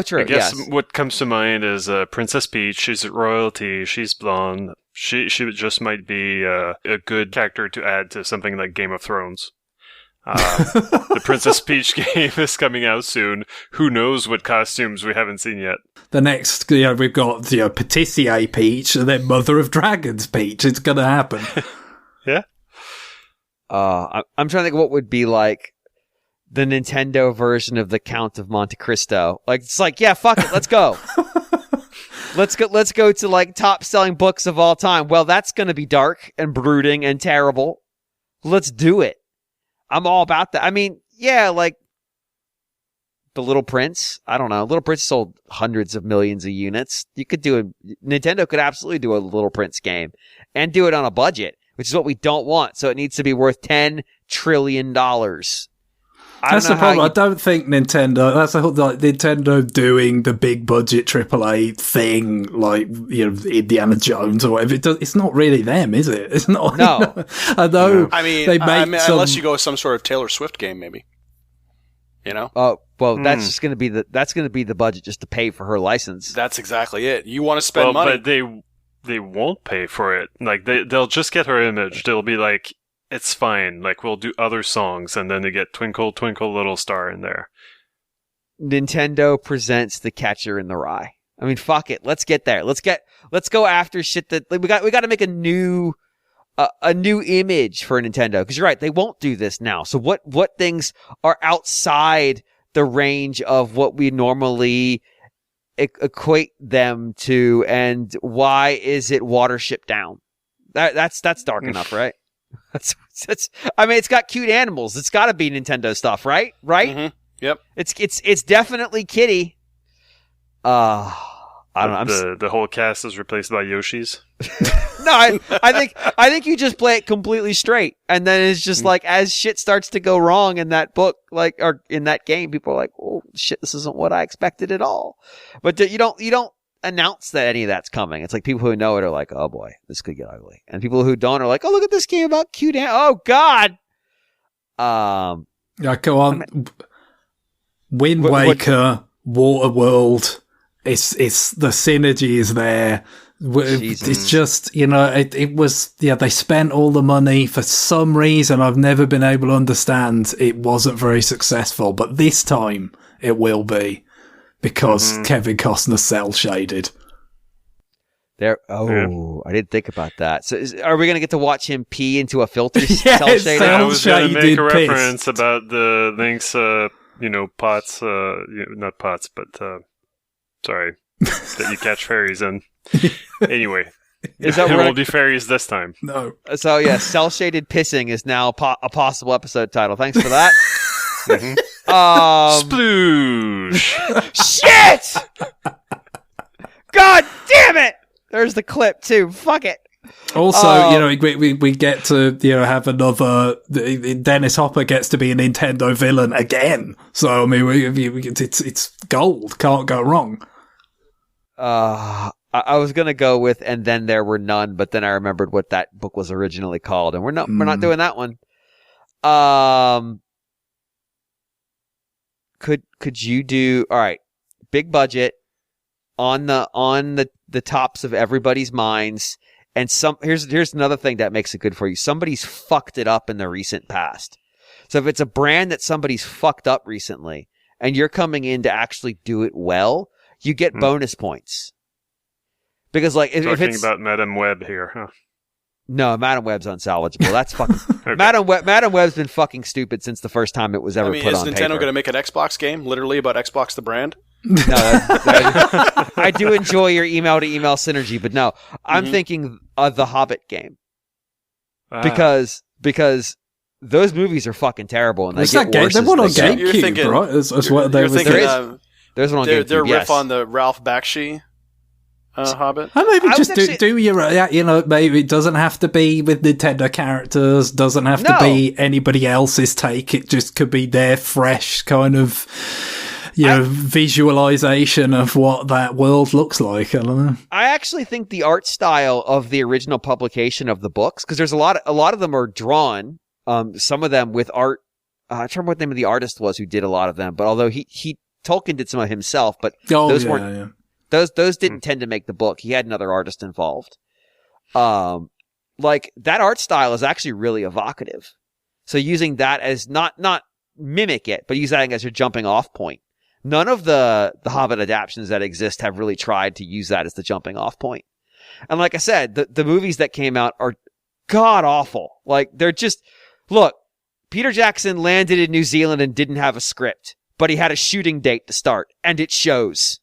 true. I guess what comes to mind is Princess Peach. She's royalty. She's blonde. She just might be a good character to add to something like Game of Thrones. The Princess Peach game is coming out soon. Who knows what costumes we haven't seen yet? The next, we've got Patissier Peach and then Mother of Dragons Peach. It's going to happen. Yeah. I'm trying to think of what would be like the Nintendo version of the Count of Monte Cristo. Like, it's like, yeah, fuck it, let's go. Let's go to like top selling books of all time. Well, that's going to be dark and brooding and terrible. Let's do it. I'm all about that. I mean, yeah, like The Little Prince. I don't know. Little Prince sold hundreds of millions of units. Nintendo could absolutely do a Little Prince game and do it on a budget, which is what we don't want. So it needs to be worth $10 trillion. That's the problem. I don't think Nintendo. That's the whole Nintendo doing the big budget AAA thing, like Indiana Jones or whatever. It's not really them, is it? It's not. No. I know. I mean, unless you go with some sort of Taylor Swift game, maybe. Oh well, that's just going to be the budget just to pay for her license. That's exactly it. You want to spend money, but they won't pay for it. Like they'll just get her image. They'll be like, it's fine. Like, we'll do other songs, and then they get Twinkle, Twinkle, Little Star in there. Nintendo Presents The Catcher in the Rye. I mean, fuck it. Let's get there. Let's go after shit that we got to make a new image for Nintendo. Because you're right, they won't do this now. So what things are outside the range of what we normally equate them to, and why is it Watership Down? That's dark enough, right? That's. I mean, it's got cute animals. It's got to be Nintendo stuff, right? Right? Mm-hmm. Yep. It's definitely kitty. I don't know. The whole cast is replaced by Yoshis. No, I think you just play it completely straight, and then it's just like, as shit starts to go wrong in that book, like, or in that game, people are like, "Oh shit, this isn't what I expected at all." But you don't announce that any of that's coming. It's like people who know it are like, "Oh boy, this could get ugly," and people who don't are like, "Oh, look at this game about cute oh god." Yeah, go on. Wind Waker, Waterworld. It's the synergy is there. Jesus. It's just, it was, they spent all the money for some reason I've never been able to understand. It wasn't very successful, but this time it will be, because Kevin Costner cell shaded. I didn't think about that. So are we going to get to watch him pee into a filter cell shaded? I was going to make a reference about the Link's, pots, not pots, but, sorry, that you catch fairies in. Anyway, is that it won't be fairies this time. No. So yeah, cell shaded pissing is now a possible episode title. Thanks for that. Sploosh. Shit. There's the clip too. Fuck it. Also, we get to have another. Dennis Hopper gets to be a Nintendo villain again. So I mean, it's gold. Can't go wrong. I was gonna go with "And Then There Were None," but then I remembered what that book was originally called, and we're not doing that one. Could you do all right? Big budget on the tops of everybody's minds. And here's another thing that makes it good for you. Somebody's fucked it up in the recent past. So if it's a brand that somebody's fucked up recently and you're coming in to actually do it well, you get bonus points. Because if it's talking about Madam Web here, huh? No, Madam Web's unsalvageable. That's fucking okay. Madam Web's been fucking stupid since the first time it was ever put on paper. Is Nintendo going to make an Xbox game literally about Xbox the brand? No, I do enjoy your email-to-email synergy, but no, I'm thinking of the Hobbit game because those movies are fucking terrible and they get worse. They're one on GameCube, you're thinking, right? That's what they were thinking. There's one on GameCube. Their riff on the Ralph Bakshi Hobbit. And maybe just do your maybe it doesn't have to be with Nintendo characters. Doesn't have to be anybody else's take. It just could be their fresh kind of. Visualization of what that world looks like. I don't know. I actually think the art style of the original publication of the books, because there's a lot of them are drawn. Some of them with art. I don't remember what the name of the artist was who did a lot of them. But although Tolkien did some of himself, but those weren't. Yeah. Those didn't tend to make the book. He had another artist involved. That art style is actually really evocative. So using that as not mimic it, but use that as your jumping off point. None of the Hobbit adaptions that exist have really tried to use that as the jumping off point. And like I said, the movies that came out are god awful. They're just, look, Peter Jackson landed in New Zealand and didn't have a script, but he had a shooting date to start, and it shows.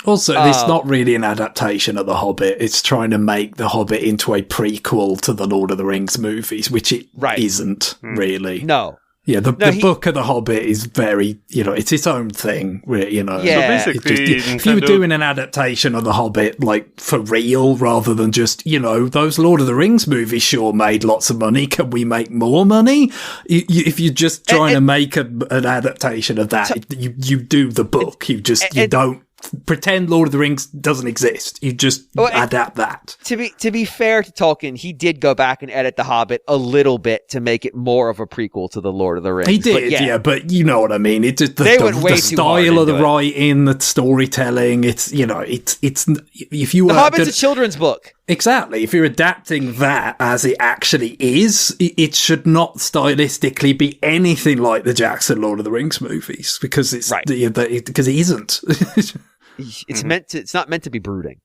Also, it's not really an adaptation of The Hobbit. It's trying to make The Hobbit into a prequel to the Lord of the Rings movies, which it isn't really. No. Yeah, the book of The Hobbit is very, it's its own thing. Yeah. So basically, if you were doing an adaptation of The Hobbit, for real, rather than just, those Lord of the Rings movies sure made lots of money. Can we make more money? If you're just trying to make an adaptation of that, you do the book. You don't pretend Lord of the Rings doesn't exist. You just adapt that. To be fair to Tolkien, he did go back and edit The Hobbit a little bit to make it more of a prequel to the Lord of the Rings. He did, but you know what I mean. It's just the style of the writing, the storytelling. It's if you The Hobbit's a children's book. Exactly. If you're adapting that as it actually is, it should not stylistically be anything like the Jackson Lord of the Rings movies because it's because it isn't. It's not meant to be brooding.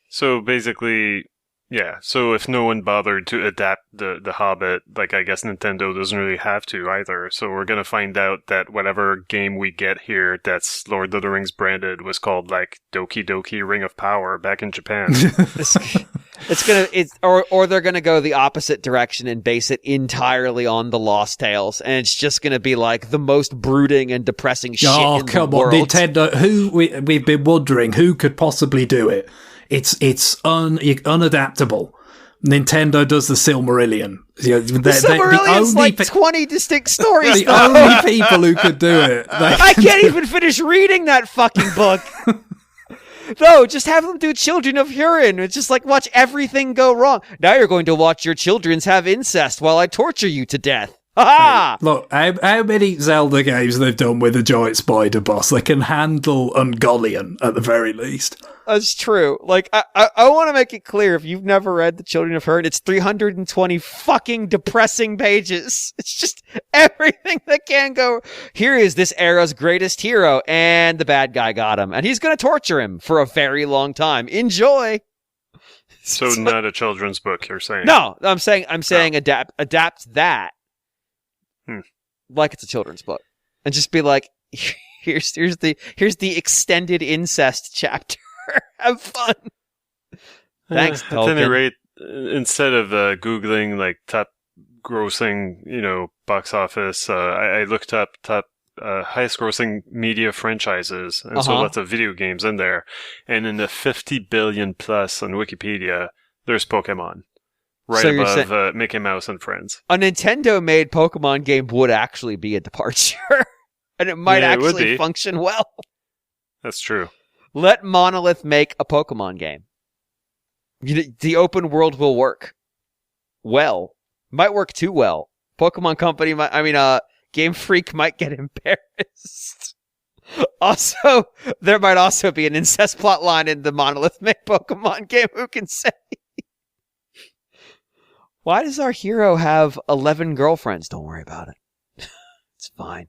So basically, yeah. So if no one bothered to adapt the Hobbit, I guess Nintendo doesn't really have to either. So we're gonna find out that whatever game we get here that's Lord of the Rings branded was called Doki Doki Ring of Power back in Japan. Or they're gonna go the opposite direction and base it entirely on the Lost Tales, and it's just gonna be the most brooding and depressing shit in the world. Oh, come on, Nintendo! We've been wondering who could possibly do it. It's unadaptable. Nintendo does the Silmarillion. The Silmarillion's 20 distinct stories. The only people who could do it. I can't even finish reading that fucking book. No, just have them do Children of Hurin. It's just watch everything go wrong. Now you're going to watch your children's have incest while I torture you to death. Ha! Hey, look, how many Zelda games they've done with a giant spider boss? They can handle Ungoliant at the very least. That's true. I want to make it clear, if you've never read The Children of Hurin, it's 320 fucking depressing pages. It's just everything that can go. Here is this era's greatest hero, and the bad guy got him, and he's going to torture him for a very long time. Enjoy. So not a children's book, you're saying? No, I'm saying adapt that. Like it's a children's book, and just be here's the extended incest chapter. Have fun. Thanks, Tolkien. At any rate, instead of Googling top grossing, box office, I looked up top highest grossing media franchises, and so lots of video games in there. And in the 50 billion plus on Wikipedia, there's Pokemon. Right So above Mickey Mouse and Friends. A Nintendo-made Pokemon game would actually be a departure. And it might actually function well. That's true. Let Monolith make a Pokemon game. The open world will work well. Might work too well. Pokemon Company Game Freak might get embarrassed. Also, there might also be an incest plot line in the Monolith make Pokemon game. Who can say? Why does our hero have 11 girlfriends? Don't worry about it. It's fine.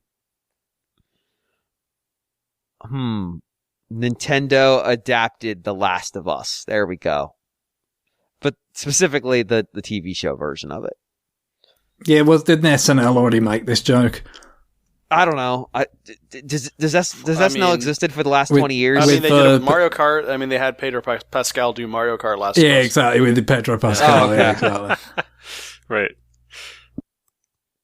Nintendo adapted The Last of Us. There we go. But specifically the TV show version of it. Yeah, well, didn't SNL already make this joke? I don't know. Does SNL existed for the last 20 years? I mean, they did Mario Kart. I mean, they had Pedro Pascal do Mario Kart last year. Yeah, exactly, with the Pedro Pascal. Oh, okay. Yeah, exactly. Right.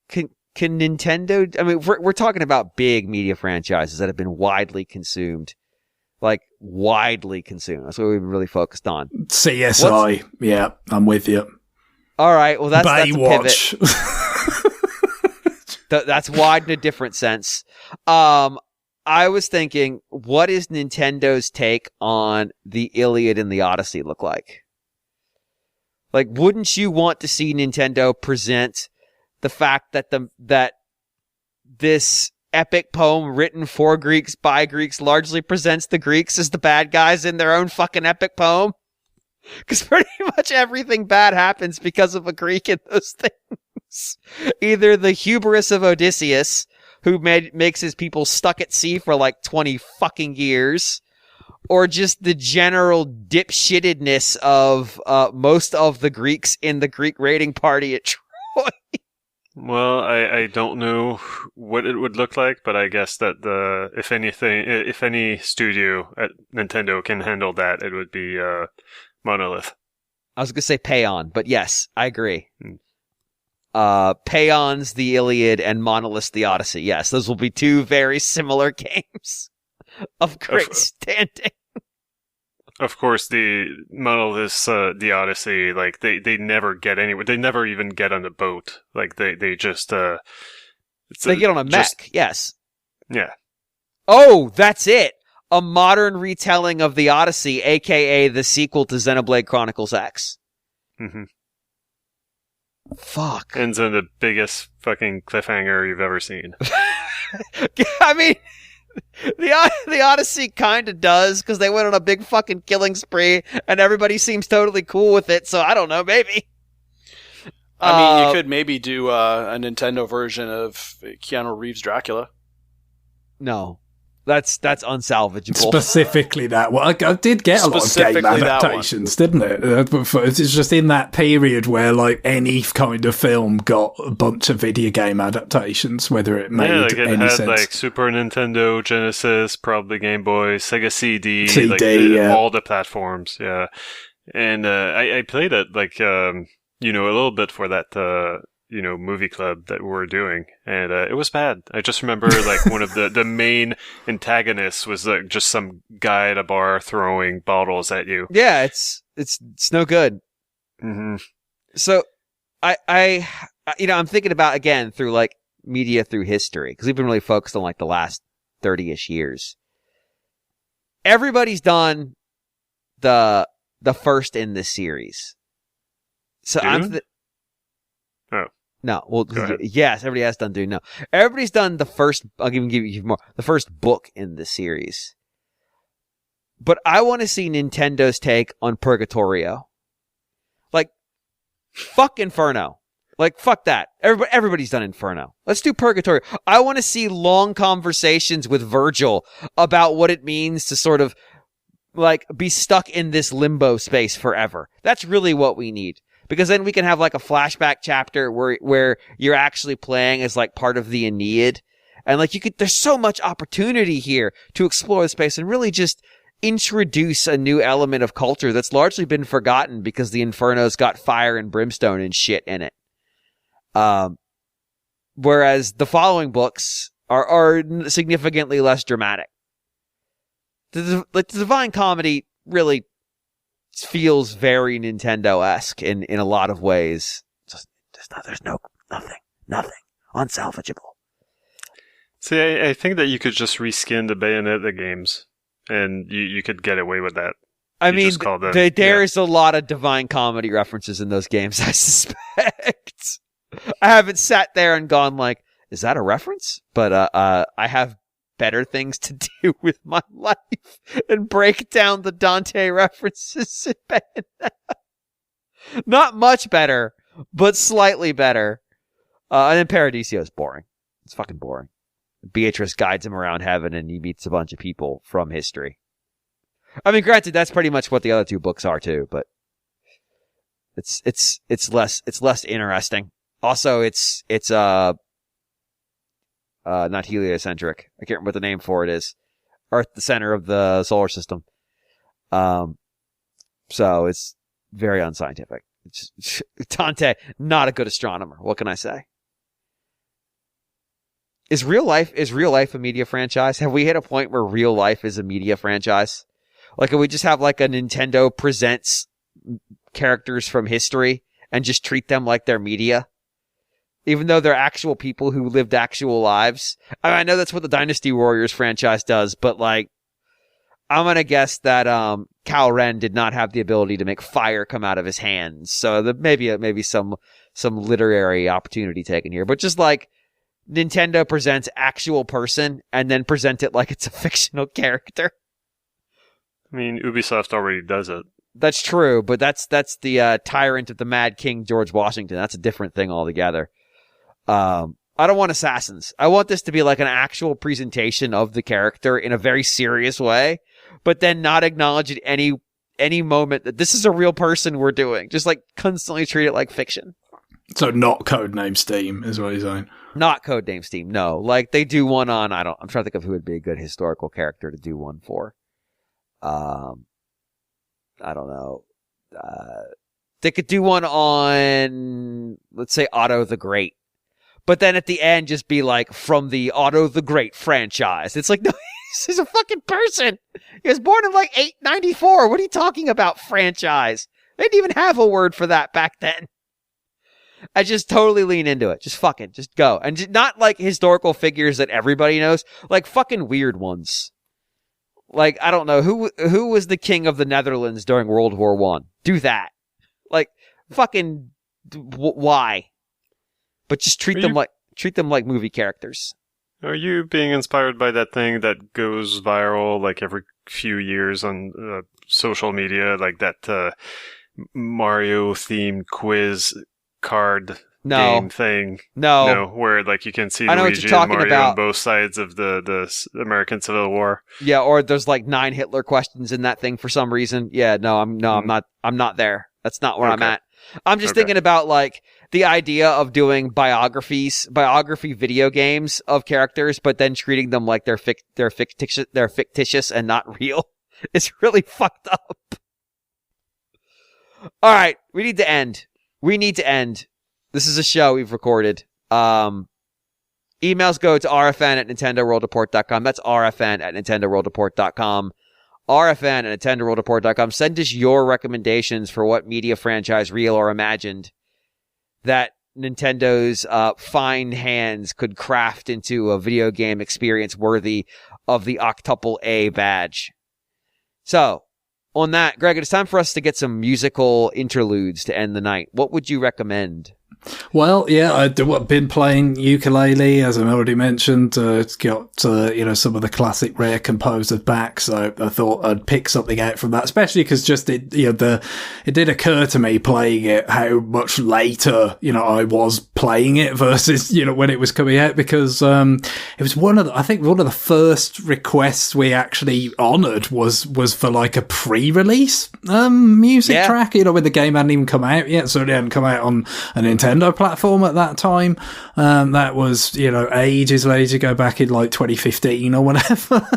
Can Nintendo... I mean, we're talking about big media franchises that have been widely consumed. Like, widely consumed. That's what we've been really focused on. CSI. Yeah, I'm with you. All right, well, that's a Baywatch. pivot. That's wide in a different sense. I was thinking, what is Nintendo's take on the Iliad and the Odyssey look like? Like, wouldn't you want to see Nintendo present the fact that this epic poem written for Greeks by Greeks largely presents the Greeks as the bad guys in their own fucking epic poem? Because pretty much everything bad happens because of a Greek in those things. Either the hubris of Odysseus, who makes his people stuck at sea for like 20 fucking years, or just the general dipshittedness of most of the Greeks in the Greek raiding party at Troy. Well, I don't know what it would look like, but I guess that if any studio at Nintendo can handle that, it would be Monolith. I was going to say Payon, but yes, I agree. Payon's The Iliad and Monolith's The Odyssey. Yes, those will be two very similar games of great standing. Of course, the Monolith's The Odyssey, like they never get anywhere. They never even get on the boat. Like they just they get on a mech. Yes. Yeah. Oh, that's it. A modern retelling of The Odyssey, aka the sequel to Xenoblade Chronicles X. Mm-hmm. Fuck. Ends on the biggest fucking cliffhanger you've ever seen. I mean, the Odyssey kind of does, because they went on a big fucking killing spree, and everybody seems totally cool with it, so I don't know, maybe. I mean, you could maybe do a Nintendo version of Keanu Reeves' Dracula. No. That's unsalvageable. Specifically that one. I did get a lot of game adaptations, didn't it? It's just in that period where like any kind of film got a bunch of video game adaptations, whether it made any sense. Like Super Nintendo, Genesis, probably Game Boy, Sega CD, all the platforms. Yeah, and I played it like a little bit for that. Movie club that we were doing, and it was bad. I just remember like one of the main antagonists was like just some guy at a bar throwing bottles at you. Yeah, it's no good. Mm-hmm. So I'm thinking about, again, through like media through history, because we've been really focused on like the last 30-ish years. Everybody's done the first in this series. So Dune? No, well, yes, everybody has done Dune. No, everybody's done the first. I'll even give you more. The first book in the series. But I want to see Nintendo's take on Purgatorio. Like, fuck Inferno. Like, fuck that. Everybody's done Inferno. Let's do Purgatorio. I want to see long conversations with Virgil about what it means to sort of like be stuck in this limbo space forever. That's really what we need. Because then we can have like a flashback chapter where you're actually playing as like part of the Aeneid. And like there's so much opportunity here to explore the space and really just introduce a new element of culture that's largely been forgotten because the Inferno's got fire and brimstone and shit in it. Whereas the following books, are significantly less dramatic. The Divine Comedy really feels very Nintendo-esque in a lot of ways. There's nothing unsalvageable. See, I think that you could just reskin the Bayonetta games, and you could get away with that. I mean, there's a lot of Divine Comedy references in those games, I suspect. I haven't sat there and gone like, is that a reference? But I have better things to do with my life and break down the Dante references in Bayonetta. Not much better, but slightly better. And then Paradiso is boring. It's fucking boring. Beatrice guides him around heaven and he meets a bunch of people from history. I mean, granted, that's pretty much what the other two books are too, but it's less interesting. Also, it's not heliocentric. I can't remember what the name for it is. Earth, the center of the solar system. So it's very unscientific. Dante, not a good astronomer. What can I say? Is real life a media franchise? Have we hit a point where real life is a media franchise? Like, can we just have like a Nintendo presents characters from history and just treat them like they're media? Even though they're actual people who lived actual lives. I mean, I know that's what the Dynasty Warriors franchise does, but like, I'm gonna guess that Cal Ren did not have the ability to make fire come out of his hands, so maybe some literary opportunity taken here. But just like Nintendo presents actual person and then present it like it's a fictional character. I mean, Ubisoft already does it. That's true, but that's the tyrant of the Mad King George Washington. That's a different thing altogether. I don't want assassins. I want this to be like an actual presentation of the character in a very serious way, but then not acknowledge at any moment that this is a real person we're doing. Just like constantly treat it like fiction. So not Codename Steam is what he's saying. Not Codename Steam, no. Like they do one on, I'm trying to think of who would be a good historical character to do one for. I don't know. They could do one on, let's say, Otto the Great. But then at the end, just be like, from the Otto the Great franchise. It's like, no, he's a fucking person. He was born in like 894. What are you talking about, franchise? They didn't even have a word for that back then. I just totally lean into it. Just fucking, just go. And just not like historical figures that everybody knows. Like fucking weird ones. Like, I don't know, who was the king of the Netherlands during World War I? Do that. Like, fucking, why? But just treat them like movie characters. Are you being inspired by that thing that goes viral like every few years on social media, like that Mario themed quiz card game thing? No, where like you can see Luigi and Mario on both sides of the American Civil War. Yeah, or there's like 9 Hitler questions in that thing for some reason. Yeah, I'm not there. That's not where I'm at. I'm just thinking about like the idea of doing biography video games of characters, but then treating them like they're fictitious and not real. It's really fucked up. All right, we need to end. This is a show we've recorded. Emails go to rfn@nintendoworldreport.com. That's rfn@nintendoworldreport.com. rfn@nintendoworldreport.com. Send us your recommendations for what media franchise, real or imagined, that Nintendo's fine hands could craft into a video game experience worthy of the octuple A badge. So, on that, Greg, it's time for us to get some musical interludes to end the night. What would you recommend? Well, yeah, I've been playing Yooka-Laylee, as I already mentioned. It's got, some of the classic Rare composers back, so I thought I'd pick something out from that, especially because it did occur to me playing it how much later, I was playing it versus, when it was coming out, because, it was one of the first requests we actually honored was for like a pre-release, music track, when the game hadn't even come out yet, so it hadn't come out on a Nintendo Nintendo platform at that time. That was, ages ago, back in like 2015 or whatever.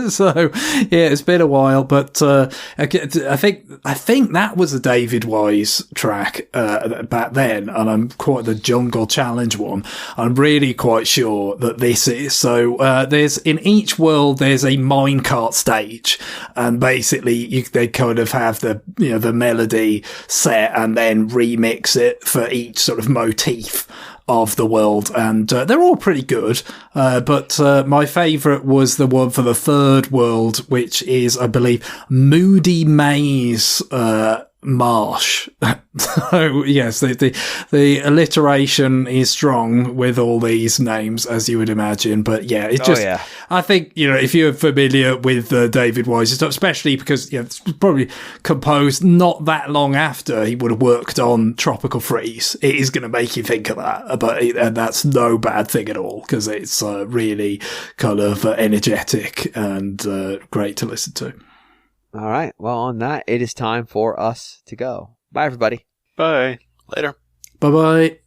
So yeah, it's been a while, but I think that was a David Wise track back then, and I'm quite the Jungle Challenge one. I'm really quite sure that this is. So there's in each world there's a minecart stage, and basically they kind of have the melody set and then remix it for each sort of motif of the world, and they're all pretty good, but my favourite was the one for the third world, which is, I believe, Moody Maze Marsh. So yes, the alliteration is strong with all these names, as you would imagine. But yeah, it's just, I think, if you're familiar with David Wise's stuff, especially because it's probably composed not that long after he would have worked on Tropical Freeze, it is going to make you think of that. And that's no bad thing at all, because it's really kind of energetic and great to listen to. All right. Well, on that, it is time for us to go. Bye, everybody. Bye. Later. Bye-bye.